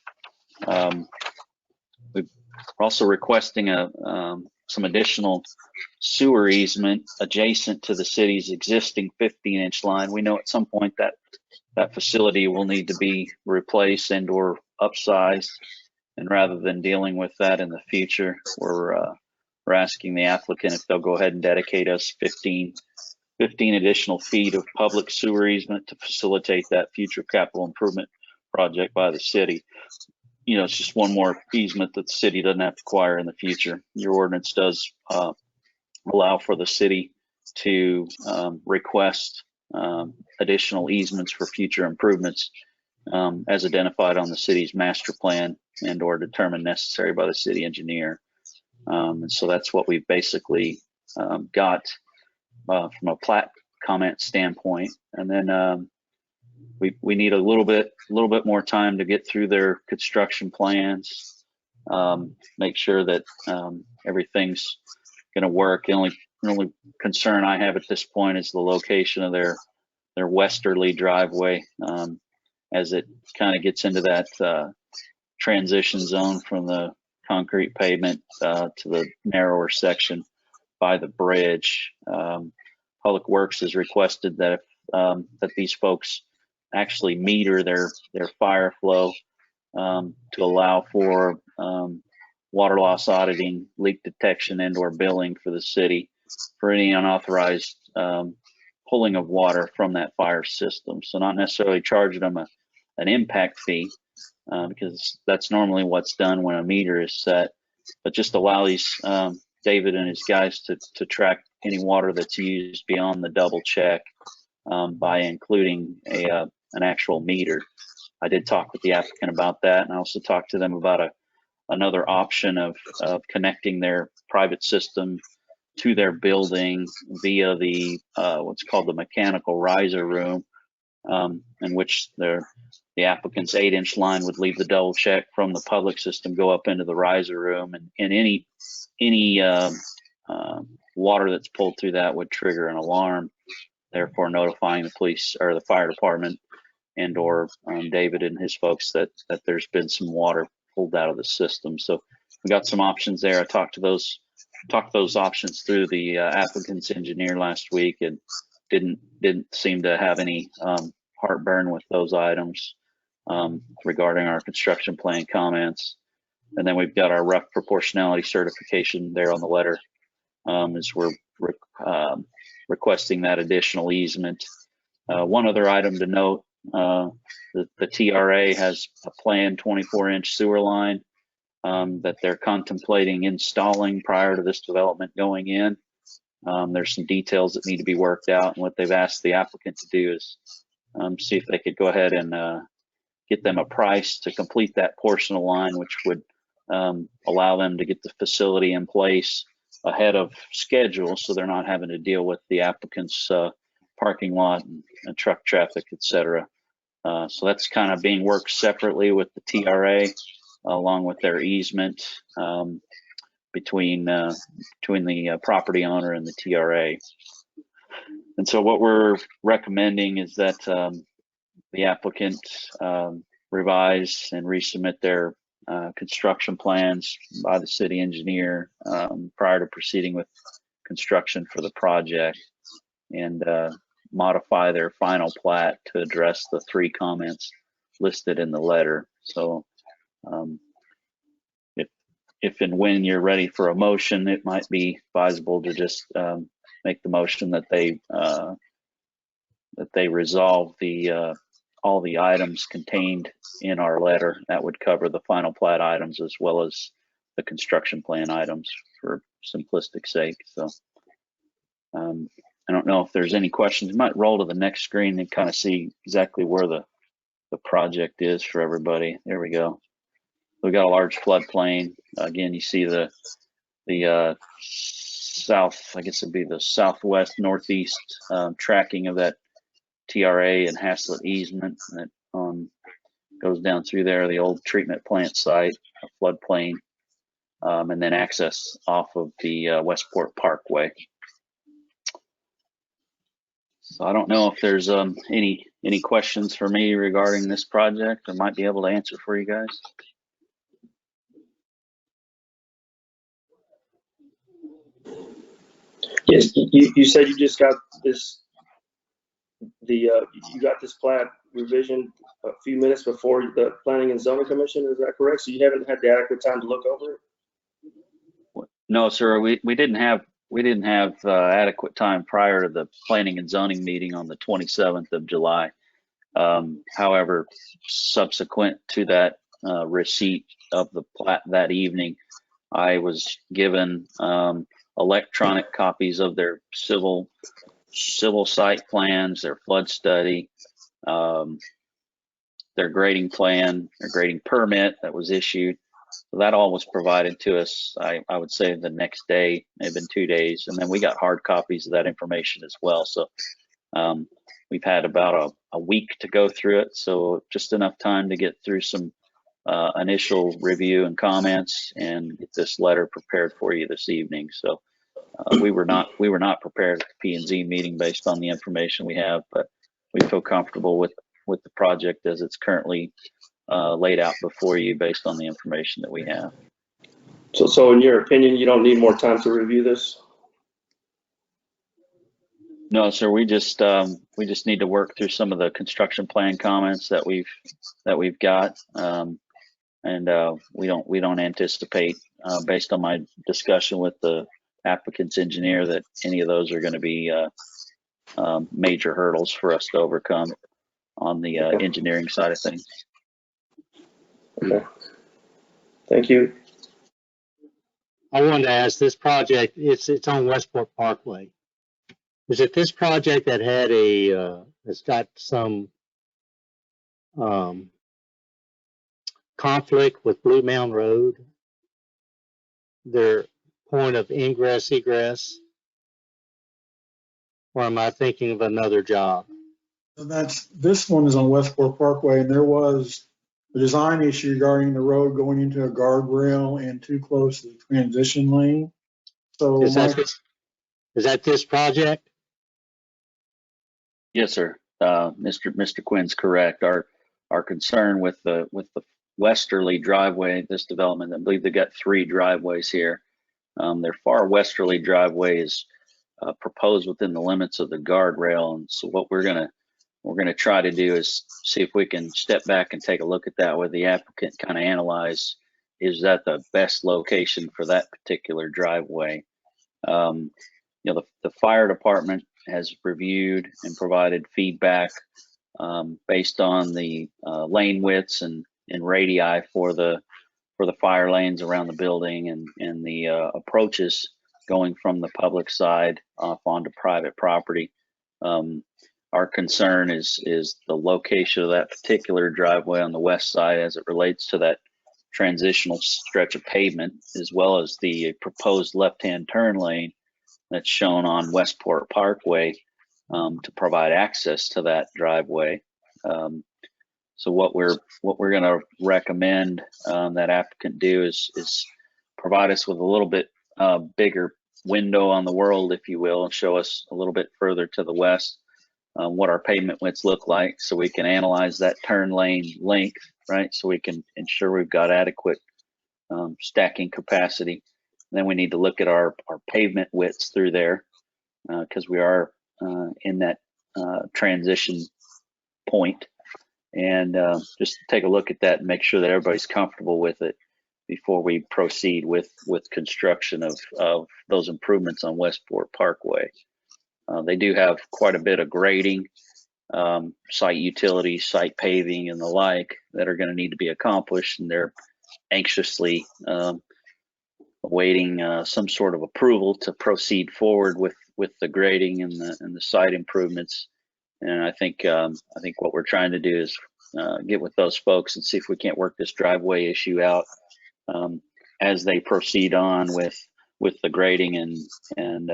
We're also requesting some additional sewer easement adjacent to the city's existing 15-inch line. We know at some point that facility will need to be replaced and or upsized, and rather than dealing with that in the future, we're we're asking the applicant if they'll go ahead and dedicate us 15 additional feet of public sewer easement to facilitate that future capital improvement project by the city. You know, it's just one more easement that the city doesn't have to acquire in the future. Your ordinance does allow for the city to request additional easements for future improvements as identified on the city's master plan and or determined necessary by the city engineer. And so that's what we've basically got from a plat comment standpoint. And then we need a little bit more time to get through their construction plans, make sure that everything's going to work. The only concern I have at this point is the location of their westerly driveway, as it kind of gets into that transition zone from the concrete pavement to the narrower section by the bridge. Public Works has requested that that these folks actually meter their fire flow to allow for water loss auditing, leak detection, and/or billing for the city for any unauthorized pulling of water from that fire system. So not necessarily charging them an impact fee, because that's normally what's done when a meter is set, but just allow these David and his guys to track any water that's used beyond the double check by including an actual meter. I did talk with the applicant about that, and I also talked to them about another option of connecting their private system to their building via the what's called the mechanical riser room, in which the applicant's 8-inch line would leave the double check from the public system, go up into the riser room, and any water that's pulled through that would trigger an alarm, therefore notifying the police or the fire department and or David and his folks that there's been some water pulled out of the system. So we got some options there. I talked to those options through the applicant's engineer last week, and didn't seem to have any heartburn with those items regarding our construction plan comments. And then we've got our rough proportionality certification there on the letter, as we're requesting that additional easement. One other item to note, the TRA has a planned 24-inch sewer line that they're contemplating installing prior to this development going in. There's some details that need to be worked out, and what they've asked the applicant to do is see if they could go ahead and get them a price to complete that portion of the line, which would allow them to get the facility in place ahead of schedule, so they're not having to deal with the applicant's parking lot and truck traffic, et cetera. So that's kind of being worked separately with the TRA, along with their easement between the property owner and the TRA. And so what we're recommending is that the applicant revise and resubmit their construction plans by the city engineer prior to proceeding with construction for the project, and modify their final plat to address the 3 comments listed in the letter. So if and when you're ready for a motion, it might be advisable to just make the motion that they resolve all the items contained in our letter. That would cover the final plat items as well as the construction plan items for simplistic sake. So I don't know if there's any questions. You might roll to the next screen and kind of see exactly where the project is for everybody. There we go. We've got a large floodplain. Again, you see the south, I guess it'd be the southwest northeast tracking of that TRA and Haslet easement that goes down through there, the old treatment plant site, a floodplain, and then access off of the Westport Parkway. So I don't know if there's any questions for me regarding this project. I might be able to answer for you guys. Yes, you said you just got this, you got this plat revision a few minutes before the Planning and Zoning Commission, is that correct? So you haven't had the adequate time to look over it? No, sir, we didn't have adequate time prior to the planning and zoning meeting on the 27th of July. However, subsequent to that receipt of the plat that evening, I was given electronic copies of their civil site plans, their flood study, their grading plan, their grading permit that was issued. So that all was provided to us, I would say the next day, maybe been 2 days. And then we got hard copies of that information as well. So we've had about a week to go through it. So just enough time to get through some initial review and comments and get this letter prepared for you this evening. So we were not prepared at the P&Z meeting based on the information we have, but we feel comfortable with the project as it's currently laid out before you based on the information that we have. So in your opinion, you don't need more time to review this? No, sir. We just need to work through some of the construction plan comments that we've got, and we don't anticipate, based on my discussion with the applicant's engineer, that any of those are going to be major hurdles for us to overcome on the engineering side of things. Okay. Thank you. I wanted to ask, this project, it's on Westport Parkway. Is it this project that had it's got some conflict with Blue Mountain Road? Their point of ingress, egress? Or am I thinking of another job? This one is on Westport Parkway, and there was a design issue regarding the road going into a guardrail and too close to the transition lane. So Is that this project? Yes, sir. Mr. Quinn's correct. Our concern with the westerly driveway, this development, I believe they got 3 driveways here. Their far westerly driveway is proposed within the limits of the guardrail, and so what we're gonna try to do is see if we can step back and take a look at that, where the applicant kind of analyze, is that the best location for that particular driveway? You know, the fire department has reviewed and provided feedback based on the lane widths and radii for the fire lanes around the building and the approaches going from the public side off onto private property. Our concern is the location of that particular driveway on the west side as it relates to that transitional stretch of pavement, as well as the proposed left-hand turn lane that's shown on Westport Parkway to provide access to that driveway. So what we're going to recommend that applicant do is provide us with a little bit bigger window on the world, if you will, and show us a little bit further to the west what our pavement widths look like, so we can analyze that turn lane length, right? So we can ensure we've got adequate stacking capacity. And then we need to look at our pavement widths through there because we are in that transition point, and just take a look at that and make sure that everybody's comfortable with it before we proceed with construction of those improvements on Westport Parkway. They do have quite a bit of grading, site utilities, site paving, and the like that are going to need to be accomplished, and they're anxiously awaiting some sort of approval to proceed forward with the grading and the site improvements. And I think what we're trying to do is get with those folks and see if we can't work this driveway issue out as they proceed on with the grading and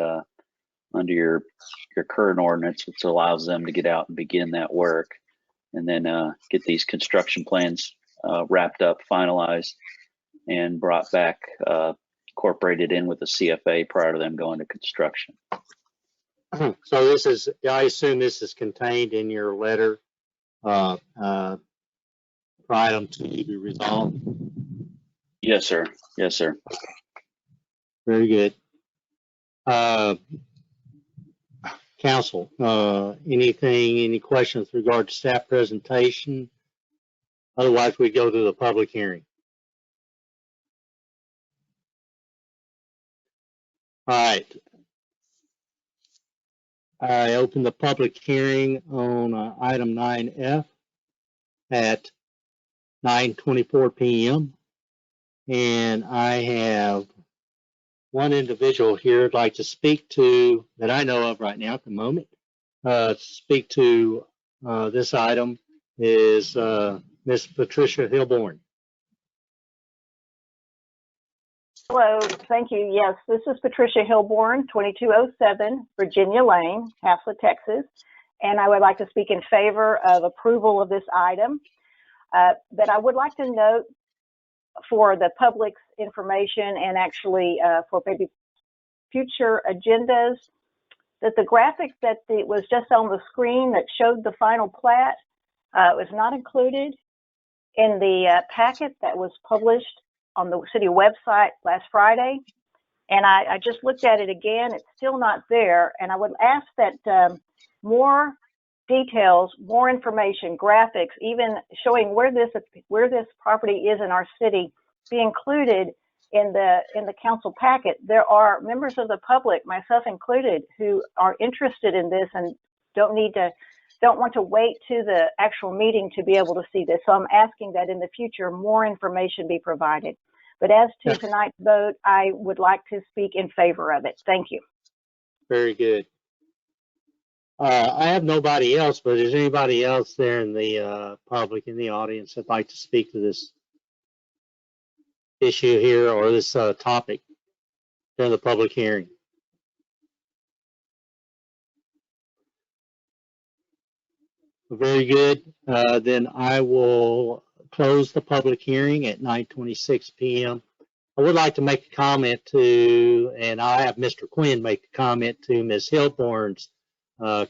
under your current ordinance, which allows them to get out and begin that work, and then get these construction plans wrapped up, finalized, and brought back, incorporated in with the CFA prior to them going to construction. So this is, I assume this is contained in your letter for item 2 to be resolved? Yes, sir. Yes, sir. Very good. Council, any questions with regard to staff presentation? Otherwise, we go to the public hearing. All right. I open the public hearing on item 9F at 9:24 p.m. And I have one individual here I'd like to speak to that I know of right now at the moment. Speak to this item is Miss Patricia Hilborn. Hello, thank you. Yes, this is Patricia Hilborn, 2207 Virginia Lane, Haslet, Texas. And I would like to speak in favor of approval of this item. But I would like to note for the public's information and actually for maybe future agendas that the graphic that was just on the screen that showed the final plat was not included in the packet that was published on the city website last Friday. And I just looked at it again. It's still not there. And I would ask that more details, more information, graphics, even showing where this property is in our city, be included in the council packet. There are members of the public, myself included, who are interested in this and don't want to wait to the actual meeting to be able to see this. So I'm asking that in the future more information be provided. But as to tonight's vote, I would like to speak in favor of it. Thank you. Very good. I have nobody else, but is anybody else there in the public, in the audience, that'd like to speak to this issue here or this topic during the public hearing? Very good. Then I will close the public hearing at 9:26 p.m. I would like to make a comment to, and I'll have Mr. Quinn make a comment to Ms. Hilborn's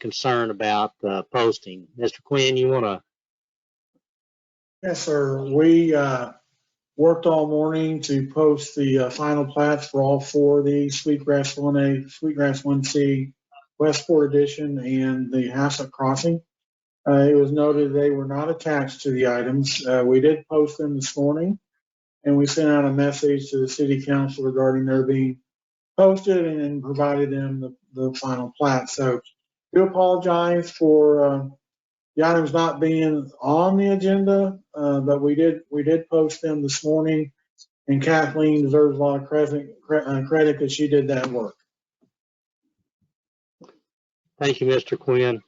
concern about posting. Mr. Quinn, you want to? Yes, sir. We worked all morning to post the final plats for all four of these: Sweetgrass 1A, Sweetgrass 1C, Westport Edition, and the Haslet Crossing. It was noted they were not attached to the items. We did post them this morning, and we sent out a message to the city council regarding their being posted and then provided them the final plat. So I do apologize for the items not being on the agenda, but we did post them this morning, and Kathleen deserves a lot of credit because she did that work. Thank you, Mr. Quinn.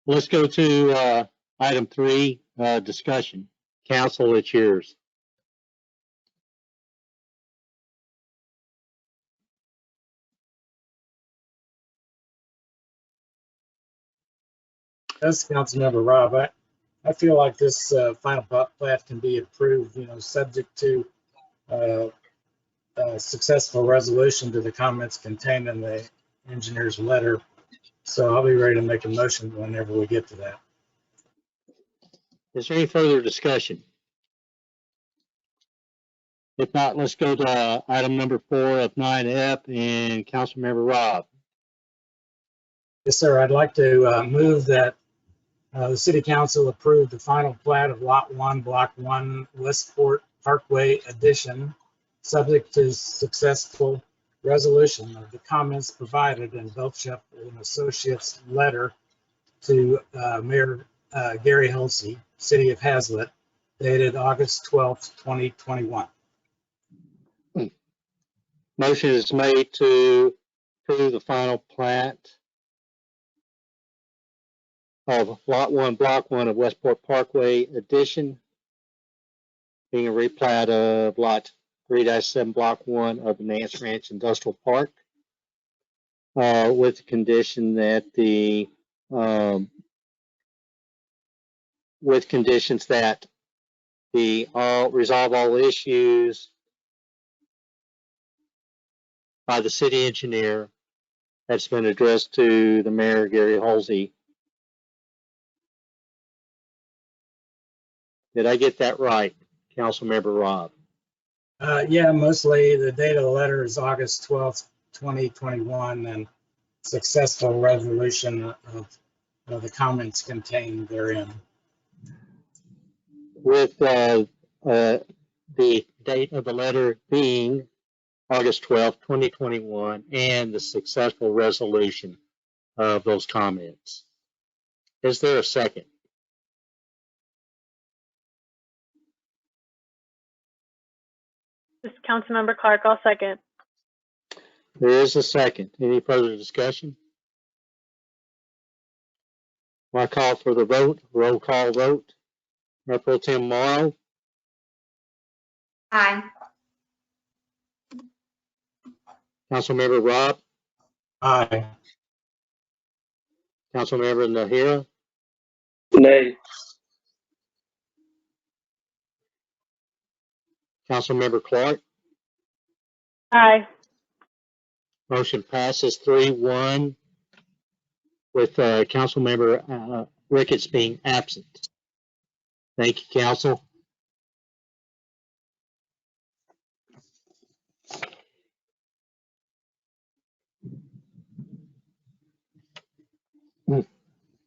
Let's go to item 3, discussion. Council, it's yours. As Councilmember Rob, I feel like this final plat can be approved, subject to successful resolution to the comments contained in the engineer's letter. So I'll be ready to make a motion whenever we get to that. Is there any further discussion? If not, let's go to item number 4 of 9F and Councilmember Rob. Yes, sir. I'd like to move that the City Council approve the final plat of Lot 1, Block 1, Westport Parkway Addition, subject to successful resolution of the comments provided in Belchep and Associates letter to Mayor Gary Hulsey, City of Haslet, dated August 12th, 2021. Motion is made to approve the final plat of Lot 1, Block 1 of Westport Parkway Addition, being a replat of Lot 3-7, Block 1 of the Nance Ranch Industrial Park, with the condition that with conditions that resolve all issues by the city engineer that's been addressed to the Mayor Gary Hulsey. Did I get that right, Councilmember Rob? Yeah, mostly the date of the letter is August 12th, 2021, and successful resolution of the comments contained therein. With the date of the letter being August 12th, 2021, and the successful resolution of those comments. Is there a second? This is Councilmember Clark. I'll second. There is a second. Any further discussion? I call for the vote. Roll call vote. Mayor Pro Tem Morrow, Aye. Councilmember Robb, Aye. Councilmember Nahira, Nay. Councilmember Clark. Aye. Motion passes 3-1 with Councilmember Ricketts being absent. Thank you, Council.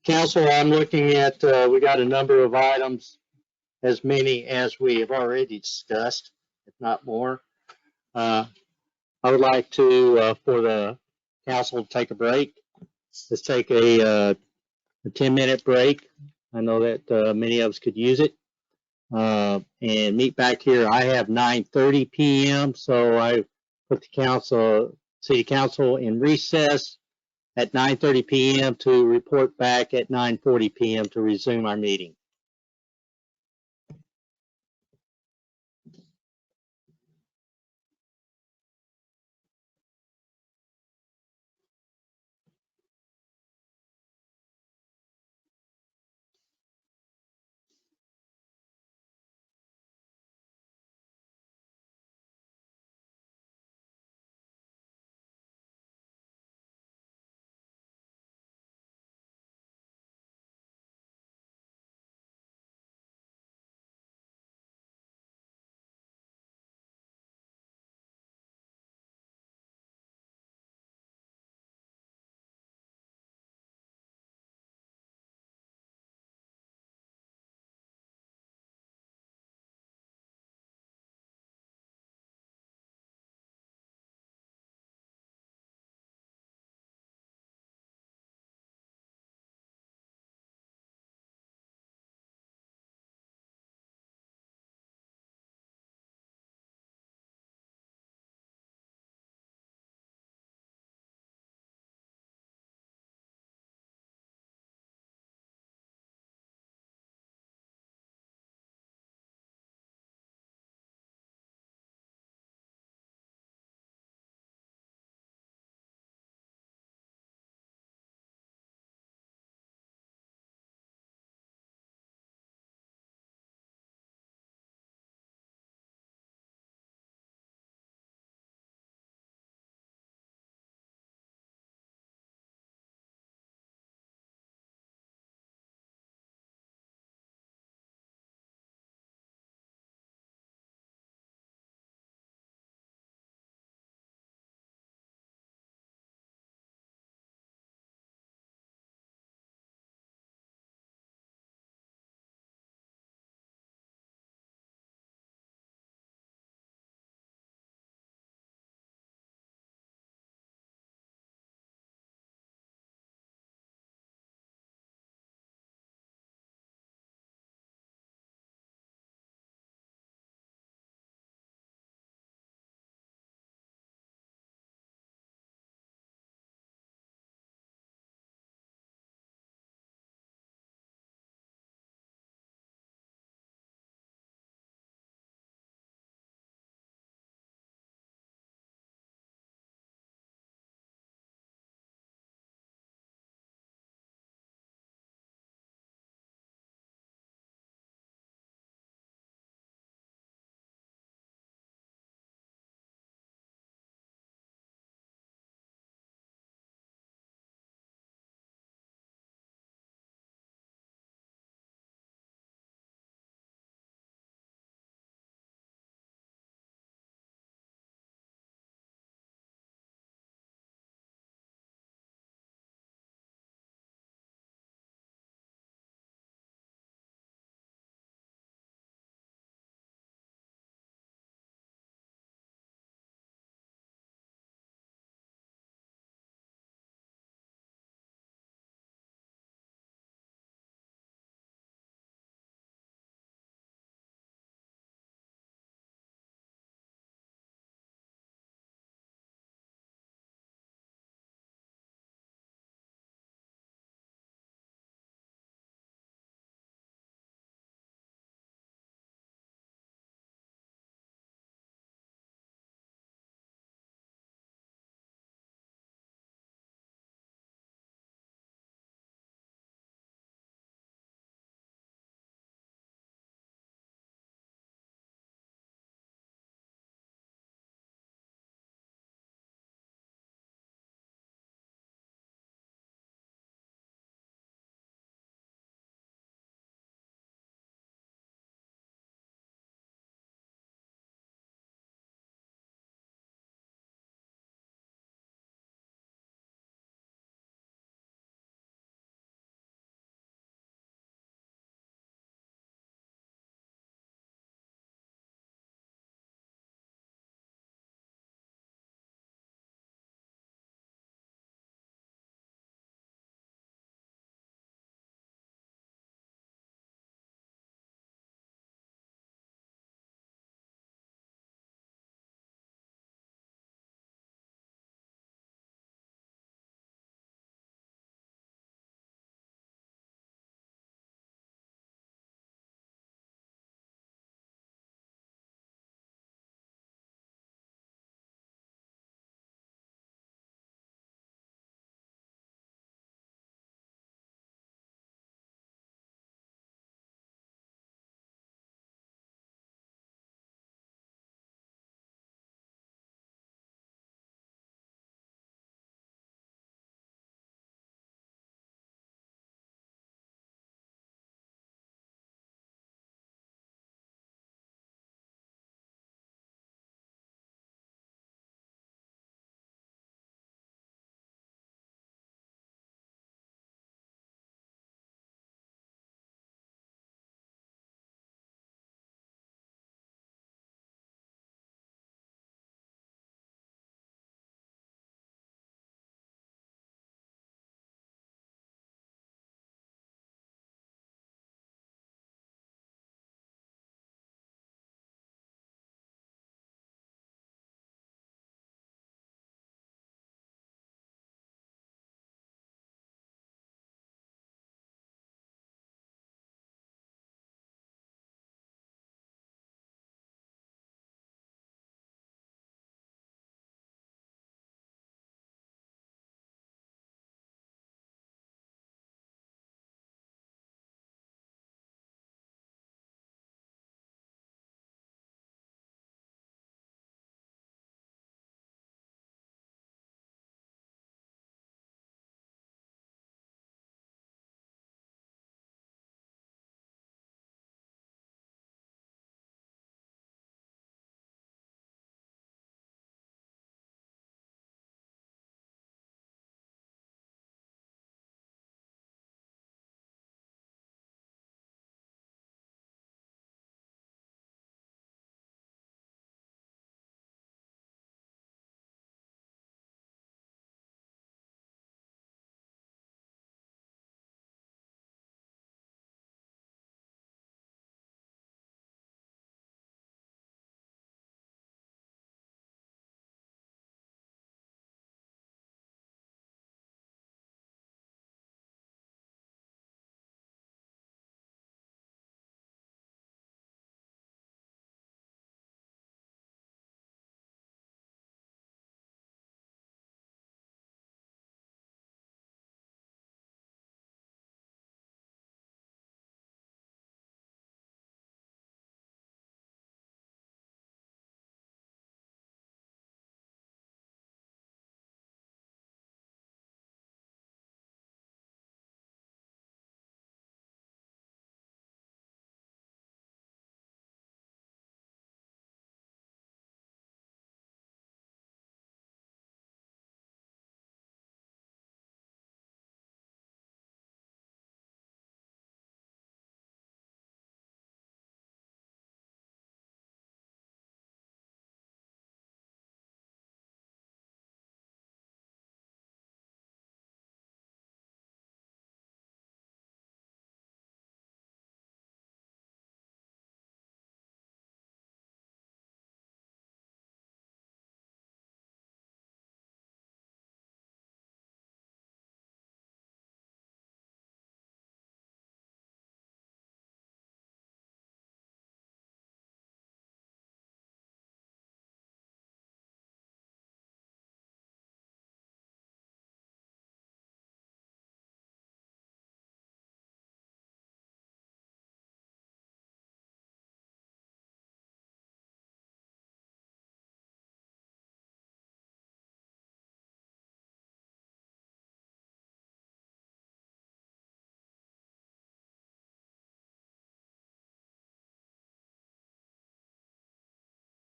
Council, I'm looking at, we got a number of items, as many as we have already discussed, if not more. I would like to, for the council, to take a break. Let's take a 10-minute break. I know that many of us could use it. And meet back here. I have 9:30 p.m. So I put the city council in recess at 9:30 p.m. to report back at 9:40 p.m. to resume our meeting.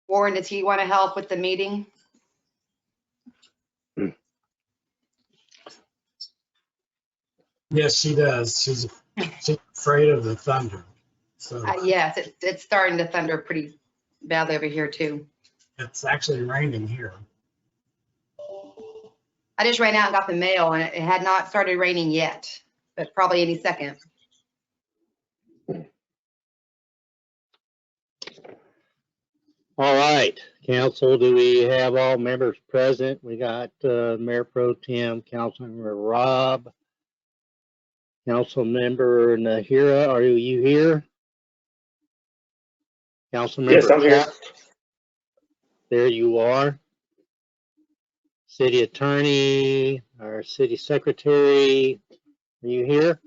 Warren, does he want to help with the meeting? Yes, she does. She's afraid of the thunder. So Yes, it's starting to thunder pretty badly over here too. it's actually raining here. I just ran out and got the mail and it had not started raining yet, but probably any second. All right, council, do we have all members present? We got Mayor Pro Tem, Councilmember Robb, Councilmember Nahira, are you here? Councilmember Yes, I'm here. There you are. City Attorney, our City Secretary, are you here?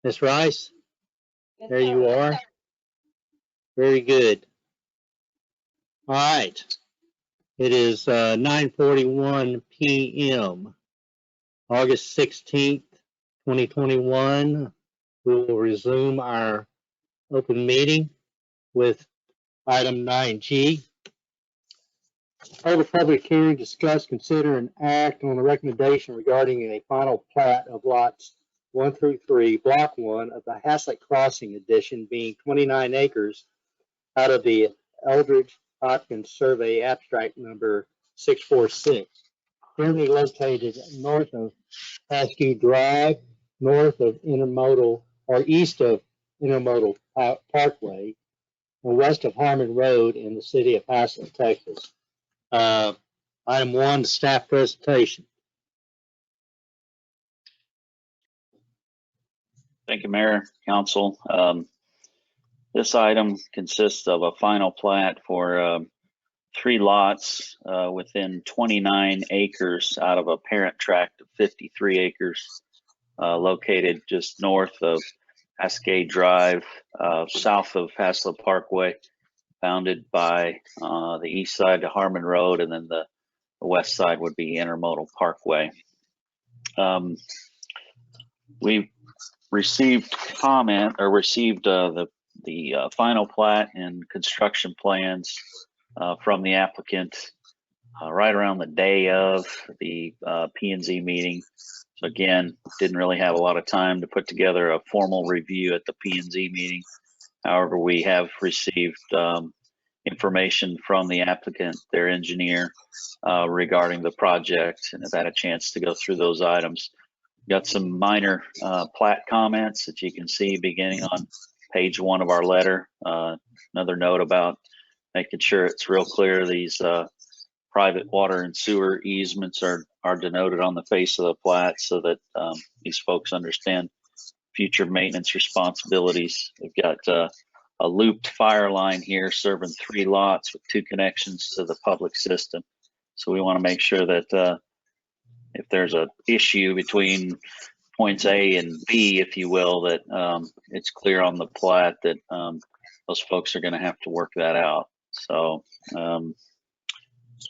Ms. Rice? There you are. Very good. All right. It is 9:41 p.m. August 16th, 2021. We will resume our open meeting with item 9G. Hold a public hearing, discuss, consider, and act on a recommendation regarding a final plat of lots 1 through 3, Block 1 of the Haslet Crossing Edition, being 29 acres out of the Eldridge Hopkins Survey Abstract Number 646, currently located north of Askew Drive, north of Intermodal, or east of Intermodal Parkway, and west of Harmon Road in the city of Haslet, Texas. Item 1, staff presentation. Thank you, Mayor, Council. This item consists of a final plat for 3 lots within 29 acres out of a parent tract of 53 acres located just north of Cascade Drive, south of Haslet Parkway, bounded by the east side to Harmon Road, and then the west side would be Intermodal Parkway. We received the final plat and construction plans from the applicant right around the day of the P&Z meeting. So again, didn't really have a lot of time to put together a formal review at the P&Z meeting. However, we have received information from the applicant, their engineer, regarding the project, and have had a chance to go through those items. Got some minor plat comments that you can see beginning on page 1 of our letter. Another note about making sure it's real clear these private water and sewer easements are denoted on the face of the plat so that these folks understand future maintenance responsibilities. We've got a looped fire line here serving 3 lots with 2 connections to the public system. So we want to make sure that if there's an issue between points A and B, if you will, that it's clear on the plat that those folks are going to have to work that out. So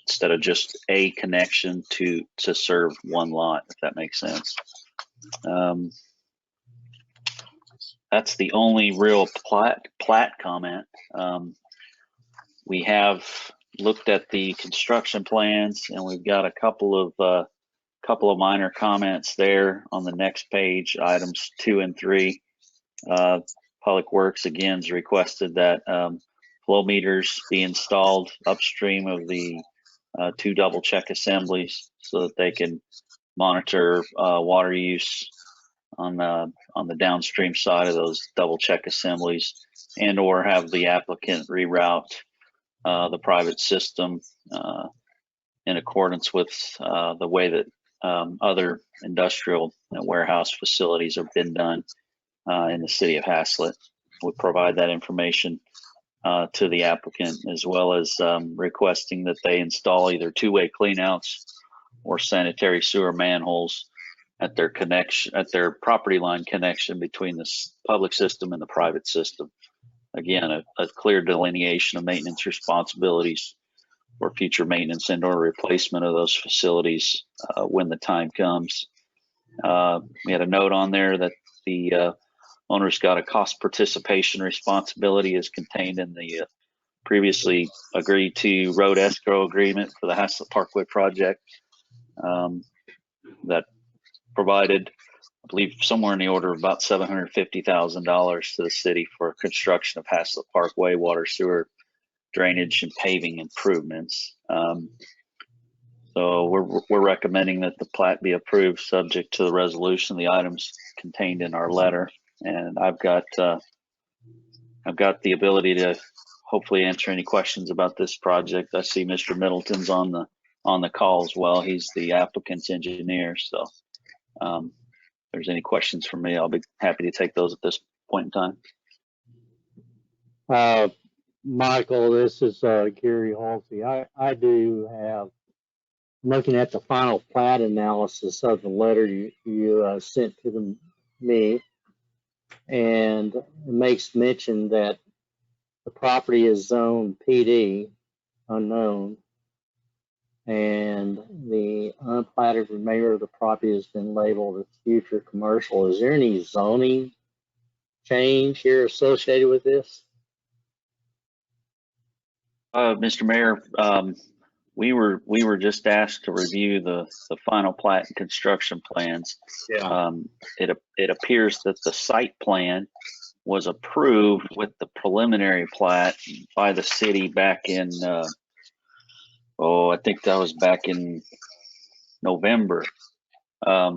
instead of just a connection to serve 1 lot, if that makes sense. That's the only real plat comment. We have looked at the construction plans, and we've got a couple of minor comments there on the next page, items 2 and 3. Public Works again has requested that flow meters be installed upstream of the 2 double check assemblies so that they can monitor water use on the downstream side of those double check assemblies, and or have the applicant reroute the private system in accordance with the way that other industrial and warehouse facilities have been done in the city of Haslet. We'll provide that information to the applicant, as well as requesting that they install either 2-way cleanouts or sanitary sewer manholes at their property line connection between the public system and the private system. Again, a clear delineation of maintenance responsibilities for future maintenance and or replacement of those facilities when the time comes. We had a note on there that the owner's got a cost participation responsibility as contained in the previously agreed to road escrow agreement for the Haslet Parkway project that provided, I believe, somewhere in the order of about $750,000 to the city for construction of Haslet Parkway, water, sewer, drainage, and paving improvements. So we're recommending that the plat be approved subject to the resolution of the items contained in our letter. And I've got the ability to hopefully answer any questions about this project. I see Mr. Middleton's on the call as well. He's the applicant's engineer. So if there's any questions for me, I'll be happy to take those at this point in time. Michael, this is Gary Halsey. I do have, looking at the final plat analysis of the letter you sent to me, and it makes mention that the property is zoned PD, unknown, and the unplatted remainder of the property has been labeled as future commercial. Is there any zoning change here associated with this? Mr. Mayor, we were just asked to review the final plat and construction plans. Yeah. It appears that the site plan was approved with the preliminary plat by the city back in I think that was back in November. I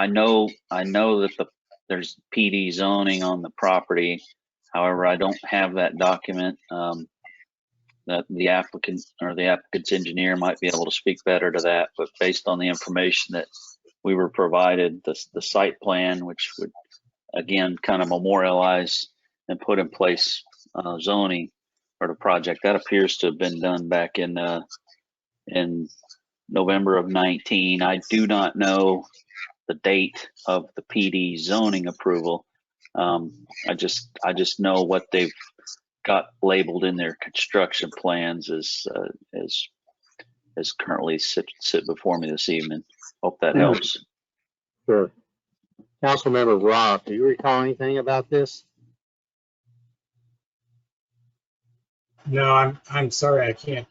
know that there's PD zoning on the property. However, I don't have that document. That the applicant or the applicant's engineer might be able to speak better to that, but based on the information that we were provided, the site plan, which would again kind of memorialize and put in place zoning for the project, that appears to have been done back in November of 19. I do not know the date of the PD zoning approval. I just know what they've got labeled in their construction plans as currently sit before me this evening. Hope that helps. Sure. Councilmember Rob, do you recall anything about this? No, I'm sorry, I can't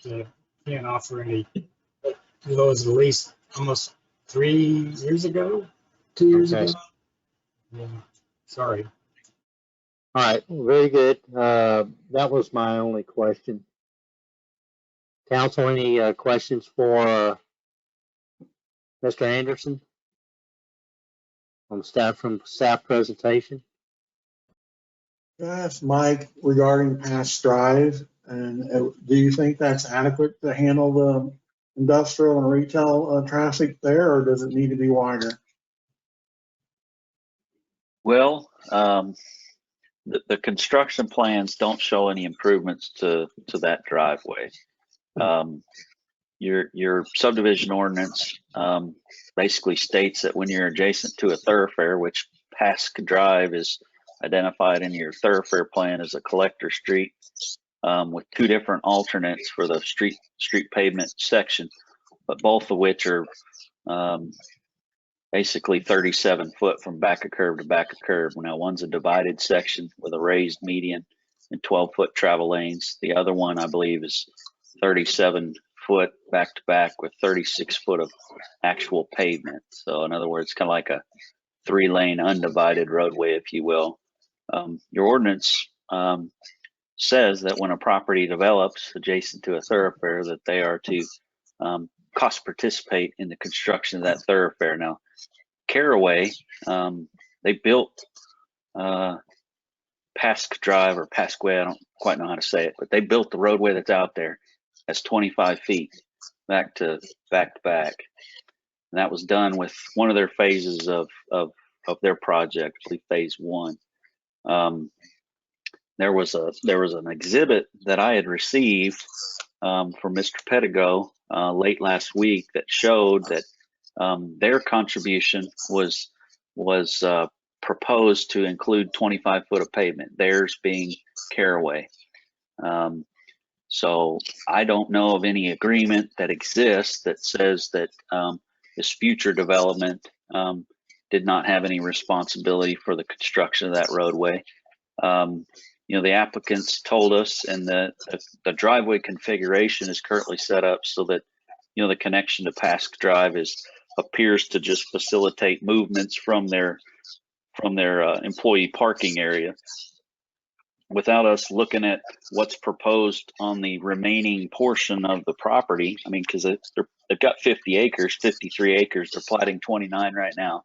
offer any. It was at least almost 3 years ago, 2 years ago. Yeah, sorry. All right, very good. That was my only question. Council, any questions for Mr. Anderson on staff presentation? Yes, Mike, regarding Pass Drive, and do you think that's adequate to handle the industrial and retail traffic there, or does it need to be wider? Well, the construction plans don't show any improvements to that driveway. Your subdivision ordinance basically states that when you're adjacent to a thoroughfare, which Pask Drive is identified in your thoroughfare plan as a collector street with two different alternates for the street pavement section, but both of which are basically 37 foot from back of curb to back of curb. Now, one's a divided section with a raised median and 12-foot travel lanes. The other one, I believe, is 37 foot back to back with 36 foot of actual pavement. So in other words, kind of like a 3-lane undivided roadway, if you will. Your ordinance says that when a property develops adjacent to a thoroughfare, that they are to cost participate in the construction of that thoroughfare. Now, Caraway, they built Pask Drive or Pasquay, I don't quite know how to say it, but they built the roadway that's out there as 25 feet back to back. And that was done with one of their phases of their project, I believe phase 1. There was an exhibit that I had received from Mr. Pedigo late last week that showed that their contribution was proposed to include 25 foot of pavement, theirs being Caraway. So I don't know of any agreement that exists that says that this future development did not have any responsibility for the construction of that roadway. the applicants told us, and the driveway configuration is currently set up so that, the connection to Pask Drive appears to just facilitate movements from their employee parking area, without us looking at what's proposed on the remaining portion of the property. I mean, because they've got 50 acres, 53 acres. They're platting 29 right now.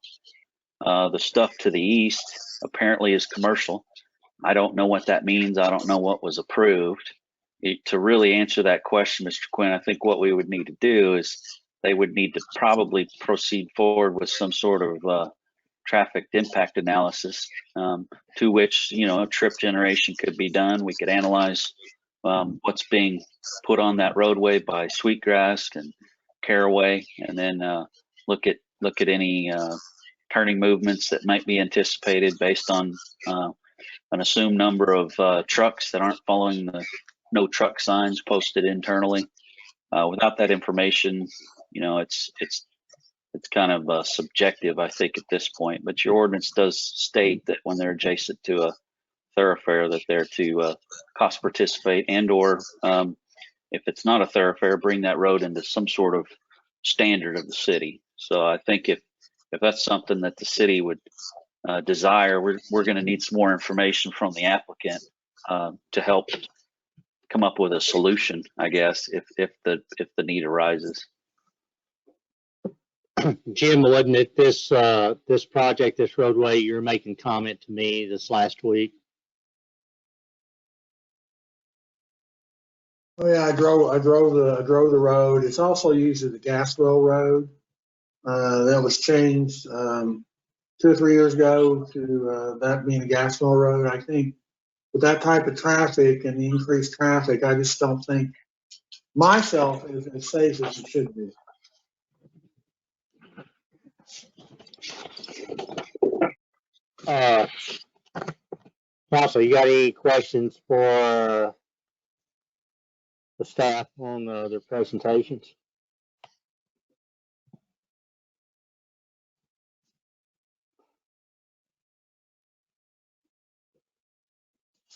The stuff to the east apparently is commercial. I don't know what that means. I don't know what was approved. To really answer that question, Mr. Quinn, I think what we would need to do is they would need to probably proceed forward with some sort of traffic impact analysis, to which, a trip generation could be done. We could analyze what's being put on that roadway by Sweetgrass and Caraway, and then look at any turning movements that might be anticipated based on an assumed number of trucks that aren't following the no truck signs posted internally. Without that information, it's kind of subjective, I think, at this point. But your ordinance does state that when they're adjacent to a thoroughfare, that they're to cost participate, and/or if it's not a thoroughfare, bring that road into some sort of standard of the city. So I think if that's something that the city would desire, we're going to need some more information from the applicant to help come up with a solution, I guess, if the need arises. Jim, wasn't it this project, this roadway, you were making comment to me this last week? Oh yeah, I drove the road. It's also used as a gas well road. That was changed 2 or 3 years ago to that being a gas well road. I think with that type of traffic and the increased traffic, I just don't think myself is as safe as it should be. Council, you got any questions for the staff on their presentations?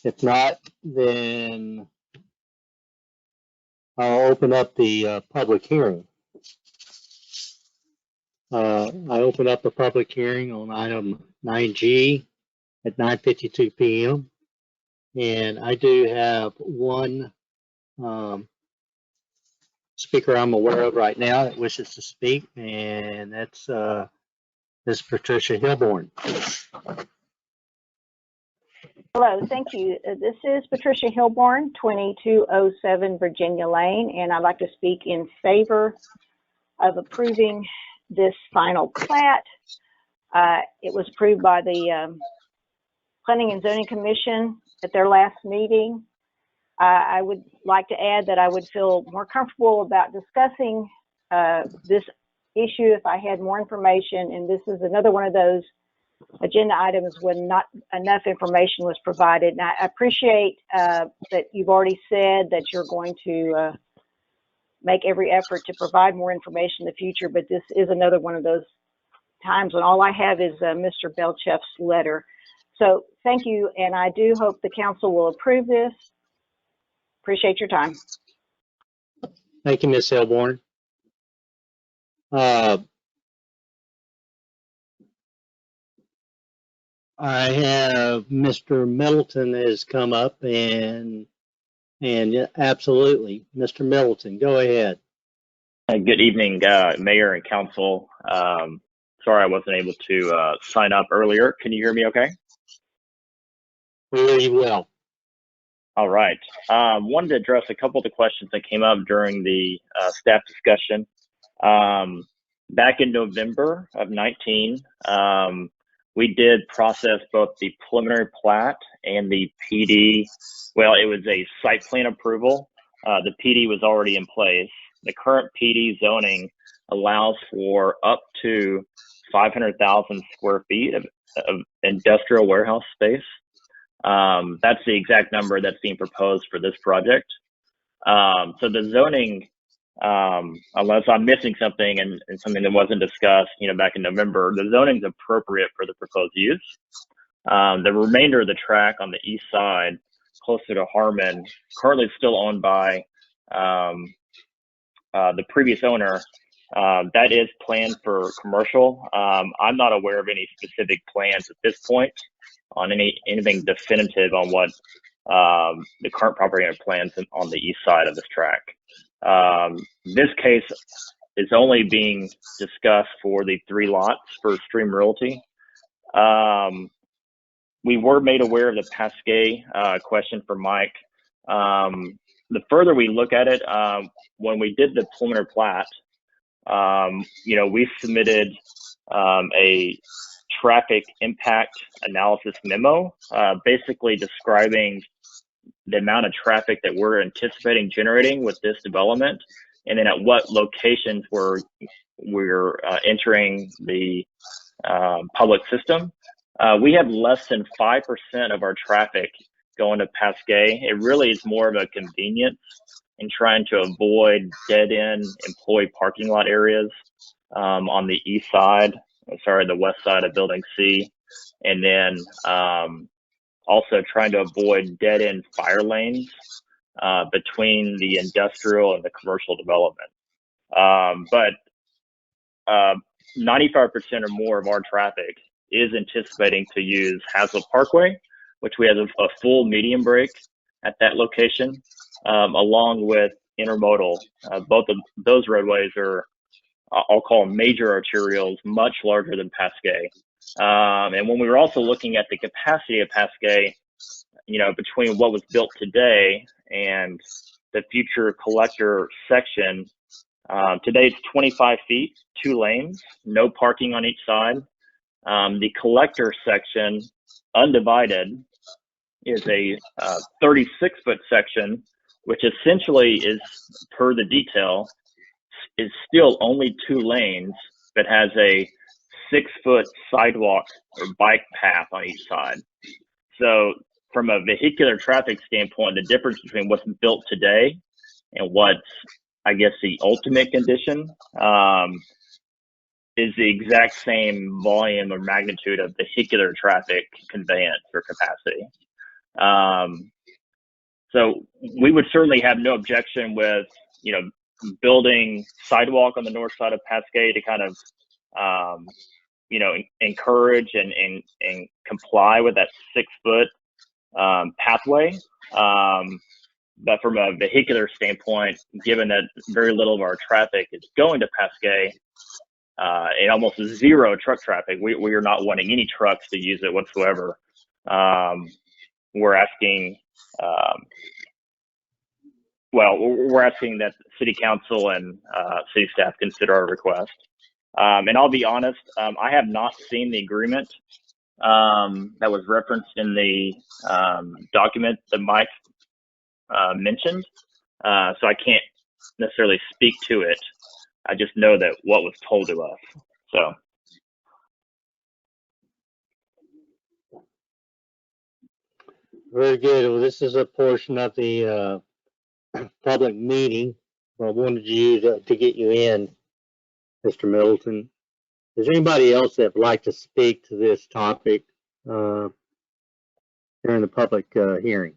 If not, then I'll open up the public hearing. I open up a public hearing on item 9G at 9:52 p.m. And I do have one speaker I'm aware of right now that wishes to speak, and that's Ms. Patricia Hilborn. Hello, thank you. This is Patricia Hilborn, 2207 Virginia Lane, and I'd like to speak in favor of approving this final plat. It was approved by the Planning and Zoning Commission at their last meeting. I would like to add that I would feel more comfortable about discussing this issue if I had more information, and this is another one of those agenda items when not enough information was provided. And I appreciate that you've already said that you're going to make every effort to provide more information in the future, but this is another one of those times when all I have is Mr. Belcheff's letter. So thank you, and I do hope the council will approve this. Appreciate your time. Thank you, Ms. Hilborn. I have Mr. Middleton has come up, and absolutely, Mr. Middleton, go ahead. Good evening, Mayor and Council. Sorry I wasn't able to sign up earlier. Can you hear me okay? Really well. All right. Wanted to address a couple of the questions that came up during the staff discussion. Back in November of 19, we did process both the preliminary plat and the PD. Well, it was a site plan approval. The PD was already in place. The current PD zoning allows for up to 500,000 square feet of industrial warehouse space. That's the exact number that's being proposed for this project. So the zoning, unless I'm missing something and something that wasn't discussed, back in November, the zoning is appropriate for the proposed use. The remainder of the track on the east side closer to Harmon, currently still owned by the previous owner. That is planned for commercial. I'm not aware of any specific plans at this point on anything definitive on what the current property owner plans on the east side of this track. This case is only being discussed for the 3 lots for Stream Realty. We were made aware of the Pasquet question for Mike. The further we look at it, when we did the preliminary plat, we submitted a traffic impact analysis memo, basically describing the amount of traffic that we're anticipating generating with this development, and then at what locations we're entering the public system. We have less than 5% of our traffic going to Pasquet. It really is more of a convenience in trying to avoid dead-end employee parking lot areas on the the west side of Building C, and then also trying to avoid dead-end fire lanes between the industrial and the commercial development. But 95% or more of our traffic is anticipating to use Haslet Parkway, which we have a full medium break at that location, along with intermodal. Both of those roadways are, I'll call them major arterials, much larger than Pasquet. And when we were also looking at the capacity of Pasquet, between what was built today and the future collector section, today it's 25 feet, 2 lanes, no parking on each side. The collector section, undivided, is a 36-foot section, which essentially is, per the detail, is still only 2 lanes, but has a 6-foot sidewalk or bike path on each side. So from a vehicular traffic standpoint, the difference between what's built today and what's, I guess, the ultimate condition is the exact same volume or magnitude of vehicular traffic conveyance or capacity. So we would certainly have no objection with, building sidewalk on the north side of Pasquet to kind of, encourage and comply with that 6-foot pathway. But from a vehicular standpoint, given that very little of our traffic is going to Pasquet, and almost 0 truck traffic, we are not wanting any trucks to use it whatsoever. We're asking, we're asking that City Council and City staff consider our request. And I'll be honest, I have not seen the agreement that was referenced in the document that Mike mentioned, so I can't necessarily speak to it. I just know that what was told to us. So. Very good. Well, this is a portion of the public meeting. I wanted you to get you in, Mr. Middleton. Is there anybody else that would like to speak to this topic during the public hearing?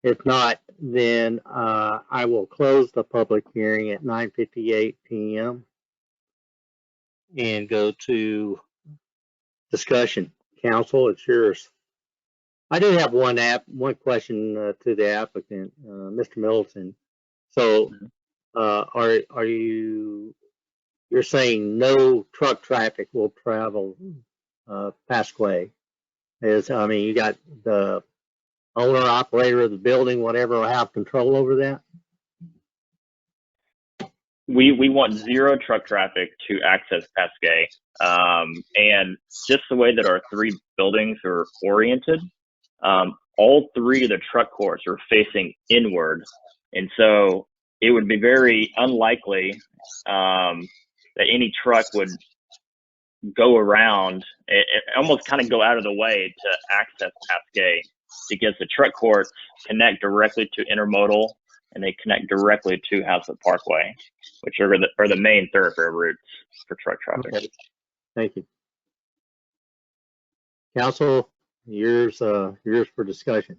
If not, then I will close the public hearing at 9:58 p.m. and go to discussion. Council, it's yours. I do have one question to the applicant, Mr. Middleton. So, you're saying no truck traffic will travel Pasquay? You got the owner operator of the building, whatever, will have control over that? We want 0 truck traffic to access Pasquay. And just the way that our 3 buildings are oriented, all 3 of the truck courts are facing inward. And so it would be very unlikely that any truck would go around and almost kind of go out of the way to access Pasquay, because the truck courts connect directly to intermodal and they connect directly to Haslet Parkway, which are the main thoroughfare routes for truck traffic. Okay. Thank you. Council, yours for discussion.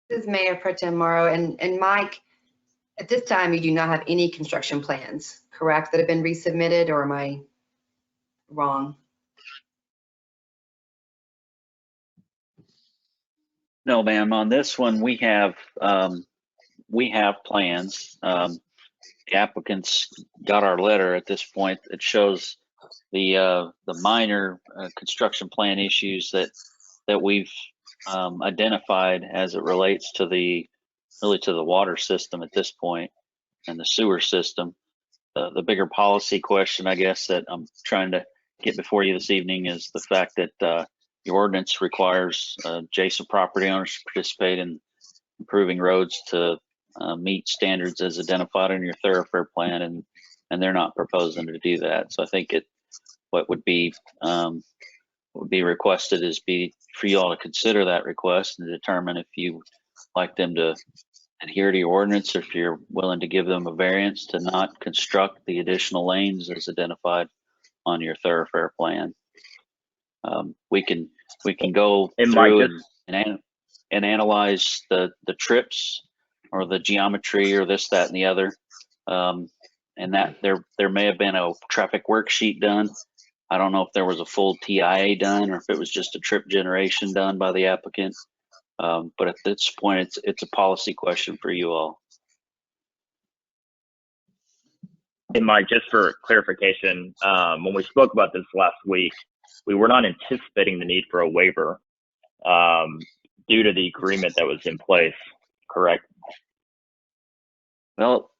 This is Mayor Pro Tem Morrow, and Mike, at this time, you do not have any construction plans, correct, that have been resubmitted, or am I wrong? No, ma'am. On this one, we have plans. The applicants got our letter at this point. It shows the minor construction plan issues that we've identified as it relates to the water system at this point and the sewer system. The bigger policy question, I guess, that I'm trying to get before you this evening is the fact that the ordinance requires adjacent property owners to participate in improving roads to meet standards as identified in your thoroughfare plan, and they're not proposing to do that. So I think what would be requested is for you all to consider that request and determine if you like them to adhere to your ordinance, or if you're willing to give them a variance to not construct the additional lanes as identified on your thoroughfare plan. We can go through and analyze the trips or the geometry or this, that, and the other. And that there may have been a traffic worksheet done. I don't know if there was a full TIA done or if it was just a trip generation done by the applicant. But at this point, it's a policy question for you all. And Mike, just for clarification, when we spoke about this last week, we were not anticipating the need for a waiver due to the agreement that was in place, correct? Well,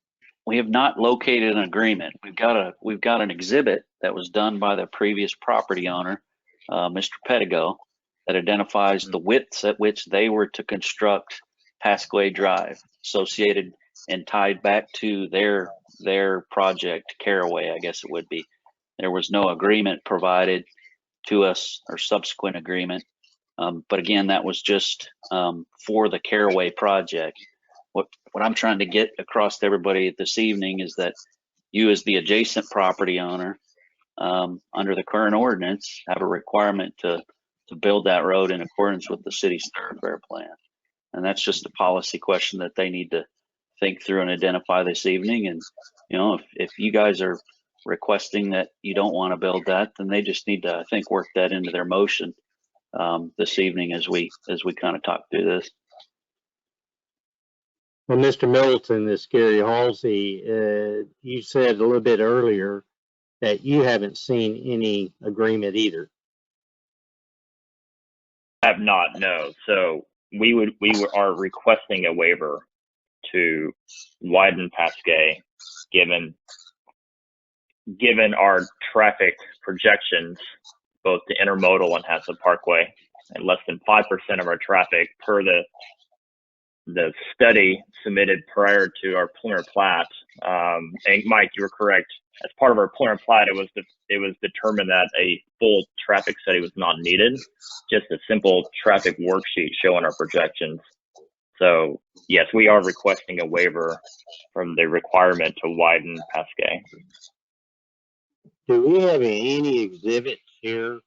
we have not located an agreement. We've got an exhibit that was done by the previous property owner, Mr. Pettigo, that identifies the widths at which they were to construct Pasquay Drive, associated and tied back to their project, Caraway, I guess it would be. There was no agreement provided to us or subsequent agreement. But again, that was just for the Caraway project. What I'm trying to get across to everybody this evening is that you, as the adjacent property owner, under the current ordinance, have a requirement to build that road in accordance with the city's thoroughfare plan. And that's just a policy question that they need to think through and identify this evening. And, you know, if you guys are requesting that you don't want to build that, then they just need to, I think, work that into their motion this evening as we kind of talk through this. Well, Mr. Middleton, this Gary Halsey, you said a little bit earlier that you haven't seen any agreement either. I have not, no. So we are requesting a waiver to widen Pasquay, given our traffic projections, both the intermodal and Haslet Parkway, and less than 5% of our traffic per the study submitted prior to our preliminary plat. And Mike, you were correct. As part of our preliminary plat, it was determined that a full traffic study was not needed, just a simple traffic worksheet showing our projections. So yes, we are requesting a waiver from the requirement to widen Pasquay. Do we have any exhibits here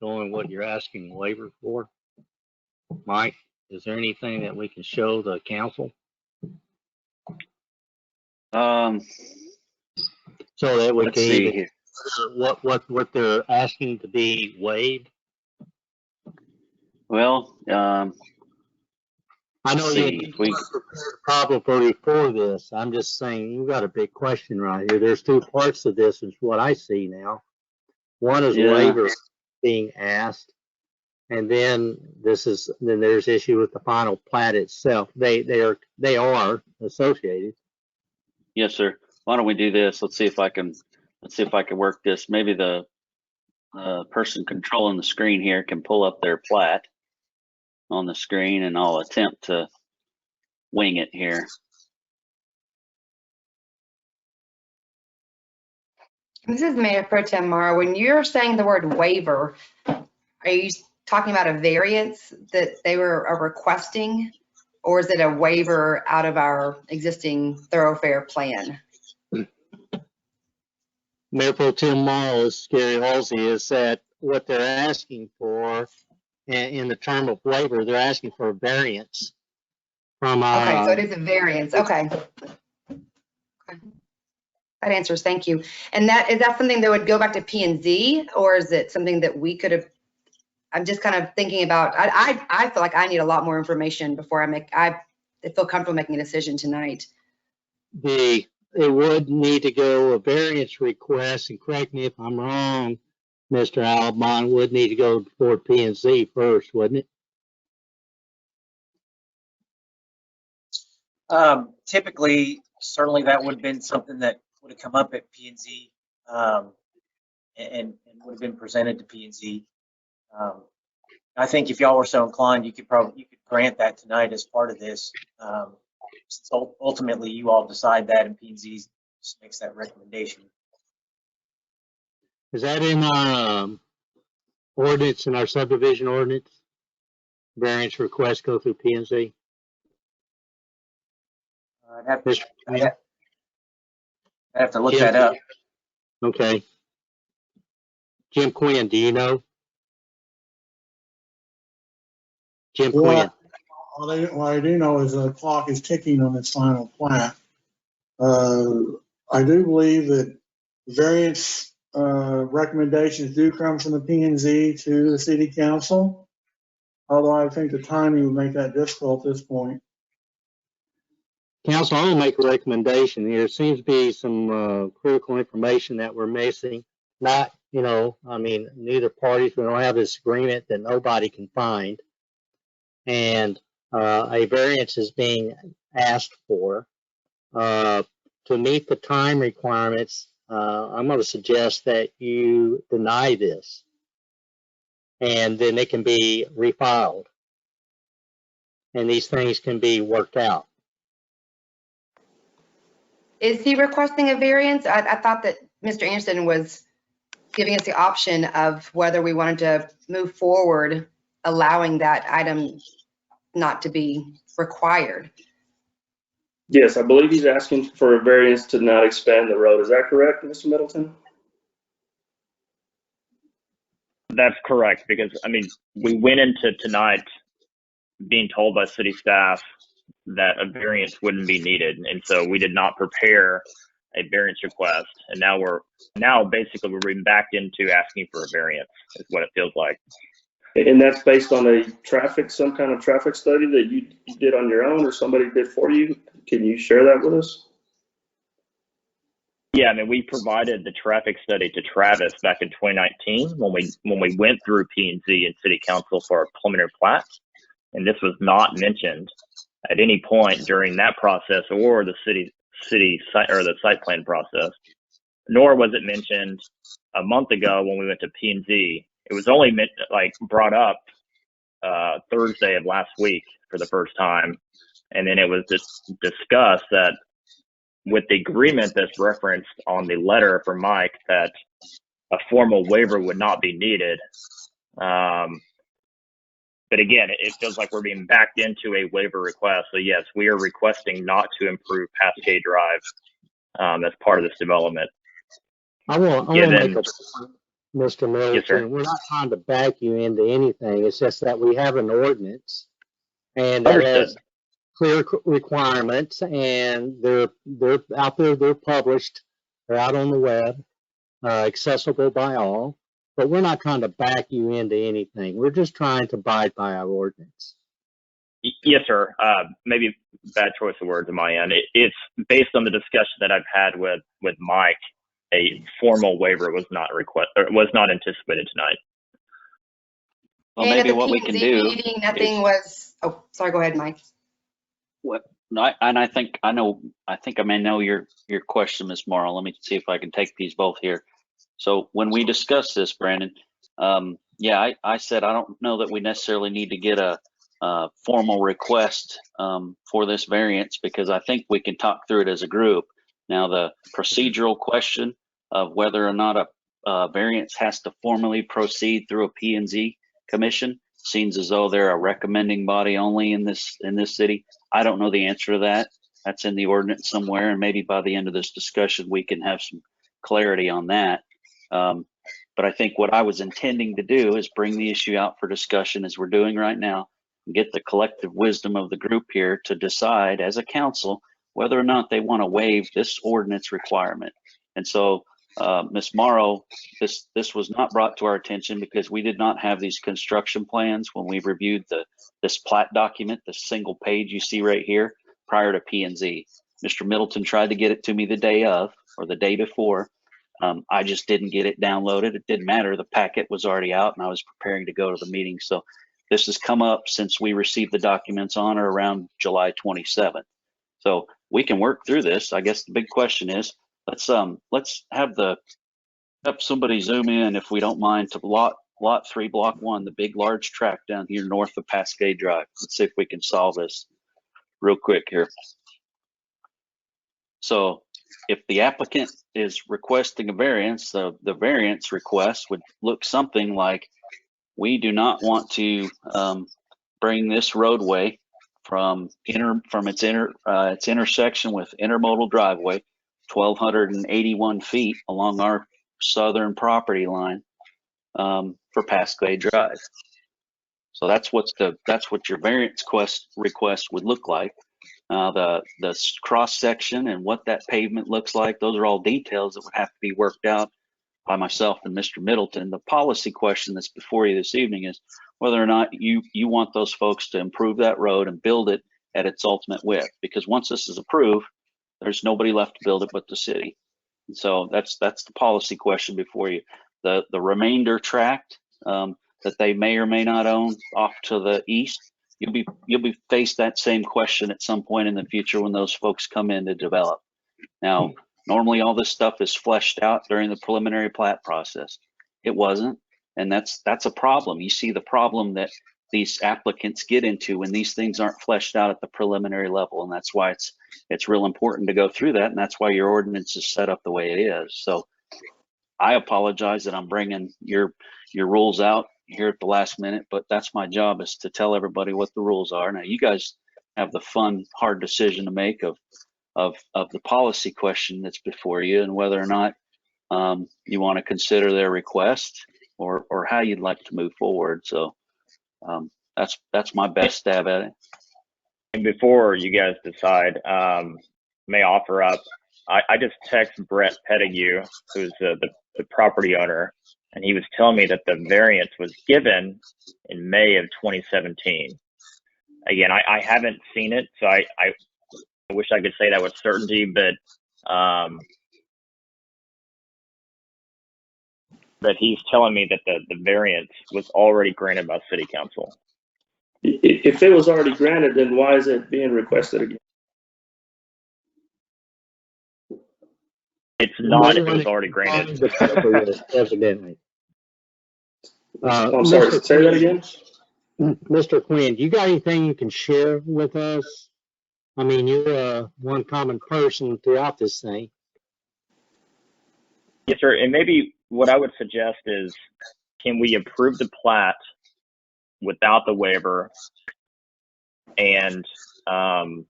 showing what you're asking a waiver for? Mike, is there anything that we can show the council? So that we can even what they're asking to be waived? Well, I know you probably for this. I'm just saying you've got a big question right here. There's two parts of this is what I see now. One is waiver being asked, and then there's issue with the final plat itself. They are associated. Yes, sir. Why don't we do this? Let's see if I can work this. Maybe the person controlling the screen here can pull up their plat on the screen, and I'll attempt to wing it here. This is Mayor Pro Tem Morrow. When you're saying the word waiver, are you talking about a variance that they were requesting, or is it a waiver out of our existing thoroughfare plan? Mayor Pro Tem Morris, Gary Halsey, is that what they're asking for in the term of waiver, they're asking for a variance from Okay, so it is a variance. Okay. That answers, thank you. And is that something that would go back to P and Z, or is it something that we could have? I'm just kind of thinking about, I feel like I need a lot more information before I feel comfortable making a decision tonight. it would need to go a variance request, and correct me if I'm wrong, Mr. Alban, would need to go before P and Z first, wouldn't it? Typically, certainly that would have been something that would have come up at P&Z and would have been presented to P&Z. I think if y'all were so inclined, you could grant that tonight as part of this. So ultimately, you all decide that, and P&Z just makes that recommendation. Is that in our ordinance, in our subdivision ordinance? Variance requests go through P and Z? I'd have to look that up. Okay. Jim Quinn, do you know? Jim Quinn. What I do know is the clock is ticking on its final plat. I do believe that variance recommendations do come from the P&Z to the city council, although I think the timing would make that difficult at this point. Council, I will make a recommendation. There seems to be some critical information that we're missing. Not, I mean, neither parties, we don't have this agreement that nobody can find. And a variance is being asked for. To meet the time requirements, I'm going to suggest that you deny this. And then it can be refiled. And these things can be worked out. Is he requesting a variance? I thought that Mr. Anderson was giving us the option of whether we wanted to move forward, allowing that item not to be required. Yes, I believe he's asking for a variance to not expand the road. Is that correct, Mr. Middleton? That's correct, because I mean, we went into tonight being told by city staff that a variance wouldn't be needed, and so we did not prepare a variance request, and now basically we're being backed into asking for a variance is what it feels like. And that's based on some kind of traffic study that you did on your own or somebody did for you? Can you share that with us? Yeah, I mean, we provided the traffic study to Travis back in 2019 when we went through P&Z and City Council for our preliminary plat, and this was not mentioned at any point during that process or the city site or the site plan process, nor was it mentioned a month ago when we went to P&Z. It was only brought up Thursday of last week for the first time, and then it was just discussed that with the agreement that's referenced on the letter from Mike that a formal waiver would not be needed. But again, it feels like we're being backed into a waiver request. So yes, we are requesting not to improve Cascade Drive as part of this development. I want to make a point, Mr. Middleton. Yes, sir. We're not trying to back you into anything. It's just that we have an ordinance and it has clear requirements, and they're out there, they're published, they're out on the web, accessible by all. But we're not trying to back you into anything. We're just trying to abide by our ordinance. Yes, sir. Maybe bad choice of words on my end. It's based on the discussion that I've had with Mike. A formal waiver was not anticipated tonight. Well, maybe what we can do. Meeting, nothing was. Oh, sorry. Go ahead, Mike. I think I may know your question, Ms. Morrow. Let me see if I can take these both here. So when we discussed this, Brandon, I said I don't know that we necessarily need to get a formal request for this variance, because I think we can talk through it as a group. Now, the procedural question of whether or not a variance has to formally proceed through a P&Z commission seems as though they're a recommending body only in this city. I don't know the answer to that. That's in the ordinance somewhere, and maybe by the end of this discussion we can have some clarity on that. But I think what I was intending to do is bring the issue out for discussion as we're doing right now, and get the collective wisdom of the group here to decide as a council whether or not they want to waive this ordinance requirement. And so, Ms. Morrow, this was not brought to our attention because we did not have these construction plans when we reviewed this plat document, the single page you see right here, prior to P&Z. Mr. Middleton tried to get it to me the day of or the day before. I just didn't get it downloaded. It didn't matter. The packet was already out and I was preparing to go to the meeting. So this has come up since we received the documents on or around July 27th. So we can work through this. I guess the big question is, let's have somebody zoom in, if we don't mind, to lot 3, block 1, the big large tract down here north of Cascade Drive. Let's see if we can solve this real quick here. So if the applicant is requesting a variance, the variance request would look something like, we do not want to bring this roadway from its intersection with intermodal driveway, 1,281 feet along our southern property line for Cascade Drive. So that's what your variance request would look like. The cross section and what that pavement looks like, those are all details that would have to be worked out by myself and Mr. Middleton. The policy question that's before you this evening is whether or not you want those folks to improve that road and build it at its ultimate width. Because once this is approved, there's nobody left to build it but the city. And so that's the policy question before you. The remainder tract that they may or may not own off to the east, you'll be faced that same question at some point in the future when those folks come in to develop. Now, normally all this stuff is fleshed out during the preliminary plat process. It wasn't, and that's a problem. You see the problem that these applicants get into when these things aren't fleshed out at the preliminary level, and that's why it's real important to go through that, and that's why your ordinance is set up the way it is. So I apologize that I'm bringing your rules out here at the last minute, but that's my job, is to tell everybody what the rules are. Now you guys have the fun, hard decision to make of the policy question that's before you, and whether or not you want to consider their request or how you'd like to move forward. So that's my best stab at it. And before you guys decide, may I offer up, I just text Brett Pettigrew, who's the property owner, and he was telling me that the variance was given in May of 2017. Again, I haven't seen it, so I wish I could say that with certainty, but he's telling me that the variance was already granted by City Council. If it was already granted, then why is it being requested again? It's not if it was already granted. Evidently. I'm sorry, say that again? Mr. Quinn, you got anything you can share with us? I mean, you're one common person throughout this thing. Yes, sir. And maybe what I would suggest is, can we approve the plat without the waiver, and Kimley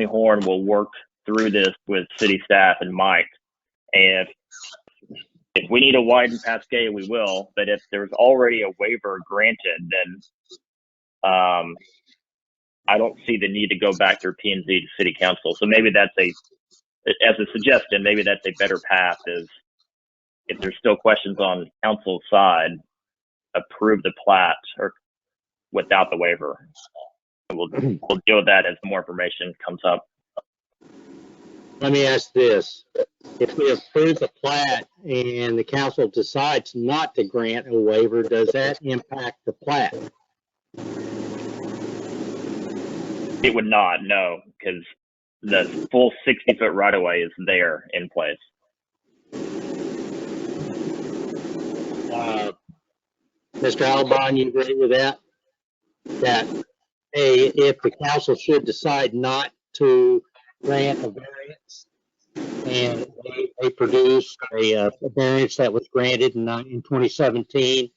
Horn will work through this with city staff and Mike. And if we need to widen Cascade, we will. But if there's already a waiver granted, then I don't see the need to go back through P&Z to City Council. So maybe that's as a suggestion, maybe that's a better path, is if there's still questions on council's side, approve the plat or without the waiver. And we'll deal with that as more information comes up. Let me ask this. If we approve the plat and the council decides not to grant a waiver, does that impact the plat? It would not, no, because the full 60-foot right-of-way is there in place. Mr. Alban, you agree with that? That if the council should decide not to grant a variance, and they produce a variance that was granted in 2017,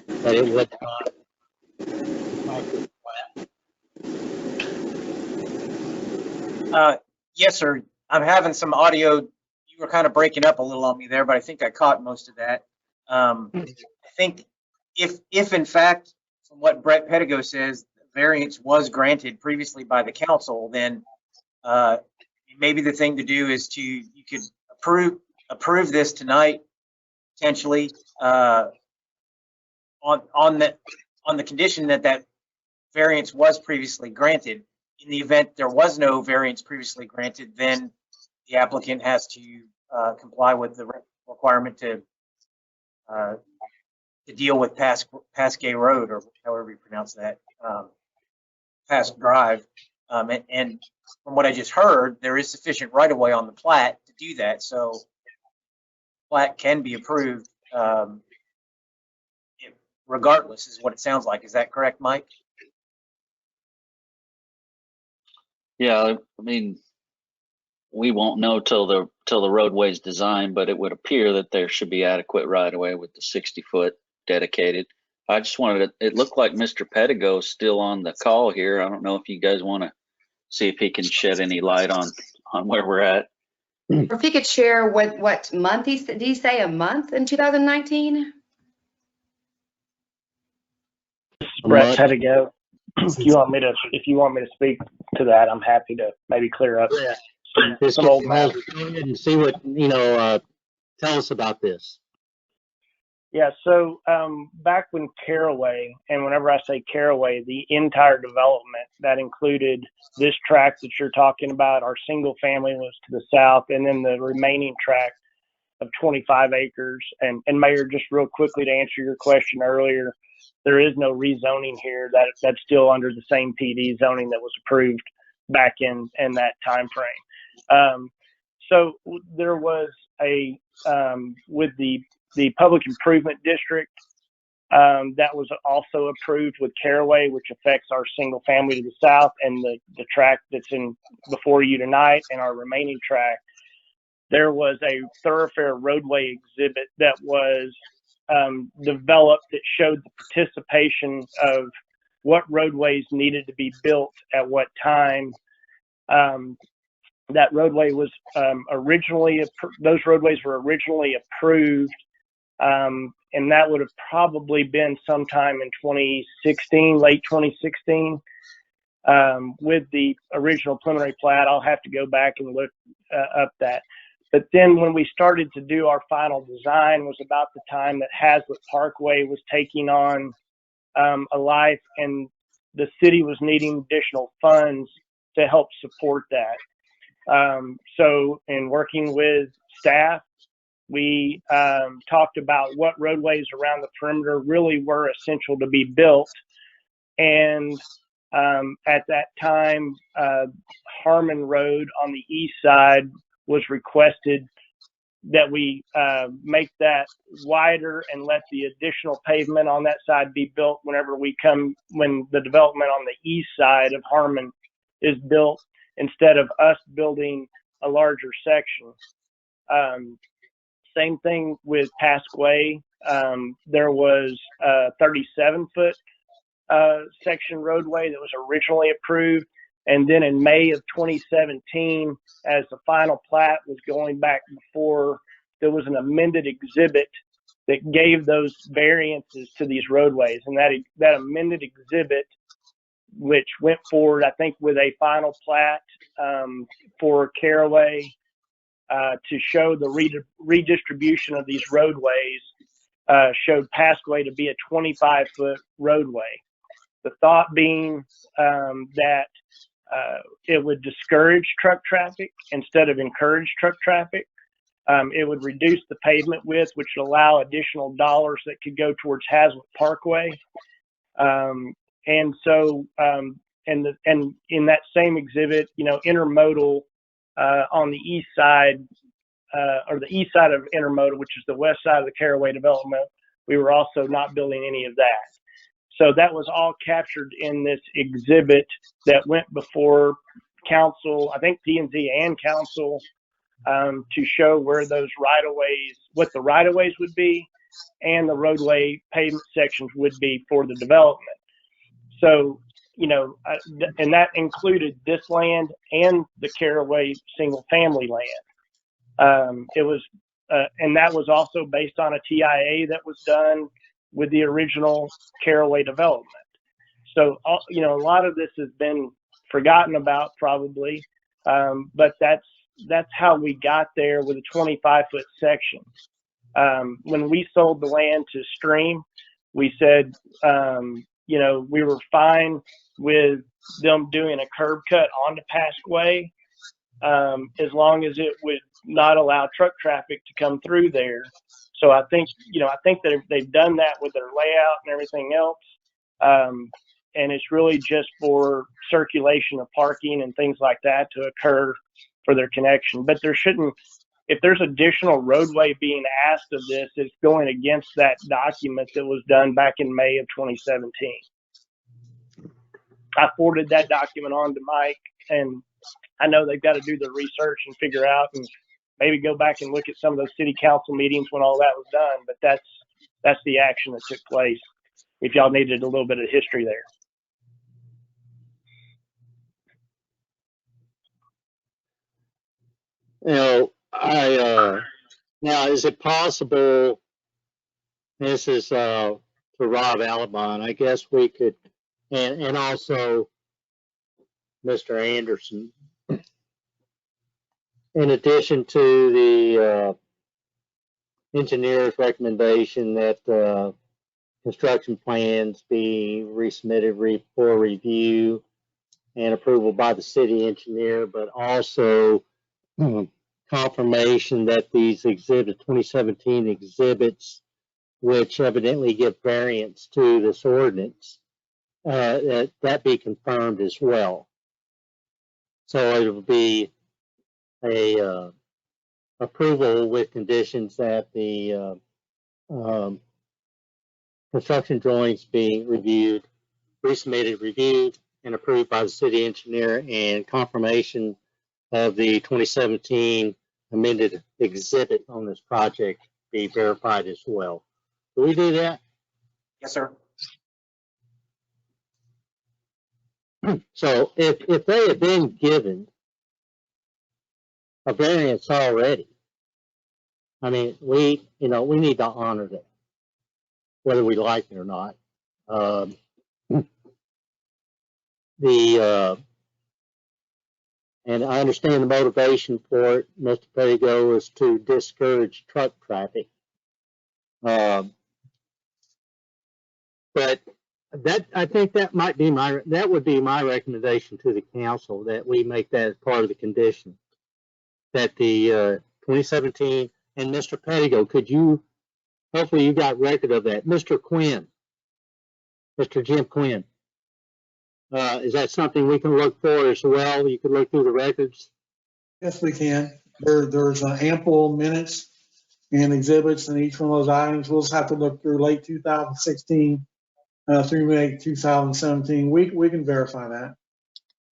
that it would not impact the plat? Yes, sir. I'm having some audio. you were kind of breaking up a little on me there, but I think I caught most of that. I think if in fact, from what Brett Pedigo says, variance was granted previously by the council, then maybe the thing to do is you could approve this tonight, potentially, on the condition that variance was previously granted. In the event there was no variance previously granted, then the applicant has to comply with the requirement to deal with Pasquet Road, or however you pronounce that, Pass Drive. And from what I just heard, there is sufficient right-of-way on the plat to do that. So plat can be approved regardless, is what it sounds like. Is that correct, Mike? Yeah, I mean, we won't know till the roadway's designed, but it would appear that there should be adequate right of way with the 60-foot dedicated. I just wanted to, it looked like Mr. Pedigo's still on the call here. I don't know if you guys want to see if he can shed any light on where we're at. Or if he could share what month did he say a month in 2019? Brett Pedigo. If you want me to speak to that, I'm happy to maybe clear up some old matters. Go ahead and see what, tell us about this. Yeah, so back when Caraway, and whenever I say Caraway, the entire development that included this tract that you're talking about, our single family was to the south, and then the remaining tract of 25 acres. And Mayor, just real quickly to answer your question earlier, there is no rezoning here. That's still under the same PD zoning that was approved back in that time frame. So there was with the public improvement district that was also approved with Caraway, which affects our single family to the south, and the tract that's in before you tonight, and our remaining tract. There was a thoroughfare roadway exhibit that was developed that showed the participation of what roadways needed to be built at what time. That roadway was those roadways were originally approved, and that would have probably been sometime in 2016, late 2016. With the original preliminary plat, I'll have to go back and look up that. But then when we started to do our final design was about the time that Haslet Parkway was taking on a life, and the city was needing additional funds to help support that. So in working with staff, we talked about what roadways around the perimeter really were essential to be built. And at that time, Harmon Road on the east side was requested that we make that wider and let the additional pavement on that side be built when the development on the east side of Harmon is built, instead of us building a larger section. Same thing with Pasquay. There was a 37-foot section roadway that was originally approved. And then in May of 2017, as the final plat was going back before, there was an amended exhibit that gave those variances to these roadways. And that amended exhibit, which went forward, I think, with a final plat for Caraway to show the redistribution of these roadways, showed Pasquay to be a 25-foot roadway. The thought being that it would discourage truck traffic instead of encourage truck traffic. It would reduce the pavement width, which would allow additional dollars that could go towards Haslet Parkway. And so, and in that same exhibit, intermodal on the east side, or the east side of intermodal, which is the west side of the Caraway development, we were also not building any of that. So that was all captured in this exhibit that went before council, I think P&Z and council, to show where those right-of-ways, what the right-of-ways would be, and the roadway pavement sections would be for the development. So, and that included this land and the Caraway single-family land. It was, and that was also based on a TIA that was done with the original Caraway development. So, you know, a lot of this has been forgotten about probably, but that's how we got there with a 25-foot section. When we sold the land to Stream, we said, you know, we were fine with them doing a curb cut onto Pasquay, as long as it would not allow truck traffic to come through there. So I think, you know, I think that they've done that with their layout and everything else. And it's really just for circulation of parking and things like that to occur for their connection. But there shouldn't, if there's additional roadway being asked of this, it's going against that document that was done back in May of 2017. I forwarded that document on to Mike, and I know they've got to do the research and figure out and maybe go back and look at some of those city council meetings when all that was done. But that's the action that took place, if y'all needed a little bit of history there. You know, now, is it possible, this is to Rob Alabon, I guess we could, and also Mr. Anderson, in addition to the engineer's recommendation that construction plans be resubmitted for review and approval by the city engineer, but also confirmation that these 2017 exhibits, which evidently give variance to this ordinance, that be confirmed as well. So it will be a approval with conditions that the construction drawings be reviewed, resubmitted, reviewed, and approved by the city engineer, and confirmation of the 2017 amended exhibit on this project be verified as well. Do we do that? Yes, sir. So if they have been given a variance already, I mean, we need to honor that, whether we like it or not. And I understand the motivation for it, Mr. Pettigo, is to discourage truck traffic. But I think that would be my recommendation to the council, that we make that as part of the condition, that the 2017, and Mr. Pettigo, could you, hopefully you got record of that. Mr. Quinn, Mr. Jim Quinn, is that something we can look for as well? You can look through the records? Yes, we can. There's ample minutes and exhibits in each one of those items. We'll just have to look through late 2016 through May 2017. We can verify that.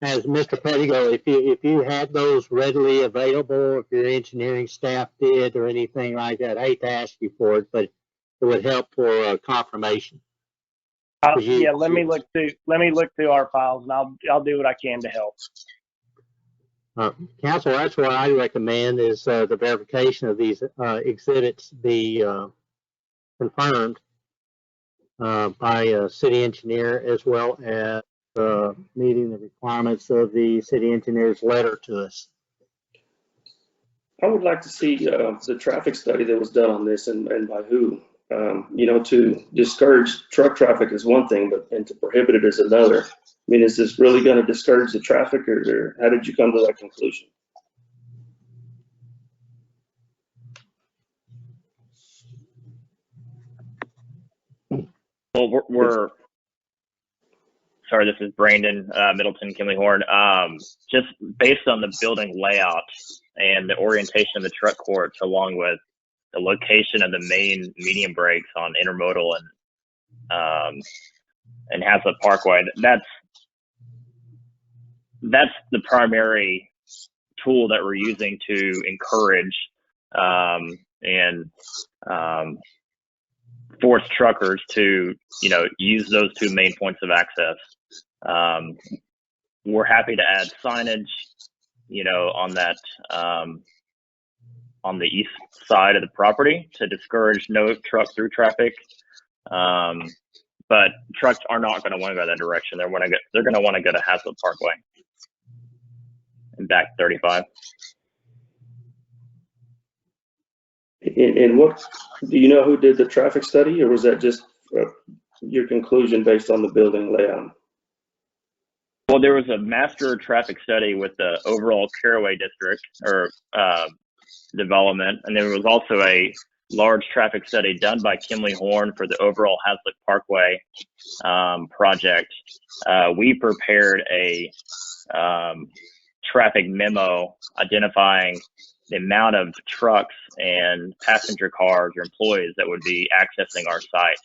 As Mr. Pettigo, if you had those readily available, if your engineering staff did or anything like that, I hate to ask you for it, but it would help for confirmation. Yeah, let me look through our files, and I'll do what I can to help. Council, that's what I recommend, is the verification of these exhibits be confirmed by a city engineer, as well as meeting the requirements of the city engineer's letter to us. I would like to see the traffic study that was done on this, and by who. You know, to discourage truck traffic is one thing, and to prohibit it is another. I mean, is this really going to discourage the traffic, or how did you come to that conclusion? Well, sorry, this is Brandon Middleton, Kimley Horn. Just based on the building layout and the orientation of the truck courts, along with the location of the main medium breaks on Intermodal and Haslet Parkway, that's the primary tool that we're using to encourage and force truckers to, use those two main points of access. We're happy to add signage, on that on the east side of the property to discourage no truck through traffic. But trucks are not going to want to go that direction. They're going to want to go to Haslet Parkway and back 35. And what, do you know who did the traffic study, or was that just your conclusion based on the building layout? Well, there was a master traffic study with the overall Caraway district or development, and there was also a large traffic study done by Kimley Horn for the overall Haslet Parkway project. We prepared a traffic memo identifying the amount of trucks and passenger cars or employees that would be accessing our site.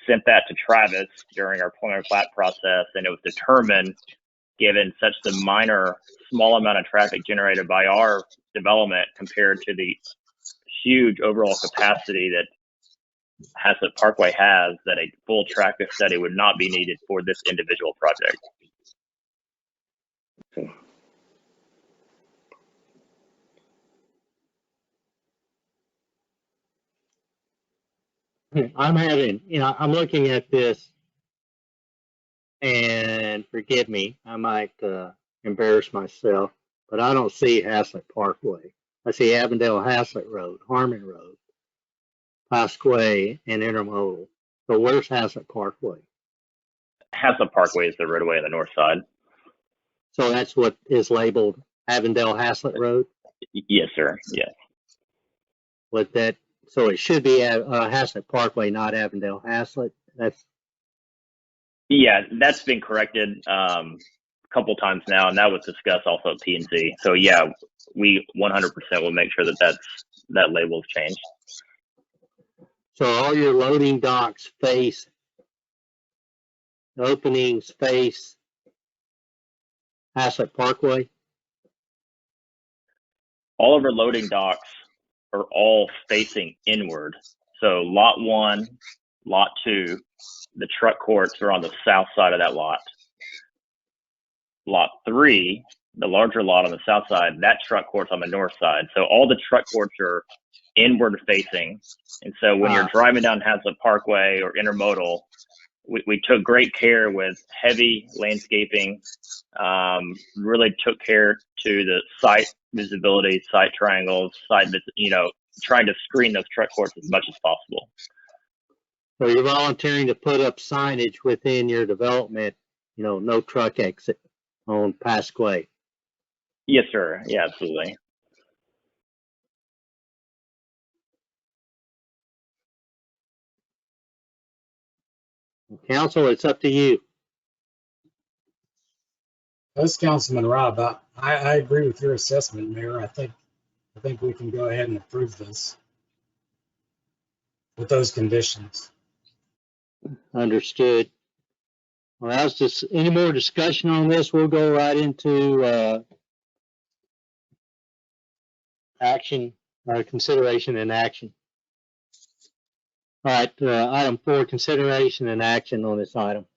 Sent that to Travis during our preliminary plat process, and it was determined, given such the small amount of traffic generated by our development compared to the huge overall capacity that Haslet Parkway has, that a full traffic study would not be needed for this individual project. Okay. I'm looking at this, and forgive me, I might embarrass myself, but I don't see Haslet Parkway. I see Avondale Haslet Road, Harmon Road, Pasquay, and Intermodal. So where's Haslet Parkway? Haslet Parkway is the roadway on the north side. So that's what is labeled Avondale Haslet Road? Yes, sir. Yes. With that, so it should be Haslet Parkway, not Avondale Haslet. Yeah, that's been corrected a couple times now, and that was discussed also at P&Z. So yeah, we 100% will make sure that that label is changed. So all your loading docks face, the openings face Haslet Parkway? All of our loading docks are all facing inward. So lot 1, lot 2, the truck courts are on the south side of that lot. Lot 3, the larger lot on the south side, that truck court's on the north side. So all the truck courts are inward facing. And so when you're driving down Haslet Parkway or Intermodal, we took great care with heavy landscaping, really took care to the site visibility, site triangles, trying to screen those truck courts as much as possible. So you're volunteering to put up signage within your development, no truck exit on Pasquay. Yes, sir. Yeah, absolutely. Council, it's up to you. That's Councilman Rob. I agree with your assessment, Mayor. I think we can go ahead and approve this with those conditions. Understood. Well, that's just any more discussion on this. We'll go right into action, consideration and action. All right, item 4, consideration and action on this item.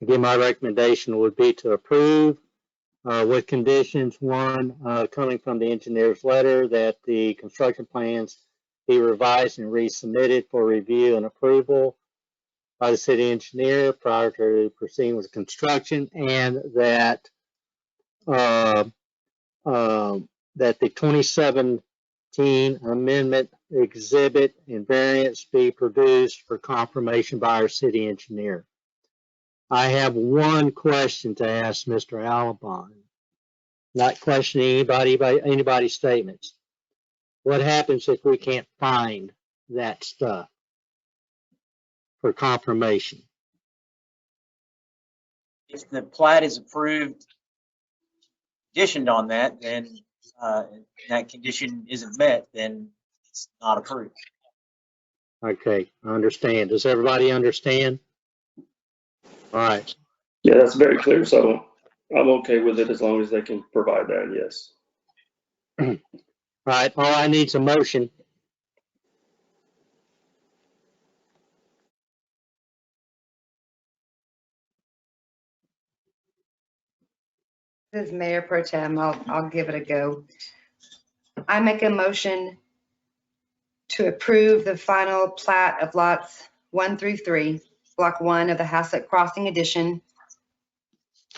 Again, my recommendation would be to approve with conditions. 1, coming from the engineer's letter, that the construction plans be revised and resubmitted for review and approval by the city engineer prior to proceeding with construction, and that that the 2017 amendment exhibit and variance be produced for confirmation by our city engineer. I have one question to ask Mr. Alabon, not questioning anybody by anybody's statements. What happens if we can't find that stuff for confirmation? If the plat is approved, conditioned on that, then that condition isn't met, then it's not approved. Okay, I understand. Does everybody understand? All right. Yeah, that's very clear. So I'm okay with it as long as they can provide that. Yes. All right. All I need is a motion. This is Mayor Pro Tem. I'll give it a go. I make a motion to approve the final plat of lots 1 through 3, block 1 of the Haslet Crossing Addition,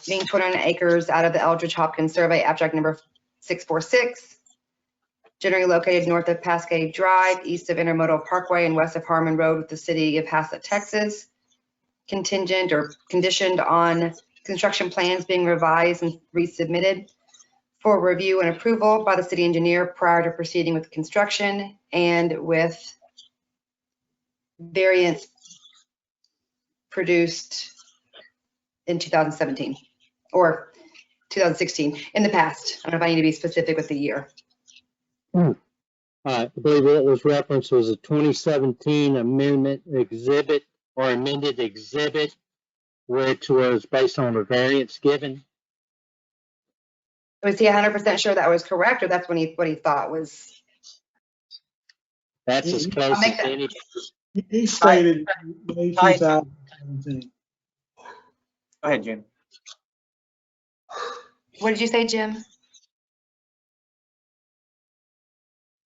being 29 acres out of the Eldridge Hopkins Survey, abstract number 646, generally located north of Pasquay Drive, east of Intermodal Parkway, and west of Harmon Road with the city of Haslet, Texas. Contingent or conditioned on construction plans being revised and resubmitted for review and approval by the city engineer prior to proceeding with construction, and with variance produced in 2017 or 2016 in the past. I don't know if I need to be specific with the year. I believe what was referenced was a 2017 amendment exhibit or amended exhibit, which was based on a variance given. Was he 100% sure that was correct, or that's what he thought was? That's as close as any. He stated May 2017. Go ahead, Jim. What did you say, Jim?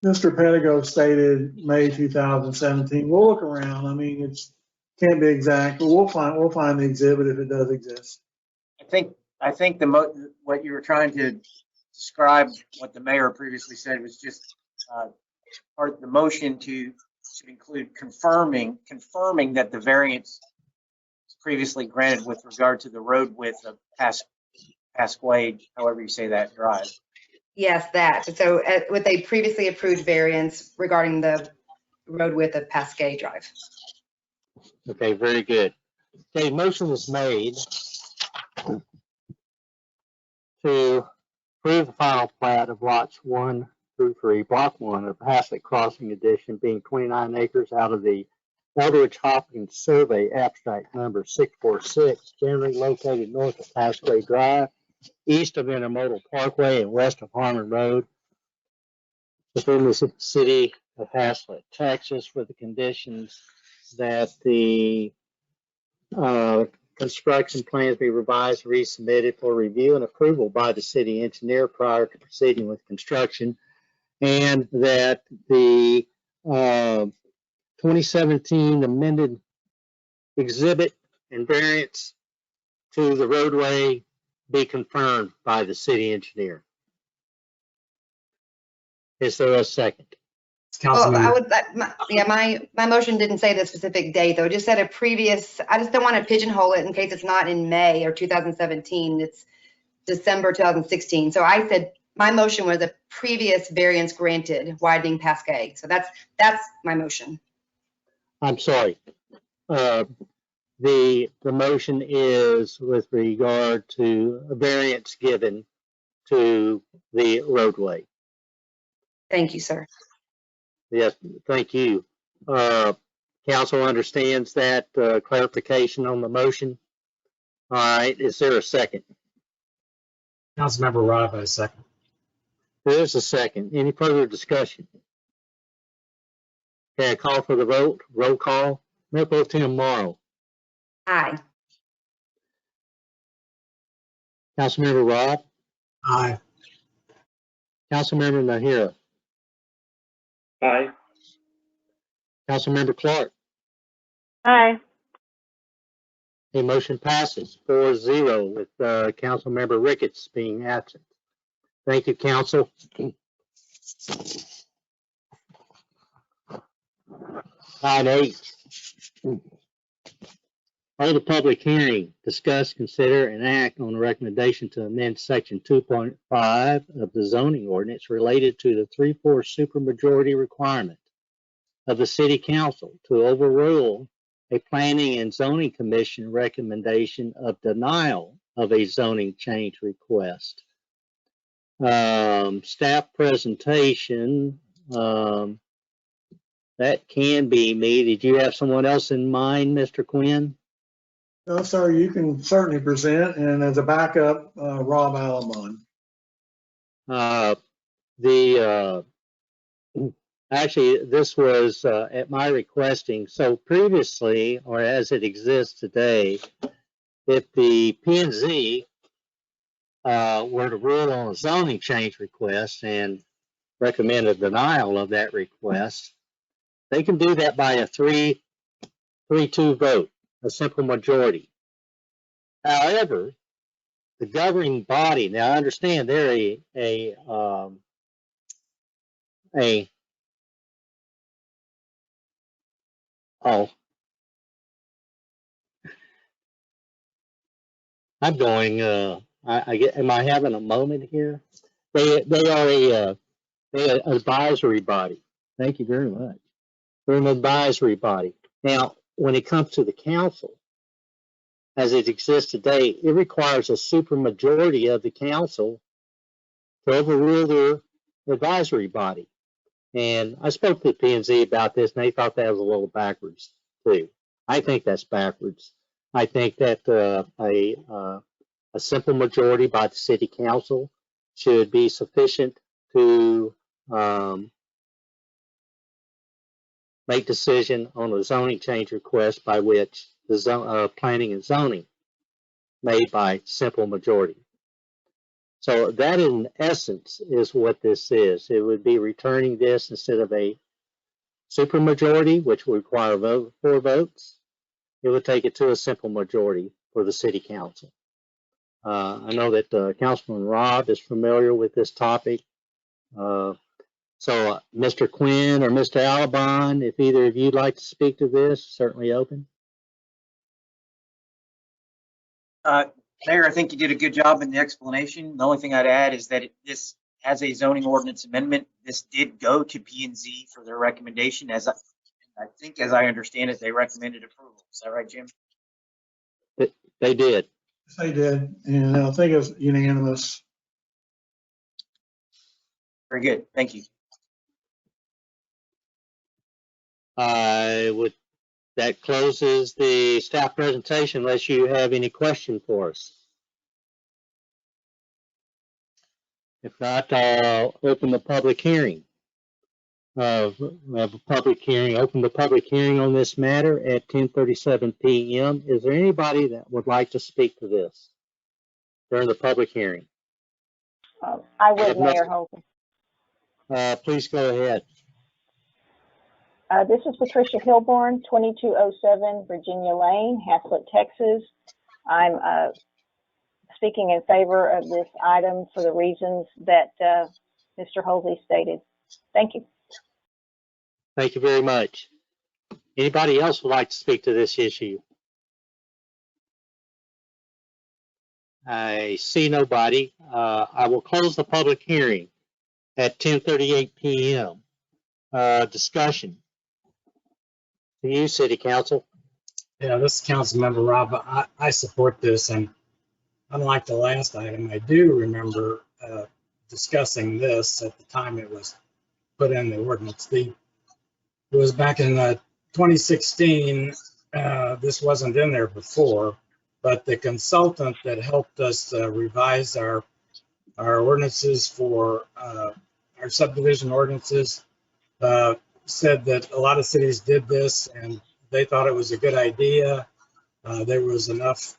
Mr. Pedigo stated May 2017. We'll look around. I mean, it's can't be exact, but we'll find the exhibit if it does exist. I think what you were trying to describe, what the mayor previously said, was just part of the motion to include confirming that the variance was previously granted with regard to the road width of Pasquay, however you say that, drive. Yes, that. So with a previously approved variance regarding the road width of Pasquay Drive. Okay, very good. Okay, motion was made to approve the final plat of lots 1 through 3, block 1 of Haslet Crossing Addition, being 29 acres out of the Eldridge Hopkins Survey, abstract number 646, generally located north of Pasquay Drive, east of Intermodal Parkway, and west of Harmon Road, within the city of Haslet, Texas, with the conditions that the construction plans be revised, resubmitted for review and approval by the city engineer prior to proceeding with construction, and that the 2017 amended exhibit and variance to the roadway be confirmed by the city engineer. Is there a second? Well, my motion didn't say the specific date though. It just said a previous. I just don't want to pigeonhole it in case it's not in May or 2017. It's December 2016. So I said my motion was a previous variance granted, widening Pasquay. So that's my motion. I'm sorry. The motion is with regard to a variance given to the roadway. Thank you, sir. Yes, thank you. Council understands that clarification on the motion. All right, is there a second? Councilmember Robb, a second. There's a second. Any further discussion? Okay, I call for the vote. Roll call. Mayor Pro Tem Morrow. Aye. Councilmember Robb. Aye. Councilmember Nahira. Aye. Councilmember Clark. Aye. The motion passes 4-0 with Councilmember Ricketts being absent. Thank you, Council. Item 8. Hold a public hearing, discuss, consider, and act on a recommendation to amend section 2.5 of the zoning ordinance related to the 3/4 supermajority requirement of the city council to overrule a planning and zoning commission recommendation of denial of a zoning change request. Staff presentation, that can be me. Did you have someone else in mind, Mr. Quinn? No, sir, you can certainly present, and as a backup, Rob Alamon. Actually, this was at my requesting. So previously, or as it exists today, if the P&Z were to rule on a zoning change request and recommend a denial of that request, they can do that by a 3-2 vote, a simple majority. However, the governing body, now I understand they're I'm going, I get, am I having a moment here? They are they're an advisory body. Thank you very much. They're an advisory body. Now, when it comes to the council, as it exists today, it requires a supermajority of the council to overrule their advisory body. And I spoke to P&Z about this, and they thought that was a little backwards too. I think that's backwards. I think that a simple majority by the city council should be sufficient to make decision on a zoning change request by which the planning and zoning made by simple majority. So that in essence is what this is. It would be returning this instead of a supermajority, which would require 4 votes. It would take it to a simple majority for the city council. I know that Councilman Robb is familiar with this topic. So Mr. Quinn or Mr. Alabon, if either of you would like to speak to this, certainly open. Mayor, I think you did a good job in the explanation. The only thing I'd add is that this has a zoning ordinance amendment. This did go to P&Z for their recommendation. As I think, as I understand it, they recommended approval. Is that right, Jim? They did. They did, and I think it was unanimous. Very good. Thank you. That closes the staff presentation unless you have any question for us. If not, I'll open the public hearing. Open the public hearing on this matter at 10:37 p.m. Is there anybody that would like to speak to this during the public hearing? I would, Mayor Holton. Please go ahead. This is Patricia Hilborn, 2207 Virginia Lane, Haslet, Texas. I'm speaking in favor of this item for the reasons that Mr. Holsey stated. Thank you. Thank you very much. Anybody else would like to speak to this issue? I see nobody. I will close the public hearing at 10:38 p.m. Discussion. To you, City Council. Yeah, this is Councilmember Robb. I support this, and unlike the last item, I do remember discussing this at the time it was put in the ordinance. It was back in 2016. This wasn't in there before, but the consultant that helped us revise our ordinances for our subdivision ordinances said that a lot of cities did this and they thought it was a good idea. There was enough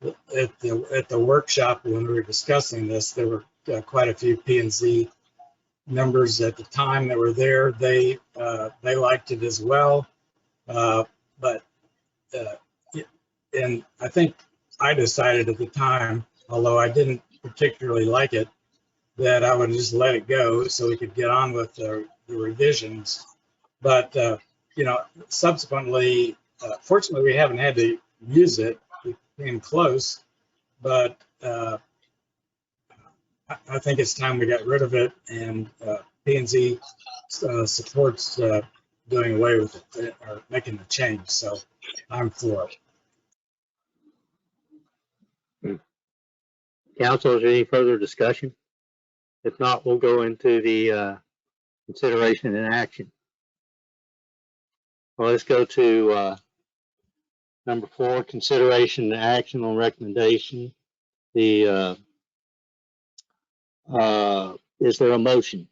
at the workshop when we were discussing this. There were quite a few P&Z members at the time that were there. They liked it as well, but and I think I decided at the time, although I didn't particularly like it, that I would just let it go so we could get on with the revisions. But you know, subsequently, fortunately, we haven't had to use it. We came close, but I think it's time we got rid of it, and P&Z supports doing away with it or making the change. So I'm for it. Council, is there any further discussion? If not, we'll go into the consideration and action. Well, let's go to number 4, consideration and action on recommendation. Is there a motion?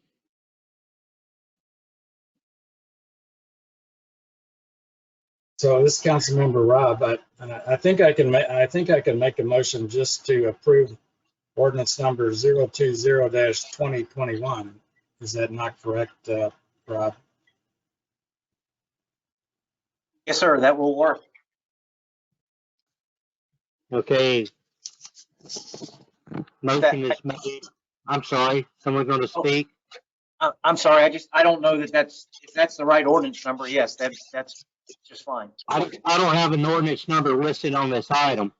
So this is Councilmember Robb, I think I can make a motion just to approve ordinance number 020-2021. Is that not correct, Rob? Yes, sir, that will work. Okay. Motion is made. I'm sorry, someone's going to speak? I'm sorry, I don't know that if that's the right ordinance number. Yes, that's just fine. I don't have an ordinance number listed on this item.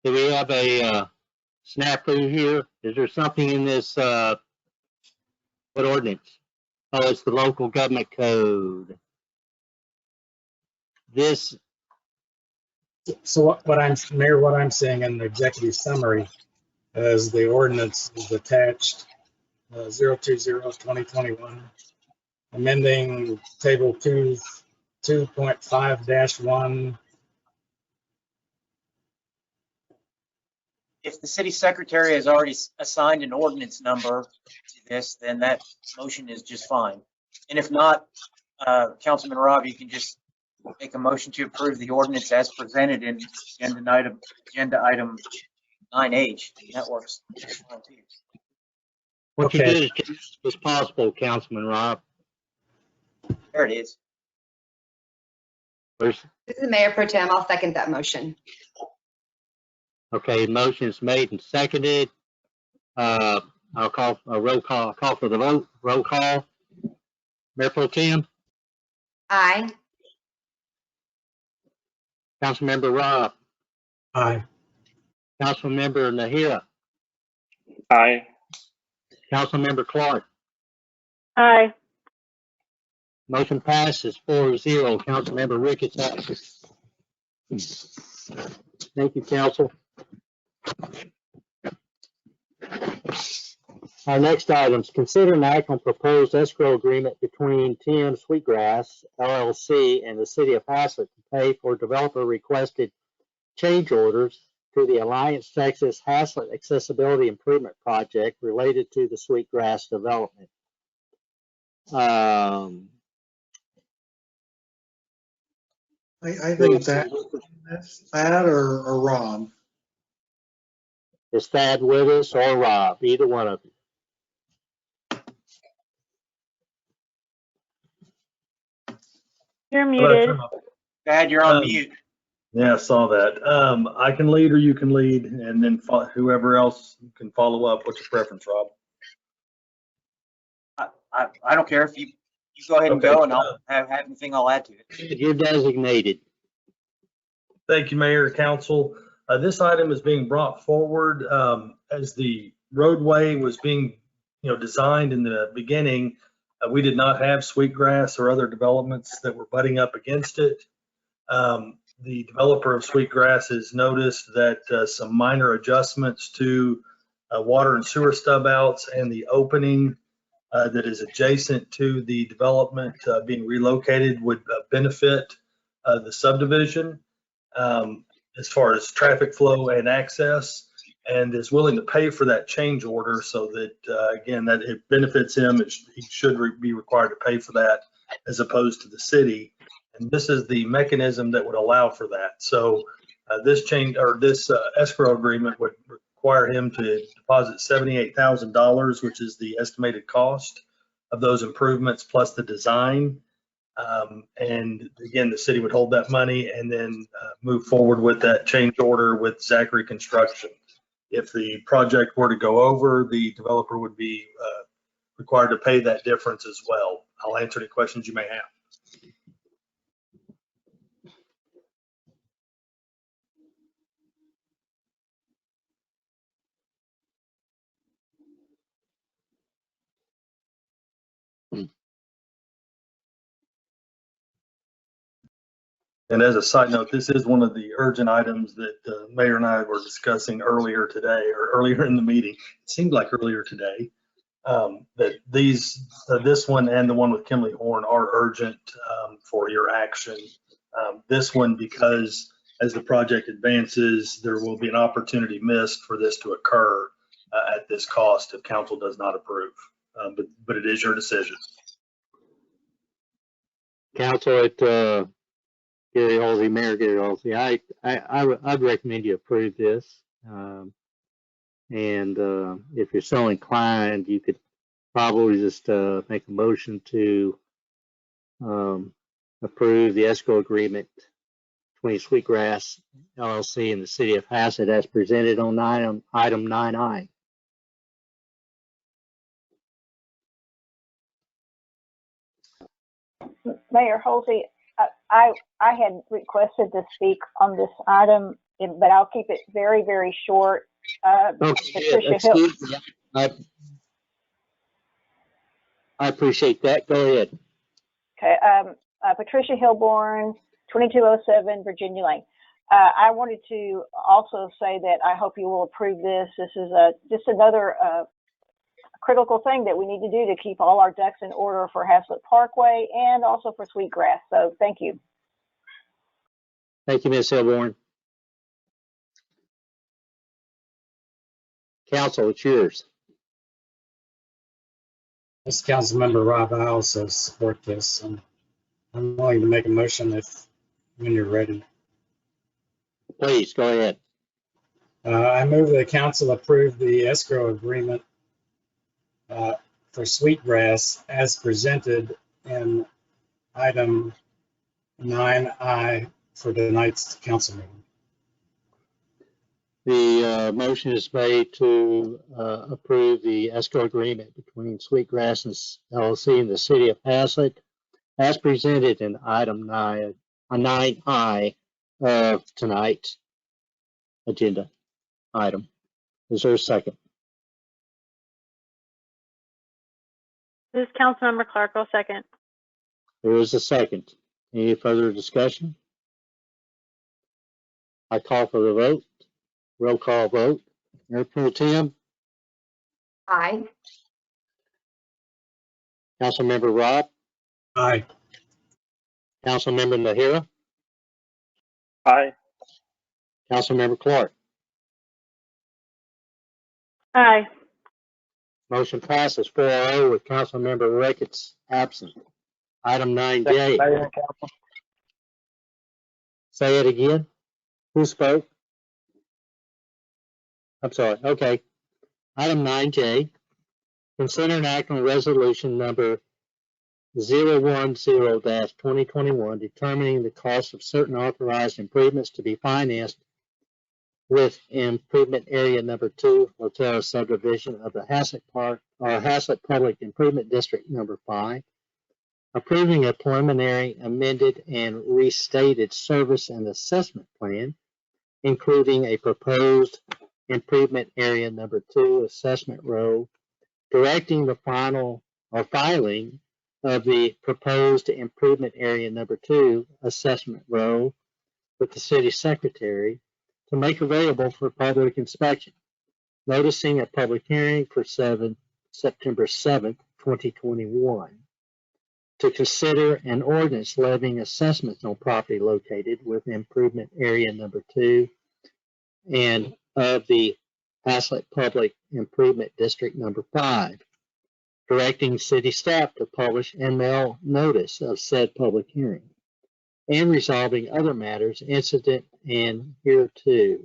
Do we have a snafu here? Is there something in this, what ordinance? Oh, it's the local government code. This, So Mayor, what I'm saying in the executive summary is the ordinance is attached 020-2021, amending table 2.5-1. If the city secretary has already assigned an ordinance number to this, then that motion is just fine. And if not, Councilman Rob, you can just make a motion to approve the ordinance as presented in agenda item 9H. That works fine too. what you did is just as possible, Councilman Rob. There it is. This is Mayor Pro Tem. I'll second that motion. Okay, motion is made and seconded. I'll call a roll call. I'll call for the vote. Roll call. Mayor Pro Tem, Aye. Councilmember Rob, Aye. Councilmember Nahira, Aye. Councilmember Clark. Aye. Motion passes 4-0. Councilmember Ricketts absent. Thank you, council. Our next items, consider an act on proposed escrow agreement between TM Sweetgrass LLC and the city of Haslet to pay for developer requested change orders to the Alliance Texas Haslet Accessibility Improvement Project related to the Sweetgrass development. I think that's Thad or Rob. Is Thad with us or Rob? Either one of you. You're muted. Thad, you're on mute. Yeah, I saw that. I can lead or you can lead, and then whoever else can follow up. What's your preference, Rob? I don't care if you go ahead and go, and I'll have anything I'll add to it. You're designated. Thank you, Mayor, Council. This item is being brought forward as the roadway was being, designed in the beginning. We did not have Sweetgrass or other developments that were butting up against it. The developer of Sweetgrass has noticed that some minor adjustments to water and sewer stub outs and the opening that is adjacent to the development being relocated would benefit the subdivision as far as traffic flow and access, and is willing to pay for that change order so that, again, that it benefits him. He should be required to pay for that as opposed to the city. And this is the mechanism that would allow for that. So this change or this escrow agreement would require him to deposit $78,000, which is the estimated cost of those improvements plus the design. And again, the city would hold that money and then move forward with that change order with Zachary Construction. If the project were to go over, the developer would be required to pay that difference as well. I'll answer any questions you may have. And as a side note, this is one of the urgent items that the mayor and I were discussing earlier today, or earlier in the meeting. It seemed like earlier today, that this one and the one with Kimley Horn are urgent for your action. This one, because as the project advances, there will be an opportunity missed for this to occur at this cost if council does not approve. But it is your decision. Council, Gary Halsey, Mayor Gary Halsey, I'd recommend you approve this. And if you're so inclined, you could probably just make a motion to approve the escrow agreement between Sweetgrass LLC and the City of Haslet as presented on item 9I. Mayor Halsey, I had requested to speak on this item, but I'll keep it very, very short. Patricia Hill. I appreciate that. Go ahead. Okay. Patricia Hilborn, 2207 Virginia Lane. I wanted to also say that I hope you will approve this. This is just another critical thing that we need to do to keep all our ducks in order for Haslet Parkway and also for Sweetgrass. So thank you. Thank you, Ms. Hilborn. Council, it's yours. This Councilmember Rob, I also support this. And I'm willing to make a motion when you're ready. Please, go ahead. I move that council approve the escrow agreement for Sweetgrass as presented in item 9I for tonight's council meeting. The motion is made to approve the escrow agreement between Sweetgrass LLC and the City of Haslet as presented in item 9I of tonight's agenda item. Is there a second? This is Councilmember Clark. I'll second. There is a second. Any further discussion? I call for the vote. Roll call vote. Mayor Pro Tem. Aye. Councilmember Robb. Aye. Councilmember Nahira. Aye. Councilmember Clark. Aye. Motion passes 4-0 with Councilmember Ricketts absent. Item 9J. Say it again. Who spoke? I'm sorry. Okay. Item 9J. Consider an act on resolution number 010-2021 determining the cost of certain authorized improvements to be financed with improvement area number 2, Hotel subdivision of the Haslet Park or Haslet Public Improvement District number 5. Approving a preliminary amended and restated service and assessment plan, including a proposed improvement area number 2 assessment row, directing the final or filing of the proposed improvement area number 2 assessment row with the city secretary to make available for public inspection, noticing a public hearing for September 7th, 2021. To consider an ordinance levying assessments on property located with improvement area number 2 and of the Haslet Public Improvement District number 5, directing city staff to publish and mail notice of said public hearing, and resolving other matters incident and hereto.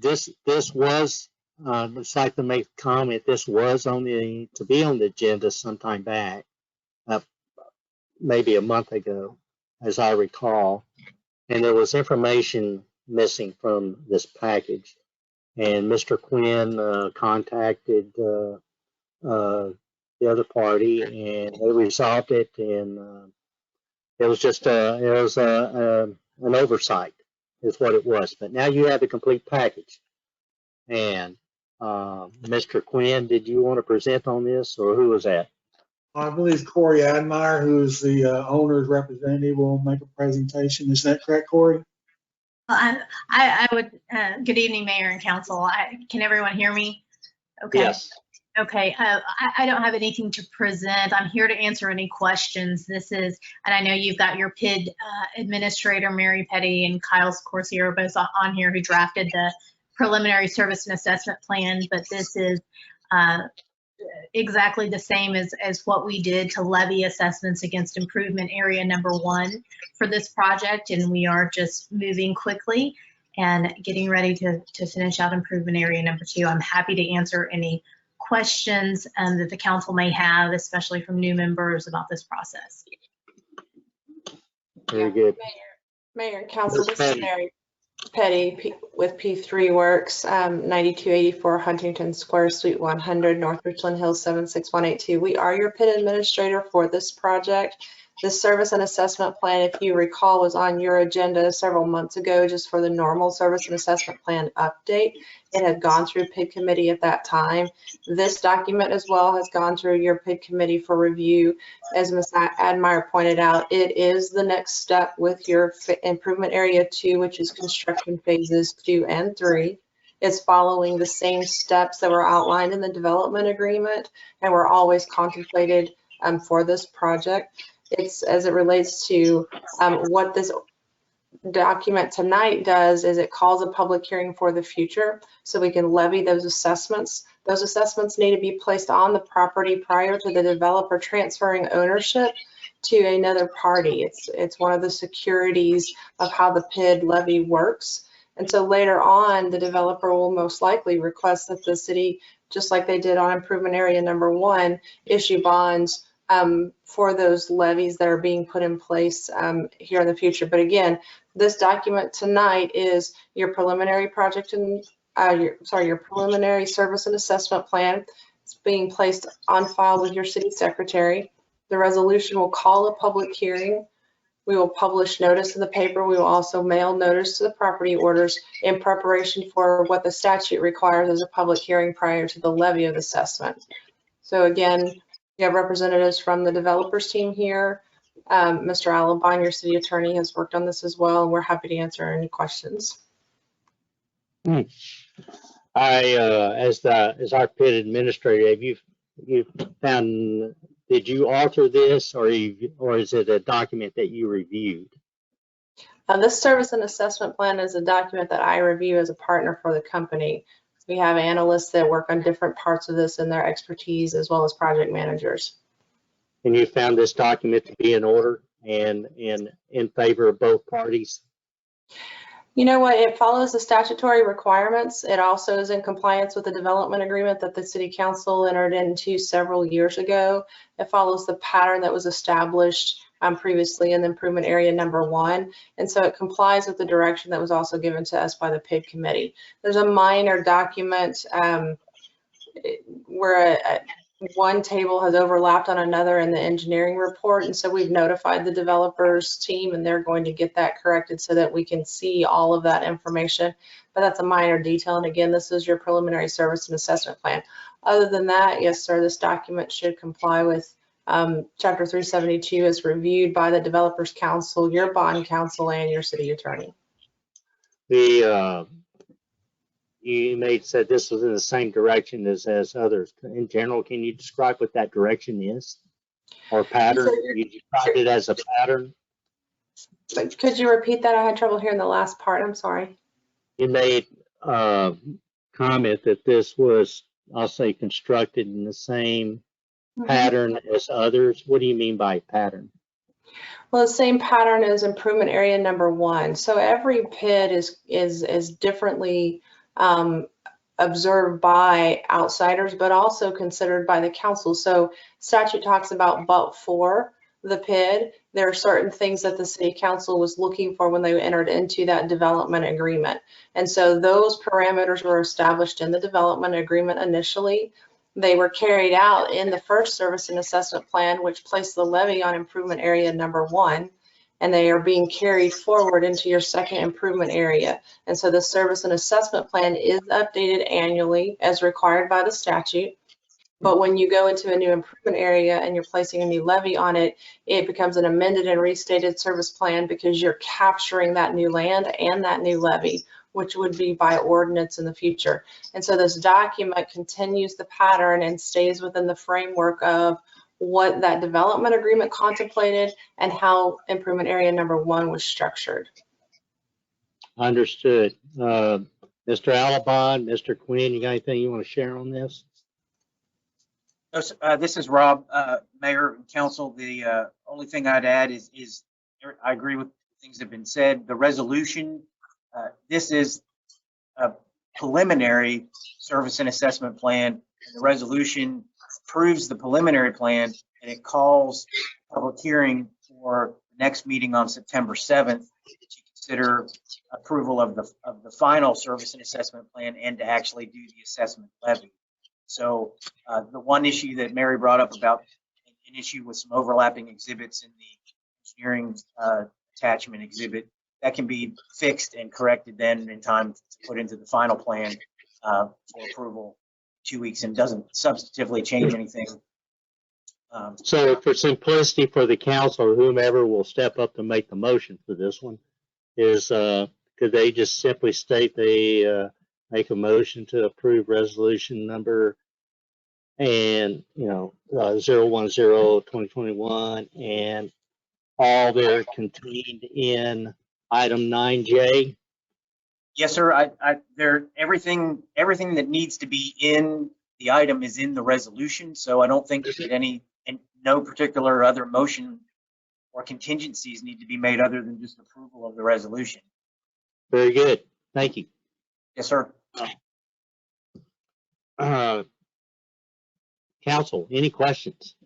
This was, I'd like to make a comment. This was to be on the agenda sometime back, maybe a month ago, as I recall, and there was information missing from this package. And Mr. Quinn contacted the other party, and they resolved it, and it was just an oversight is what it was. But now you have the complete package. And Mr. Quinn, did you want to present on this, or who was that? I believe Corey Admire, who's the owner's representative, will make a presentation. Is that correct, Corey? I would, good evening, Mayor and Council. Can everyone hear me? Okay. Yes. Okay. I don't have anything to present. I'm here to answer any questions. And I know you've got your PID administrator, Mary Petty, and Kyle Corsier both on here who drafted the preliminary service and assessment plan, but this is exactly the same as what we did to levy assessments against improvement area number 1 for this project. And we are just moving quickly and getting ready to finish out improvement area number 2. I'm happy to answer any questions that the council may have, especially from new members about this process. Very good. Mayor and Council, this is Mary Petty with P3 Works, 9284 Huntington Square, Suite 100, North Richland Hills, 76182. We are your PID administrator for this project. This service and assessment plan, if you recall, was on your agenda several months ago just for the normal service and assessment plan update. It had gone through PID committee at that time. This document as well has gone through your PID committee for review. As Ms. Admire pointed out, it is the next step with your improvement area 2, which is construction phases 2 and 3. It's following the same steps that were outlined in the development agreement and were always contemplated for this project. It's as it relates to what this document tonight does is it calls a public hearing for the future so we can levy those assessments. Those assessments need to be placed on the property prior to the developer transferring ownership to another party. It's one of the securities of how the PID levy works. And so later on, the developer will most likely request that the city, just like they did on improvement area number 1, issue bonds for those levies that are being put in place here in the future. But again, this document tonight is your preliminary project and your preliminary service and assessment plan. It's being placed on file with your city secretary. The resolution will call a public hearing. We will publish notice in the paper. We will also mail notice to the property owners in preparation for what the statute requires as a public hearing prior to the levy of assessment. So again, we have representatives from the developers team here. Mr. Alabon, your city attorney, has worked on this as well, and we're happy to answer any questions. As our PID administrator, have you found, did you alter this or is it a document that you reviewed? This service and assessment plan is a document that I review as a partner for the company. We have analysts that work on different parts of this and their expertise, as well as project managers. And you found this document to be in order and in favor of both parties? You know what, it follows the statutory requirements. It also is in compliance with the development agreement that the city council entered into several years ago. It follows the pattern that was established previously in the improvement area number 1. And so it complies with the direction that was also given to us by the PID committee. There's a minor document where one table has overlapped on another in the engineering report. And so we've notified the developers team and they're going to get that corrected so that we can see all of that information. But that's a minor detail. And again, this is your preliminary service and assessment plan. Other than that, yes, sir, this document should comply with Chapter 372 is reviewed by the Developers Council, your bond counsel, and your city attorney. You said this was in the same direction as others. In general, can you describe what that direction is or pattern? You described it as a pattern. Could you repeat that? I had trouble hearing the last part. I'm sorry. You made a comment that this was, I'll say, constructed in the same pattern as others. What do you mean by pattern? Well, the same pattern as improvement area number 1. So every PID is differently observed by outsiders, but also considered by the council. So statute talks about but for the PID. There are certain things that the city council was looking for when they entered into that development agreement. And so those parameters were established in the development agreement initially. They were carried out in the first service and assessment plan, which placed the levy on improvement area number 1, and they are being carried forward into your second improvement area. And so the service and assessment plan is updated annually as required by the statute. But when you go into a new improvement area and you're placing a new levy on it, it becomes an amended and restated service plan because you're capturing that new land and that new levy, which would be by ordinance in the future. And so this document continues the pattern and stays within the framework of what that development agreement contemplated and how improvement area number 1 was structured. Understood. Mr. Alabon, Mr. Quinn, you got anything you want to share on this? This is Rob, Mayor and Council. The only thing I'd add is I agree with things that have been said. The resolution, this is a preliminary service and assessment plan. And the resolution approves the preliminary plan, and it calls a public hearing for the next meeting on September 7th to consider approval of the final service and assessment plan and to actually do the assessment levy. So the one issue that Mary brought up about an issue with some overlapping exhibits in the engineering attachment exhibit, that can be fixed and corrected then in time to put into the final plan for approval 2 weeks, and doesn't substantively change anything. So for simplicity for the council or whomever will step up to make the motion for this one is, could they just simply state they make a motion to approve resolution number and, 010/2021 and all they're contained in item 9J? Yes, sir. Everything that needs to be in the item is in the resolution. So I don't think that no particular other motion or contingencies need to be made other than just approval of the resolution. Very good. Thank you. Yes, sir. Council, any questions?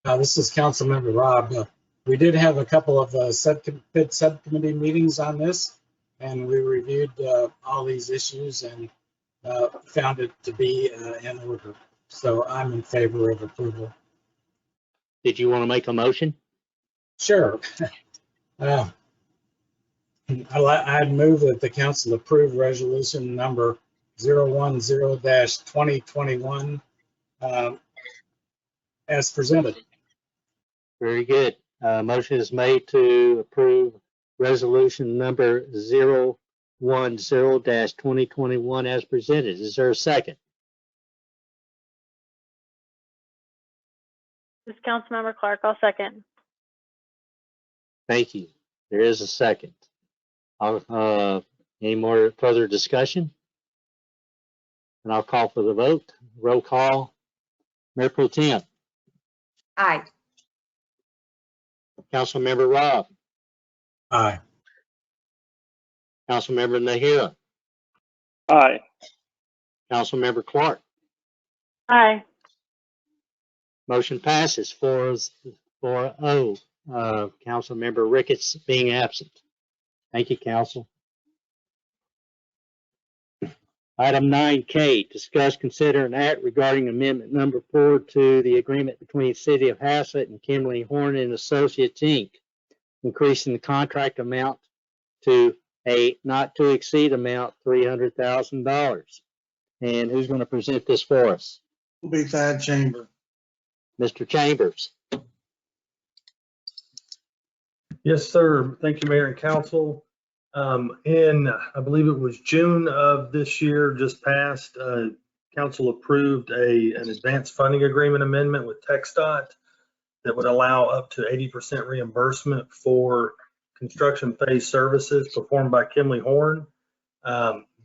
This is Councilmember Rob. We did have a couple of subcommittee meetings on this, and we reviewed all these issues and found it to be in order. So I'm in favor of approval. Did you want to make a motion? Sure. I'd move that the council approve resolution number 010-2021 as presented. Very good. Motion is made to approve resolution number 010-2021 as presented. Is there a second? This is Councilmember Clark. I'll second. Thank you. There is a second. Any more further discussion? And I'll call for the vote. Roll call. Mayor Pro Tem. Aye. Councilmember Rob. Aye. Councilmember Nahira. Aye. Councilmember Clark. Aye. Motion passes 4-0. Councilmember Ricketts being absent. Thank you, Council. Item 9K, discuss, consider, and act regarding amendment number 4 to the agreement between the City of Haslet and Kimberly Horn and Associates, Inc., increasing the contract amount to a not to exceed amount $300,000. And who's going to present this for us? Will be Thad Chamber. Mr. Chambers. Yes, sir. Thank you, Mayor and Council. In, I believe it was June of this year, just passed, Council approved an advanced funding agreement amendment with TxDOT that would allow up to 80% reimbursement for construction phase services performed by Kimberly Horn.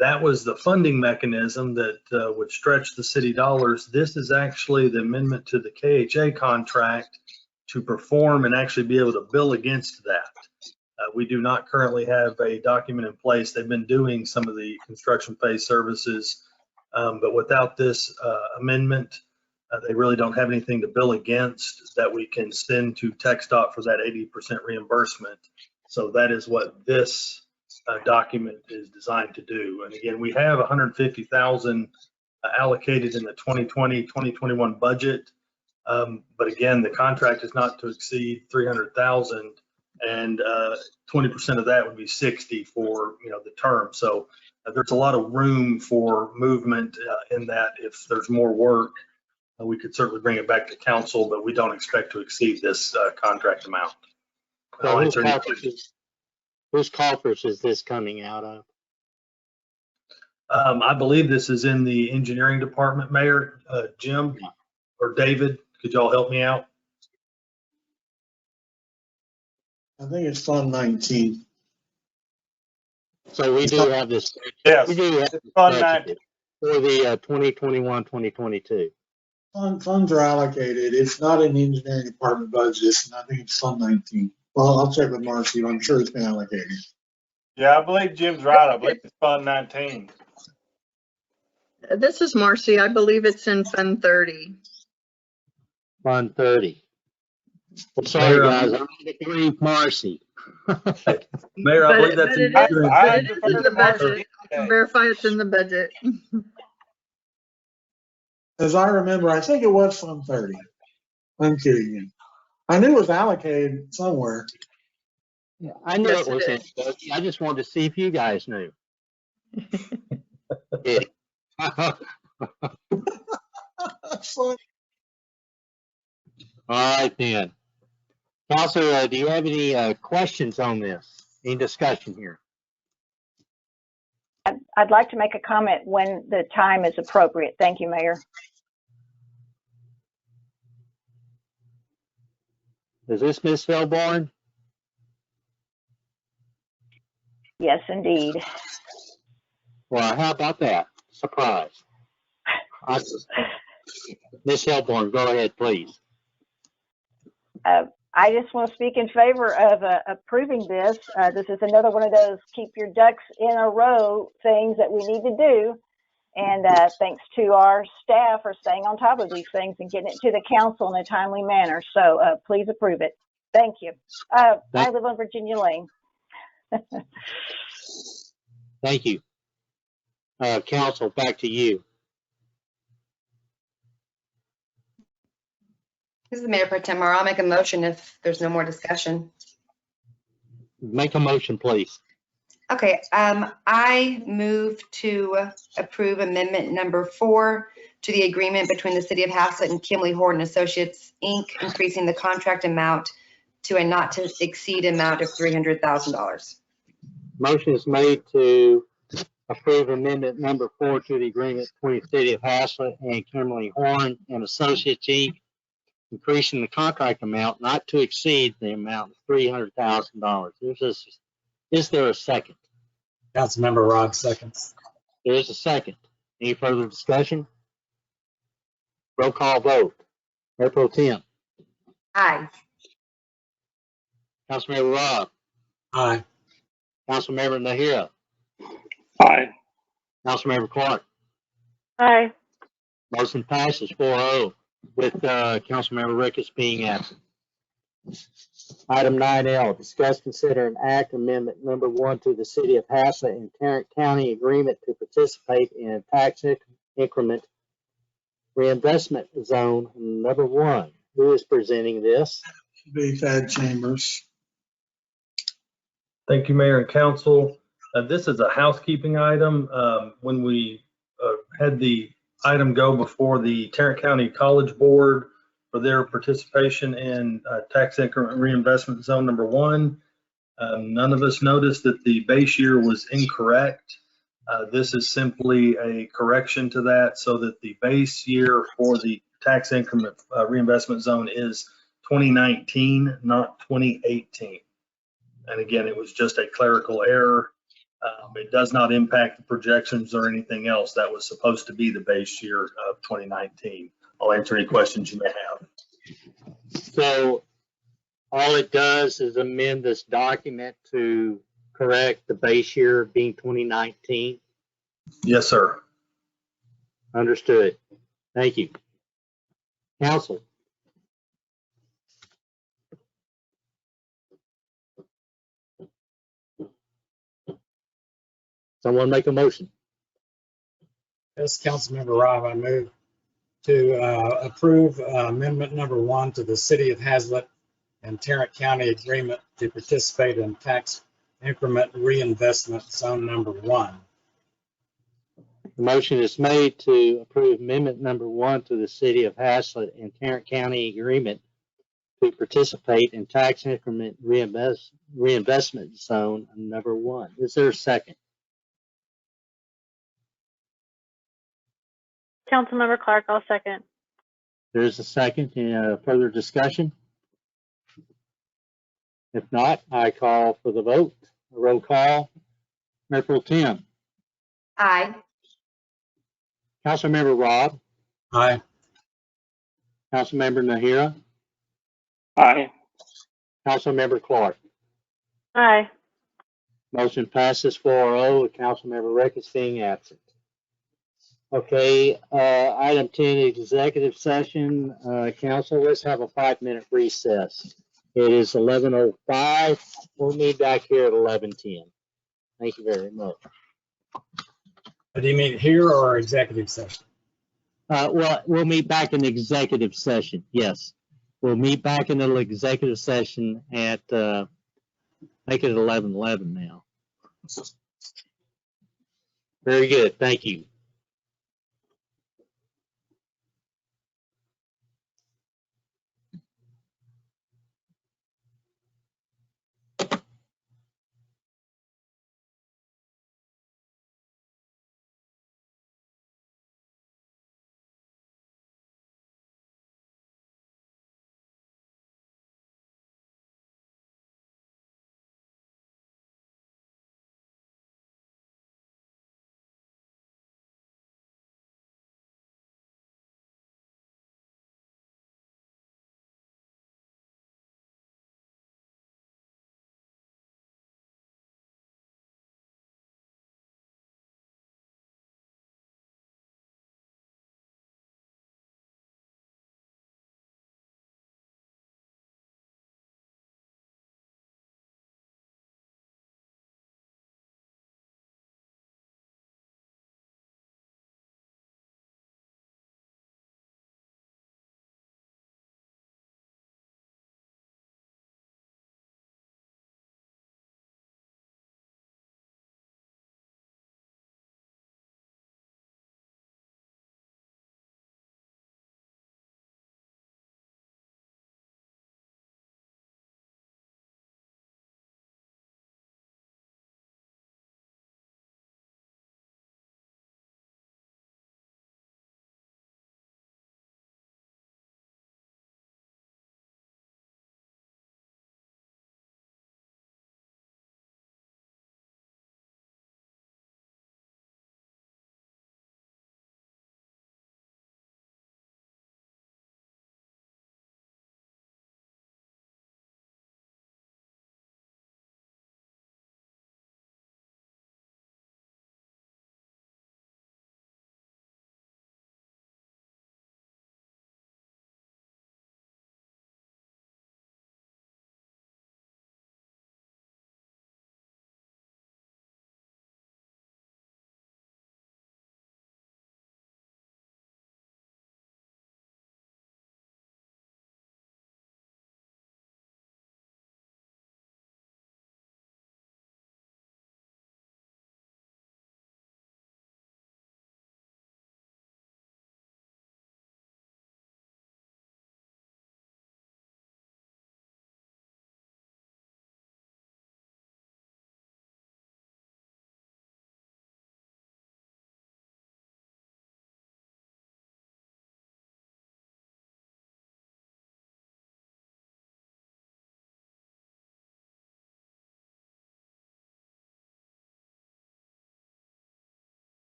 That was the funding mechanism that would stretch the city dollars. This is actually the amendment to the KHA contract to perform and actually be able to bill against that. We do not currently have a document in place. They've been doing some of the construction phase services, but without this amendment, they really don't have anything to bill against that we can send to TxDOT for that 80% reimbursement. So that is what this document is designed to do. And again, we have $150,000 allocated in the 2020-2021 budget. But again, the contract is not to exceed $300,000, and 20% of that would be $60,000 for the term. So there's a lot of room for movement in that. If there's more work, we could certainly bring it back to council, but we don't expect to exceed this contract amount. Whose coffers is this coming out of? I believe this is in the engineering department, Mayor. Jim or David, could y'all help me out? I think it's Fund 19. So we do have this. Yes. We do have Fund 19. for the 2021-2022. Funds are allocated. It's not in the engineering department budget, and I think it's Fund 19. Well, I'll check with Marcy, but I'm sure it's been allocated. Yeah, I believe Jim's right. I believe it's Fund 19. This is Marcy. I believe it's in Fund 30. Fund 30. Well, sorry, Mayor, guys. I'm going to agree Marcy. Mayor, I believe But that's it in is, your but it is in the budget. I can verify it's in the budget. As I remember, I think it was Fund 30. I'm kidding you. I knew it was allocated somewhere. Yeah, I knew Yes, it was it in. is. But I just wanted to see if you guys knew. Yeah. Fun. All right, then. Counselor, do you have any questions on this? Any discussion here? I'd like to make a comment when the time is appropriate. Thank you, Mayor. Is this Ms. Felborn? Yes, indeed. Well, how about that? Surprise. Ms. Felborn, go ahead, please. I just want to speak in favor of approving this. This is another one of those keep your ducks in a row things that we need to do. And thanks to our staff for staying on top of these things and getting it to the council in a timely manner. So please approve it. Thank you. I live on Virginia Lane. Thank you. Council, back to you. This is Mayor Pro Tem. I'll make a motion if there's no more discussion. Make a motion, please. Okay, I move to approve amendment number 4 to the agreement between the City of Haslet and Kimley Horton Associates, Inc., increasing the contract amount to a not to exceed amount of $300,000. Motion is made to approve amendment number 4 to the agreement between the City of Haslet and Kimberly Horn and Associates, Inc., increasing the contract amount not to exceed the amount of $300,000. Is there a second? Councilmember Rod seconds. There is a second. Any further discussion? Roll call vote. Mayor Pro Tem. Aye. Councilmember Robb. Aye. Councilmember Nahira. Aye. Councilmember Clark. Aye. Motion passes 4-0 with Councilmember Ricketts being absent. Item 9L, discuss, consider, and act amendment number 1 to the City of Haslet and Tarrant County agreement to participate in tax increment reinvestment zone number 1. Who is presenting this? Be Thad Chambers. Thank you, Mayor and Council. This is a housekeeping item. When we had the item go before the Tarrant County College Board for their participation in tax increment reinvestment zone number 1, none of us noticed that the base year was incorrect. This is simply a correction to that so that the base year for the tax increment reinvestment zone is 2019, not 2018. And again, it was just a clerical error. It does not impact the projections or anything else. That was supposed to be the base year of 2019. I'll answer any questions you may have. So all it does is amend this document to correct the base year being 2019. Yes, sir. Understood. Thank you. Council. Someone make a motion. Yes, Councilmember Robb, I move to approve amendment number 1 to the City of Haslet and Tarrant County agreement to participate in tax increment reinvestment zone number 1. The motion is made to approve amendment number 1 to the City of Haslet and Tarrant County agreement to participate in tax increment reinvestment zone number 1. Is there a second? Councilmember Clark, I'll second. There's a second. Any further discussion? If not, I call for the vote. A roll call. Mayor Pro Tem. Aye. Councilmember Robb. Aye. Councilmember Nahara, Aye. Councilmember Clark. Aye. Motion passes 4-0 with Councilmember Ricketts being absent. Okay, item 10, executive session. Council, let's have a 5-minute recess. It is 11:05. We'll meet back here at 11:10. Thank you very much. Do you mean here or executive session? Well, we'll meet back in executive session. Yes. We'll meet back in the executive session at, make it 11:11 now. Very good. Thank you.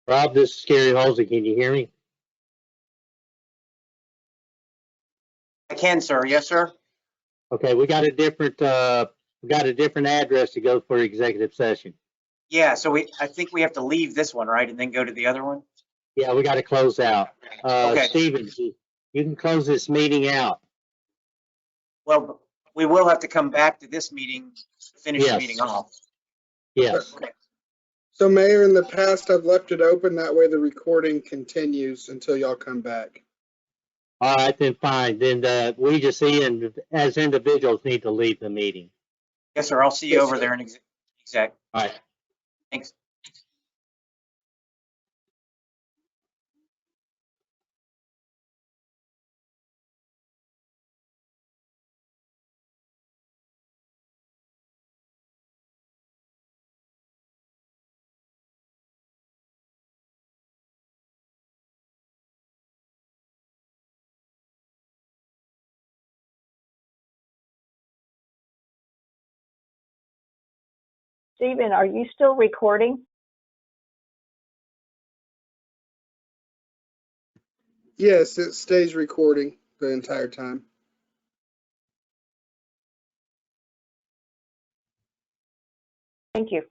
Rob, this is Gary Halsey. Can you hear me? I can, sir. Yes, sir. Okay, we got a different address to go for executive session. Yeah, so I think we have to leave this one, right, and then go to the other one? Yeah, we got to close out. Okay. Steven, you can close this meeting out. Well, we will have to come back to this meeting to finish the Yes. meeting off. Yes. Okay. So Mayor, in the past, I've left it open. That way the recording continues until y'all come back. All right, then fine. Then we just as individuals need to leave the meeting. Yes, sir. I'll see you Yes, over sir. there in exec. All right. Thanks. Stephen, are you still recording? Yes, it stays recording the entire time. Thank you.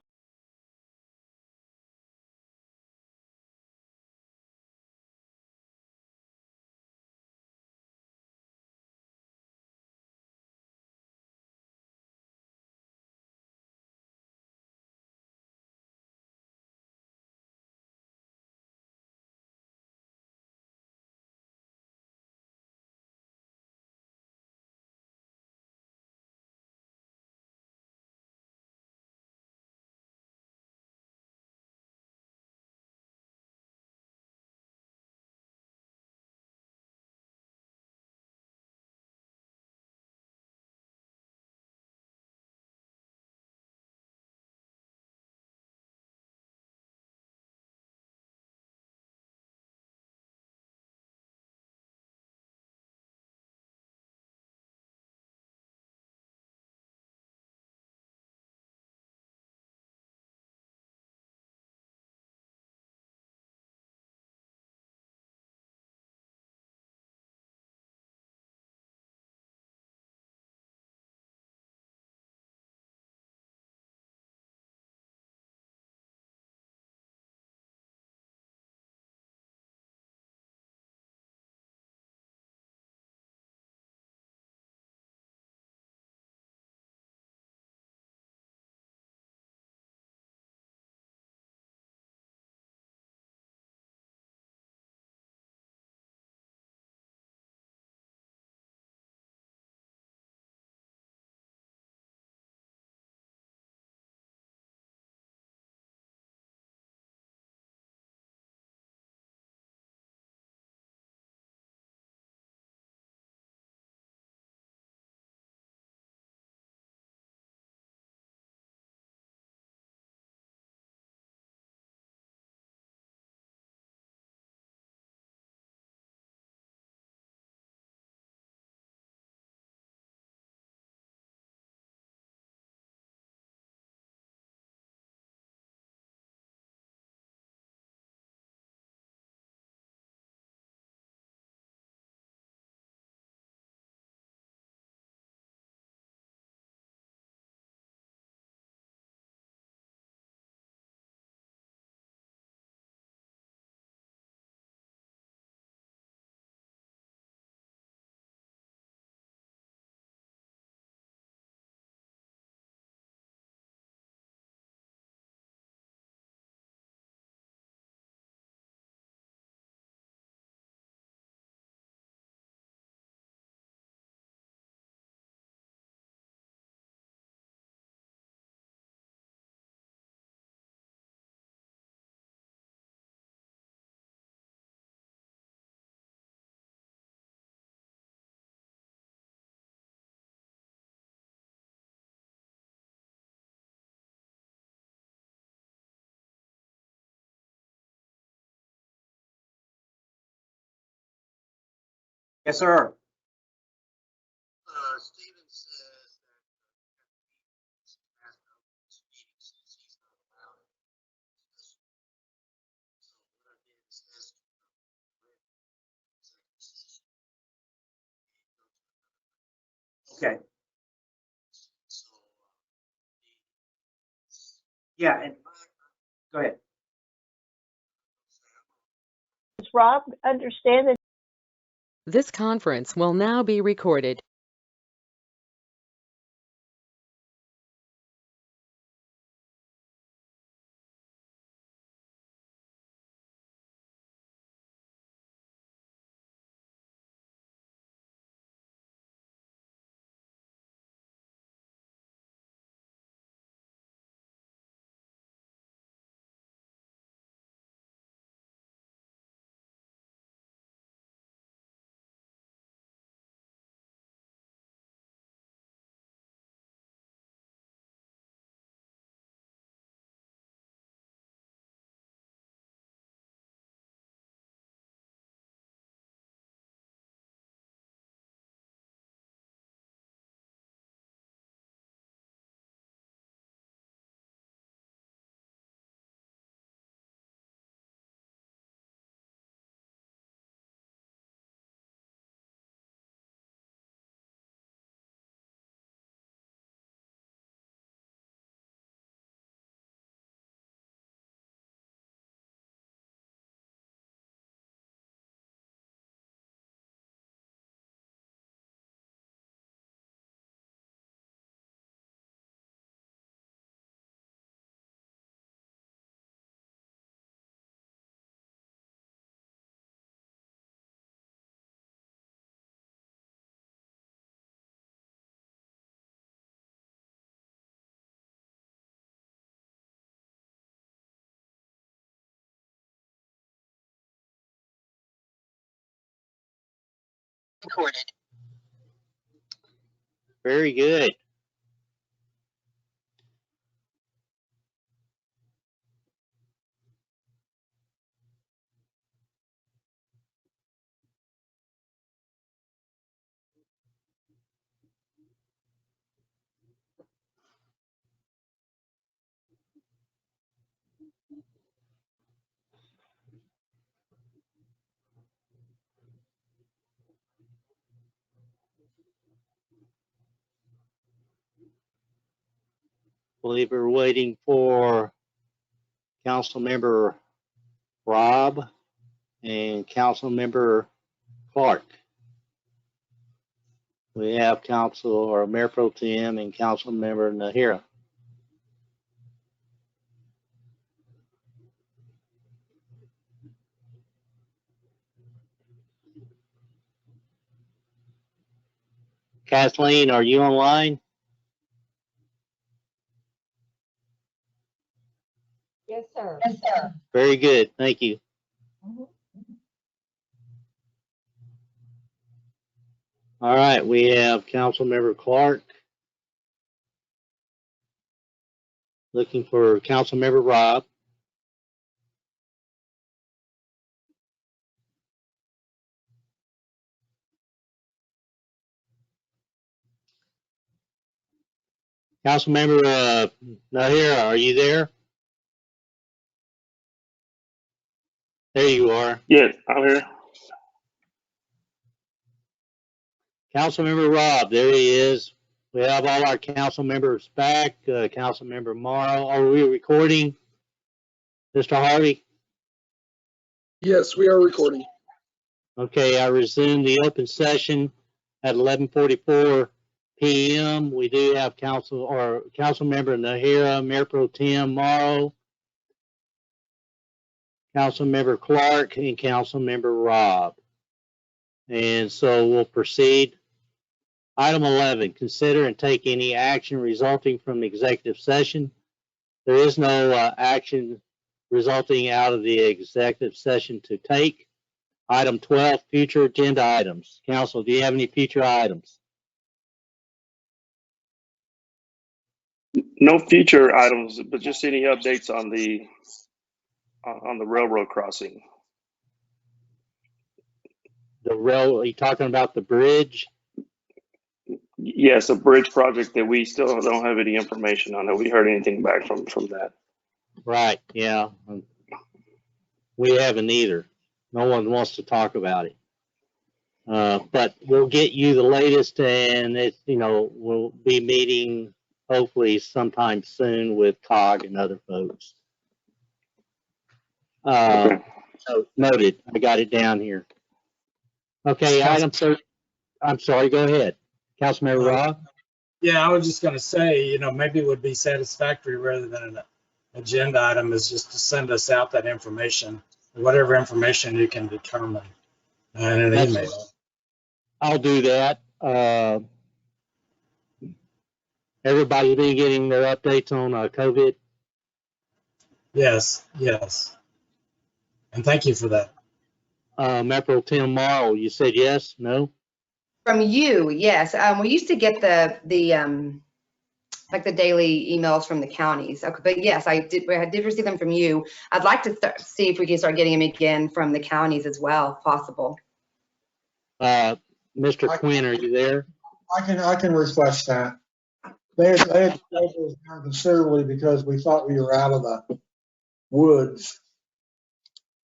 Yes, sir. Steven says that Okay. Yeah, and go ahead. Does Rob understand that? This conference will now be recorded. Recorded. Very good. I believe we're waiting for Councilmember Rob and Councilmember Clark. We have Council or Mayor Pro Tem and Councilmember Nahira. Kathleen, are you online? Yes, sir. Yes, sir. Very good. Thank you. All right, we have Councilmember Clark. Looking for Councilmember Rob. Councilmember Nahira, are you there? There you are. Yeah, I'm here. Councilmember Rob, there he is. We have all our council members back. Councilmember Morrow, are we recording? Mr. Harvey? Yes, we are recording. Okay, I resume the open session at 11:44 p.m. We do have Councilmember Nahira, Mayor Pro Tem Morrow, Councilmember Clark, and Councilmember Rob. And so we'll proceed. Item 11, consider and take any action resulting from the executive session. There is no action resulting out of the executive session to take. Item 12, future agenda items. Council, do you have any future items? No future items, but just any updates on the railroad crossing. Are you talking about the bridge? Yes, a bridge project that we still don't have any information on. Have we heard anything back from that? Right, yeah. We haven't either. No one wants to talk about it. But we'll get you the latest, and we'll be meeting hopefully sometime soon with COG and other folks. So noted. I got it down here. Okay, item 30. I'm sorry, go ahead. Councilmember Rob? Yeah, I was just going to say, maybe it would be satisfactory rather than an agenda item is just to send us out that information, whatever information you can determine in an email. I'll do that. Everybody's been getting their updates on COVID? Yes. And thank you for that. Member Tim Morrow, you said yes, no? From you, yes. We used to get the like the daily emails from the counties. Okay, but yes, I did receive them from you. I'd like to see if we can start getting them again from the counties as well, if possible. Mr. Quinn, are you there? I can request that. They had slowed us down considerably because we thought we were out of the woods.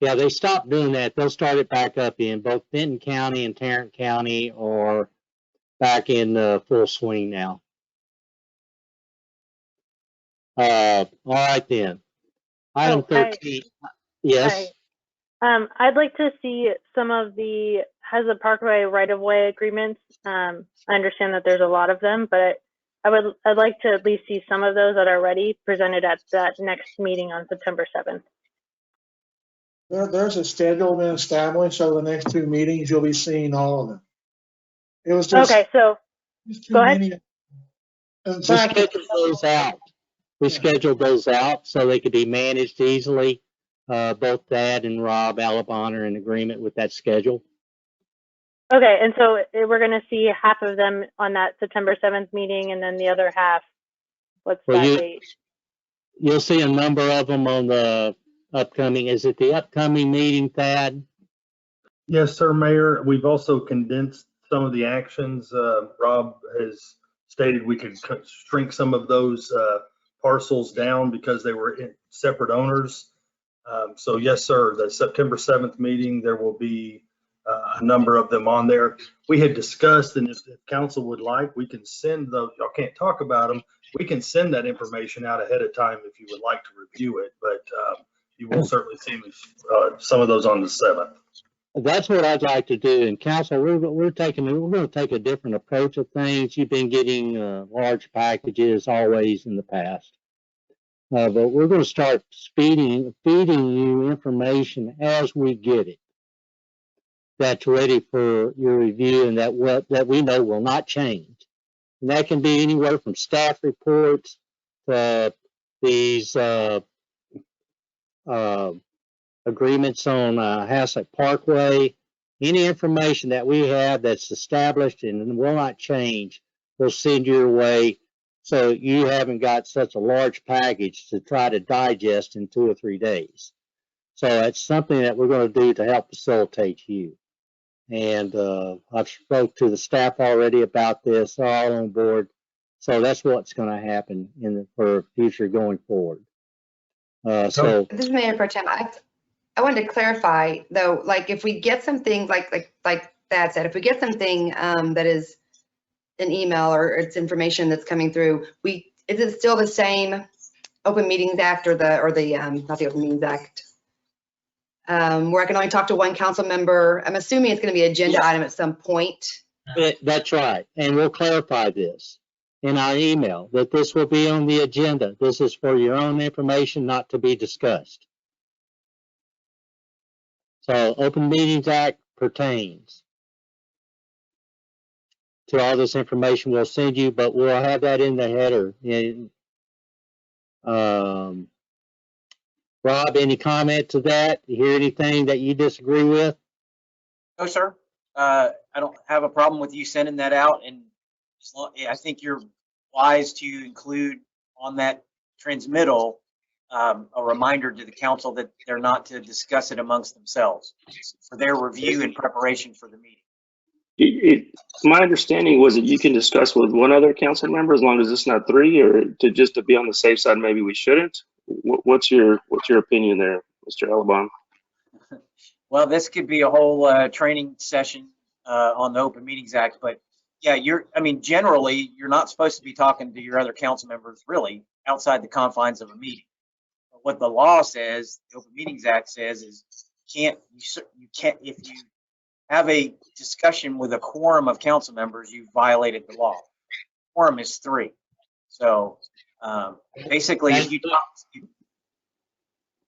Yeah, they stopped doing that. They'll start it back up in both Benton County and Tarrant County, or back in full swing now. All right then. Item 13. Yes. I'd like to see some of the Haslet Parkway right-of-way agreements. I understand that there's a lot of them, but I'd like to at least see some of those that are ready presented at that next meeting on September 7th. There's a schedule been established, so the next two meetings you'll be seeing all of them. It was just okay. So go ahead. We scheduled those out. We scheduled those out so they could be managed easily. Both Thad and Rob Alabon are in agreement with that schedule. Okay, and so we're going to see half of them on that September 7th meeting, and then the other half, what's that date? You'll see a number of them on the upcoming. Is it the upcoming meeting, Thad? Yes, sir, Mayor. We've also condensed some of the actions. Rob has stated we could shrink some of those parcels down because they were in separate owners. So yes, sir, the September 7th meeting, there will be a number of them on there. We had discussed, and if council would like, we can send those. Y'all can't talk about them. We can send that information out ahead of time if you would like to review it, but you will certainly see some of those on the 7th. That's what I'd like to do. And council, we're going to take a different approach of things. You've been getting large packages always in the past. But we're going to start feeding you information as we get it. That's ready for your review, and that we know will not change. And that can be anywhere from staff reports to these agreements on Haslet Parkway. Any information that we have that's established and will not change, we'll send your way, so you haven't got such a large package to try to digest in 2 or 3 days. So it's something that we're going to do to help facilitate you. And I've spoke to the staff already about this, all on board. So that's what's going to happen for future going forward. This is Mayor Pro Tem. I wanted to clarify though, like if we get something like Thad said, if we get something that is an email or it's information that's coming through, is it still the same Open Meetings Act or the not the Open Meetings Act, where I can only talk to one council member? I'm assuming it's going to be an agenda item at some point. That's right. And we'll clarify this in our email, that this will be on the agenda. This is for your own information, not to be discussed. So Open Meetings Act pertains to all this information we'll send you, but we'll have that in the header. Rob, any comment to that? You hear anything that you disagree with? No, sir. I don't have a problem with you sending that out, and I think you're wise to include on that transmittal a reminder to the council that they're not to discuss it amongst themselves for their review and preparation for the meeting. My understanding was that you can discuss with one other council member as long as it's not 3, or just to be on the safe side, maybe we shouldn't. What's your opinion there, Mr. Alabon? Well, this could be a whole training session on the Open Meetings Act, but yeah, generally, you're not supposed to be talking to your other council members really outside the confines of a meeting. But what the law says, the Open Meetings Act says, is you can't, if you have a discussion with a quorum of council members, you violated the law. Quorum is 3. So basically, if you talk,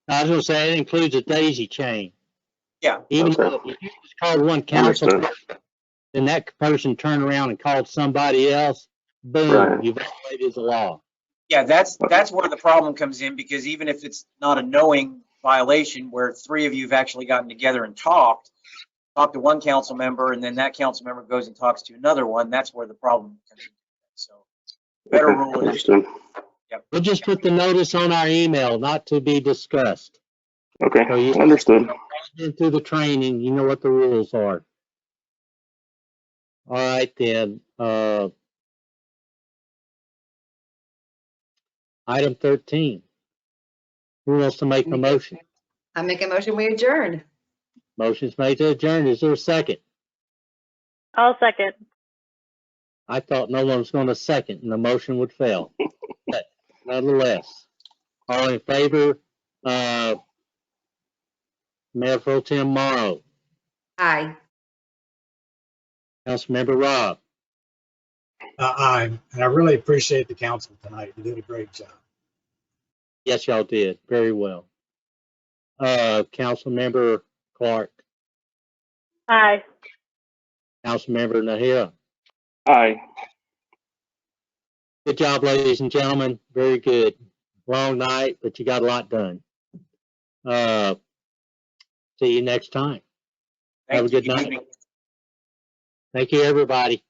I was gonna say, it includes a daisy chain. yeah, Even Okay. though if you just called one council, Understood. then that person turned around and called somebody else, boom, Right. you violated the law. yeah, that's where the problem comes in, because even if it's not a knowing violation where 3 of you have actually gotten together and talked to one council member, and then that council member goes and talks to another one, that's where the problem comes in. So better Okay. rule is, Understood. We'll just put the notice on our email, not to be discussed. Okay. So you Understood. into the training, you know what the rules are. All right, then. Item 13. Who wants to make a motion? I make a motion, we adjourn. Motion's made to adjourn. Is there a second? I'll second. I thought no one was going to second and the motion would fail. But nonetheless, all in favor, Mayor Pro Tem Morrow, Aye. Councilmember Robb, Aye. And I really appreciate the council tonight. You did a great job. yes, y'all did very well. Councilmember Clark, Aye. Councilmember Nahara. Aye. Good job, ladies and gentlemen. Very good. Long night, but you got a lot done. See you next time. Have a good night. Thank you, everybody.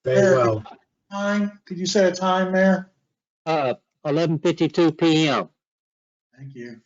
Very well. Time, could you set a time, Mayor? 11:52 p.m. Thank you.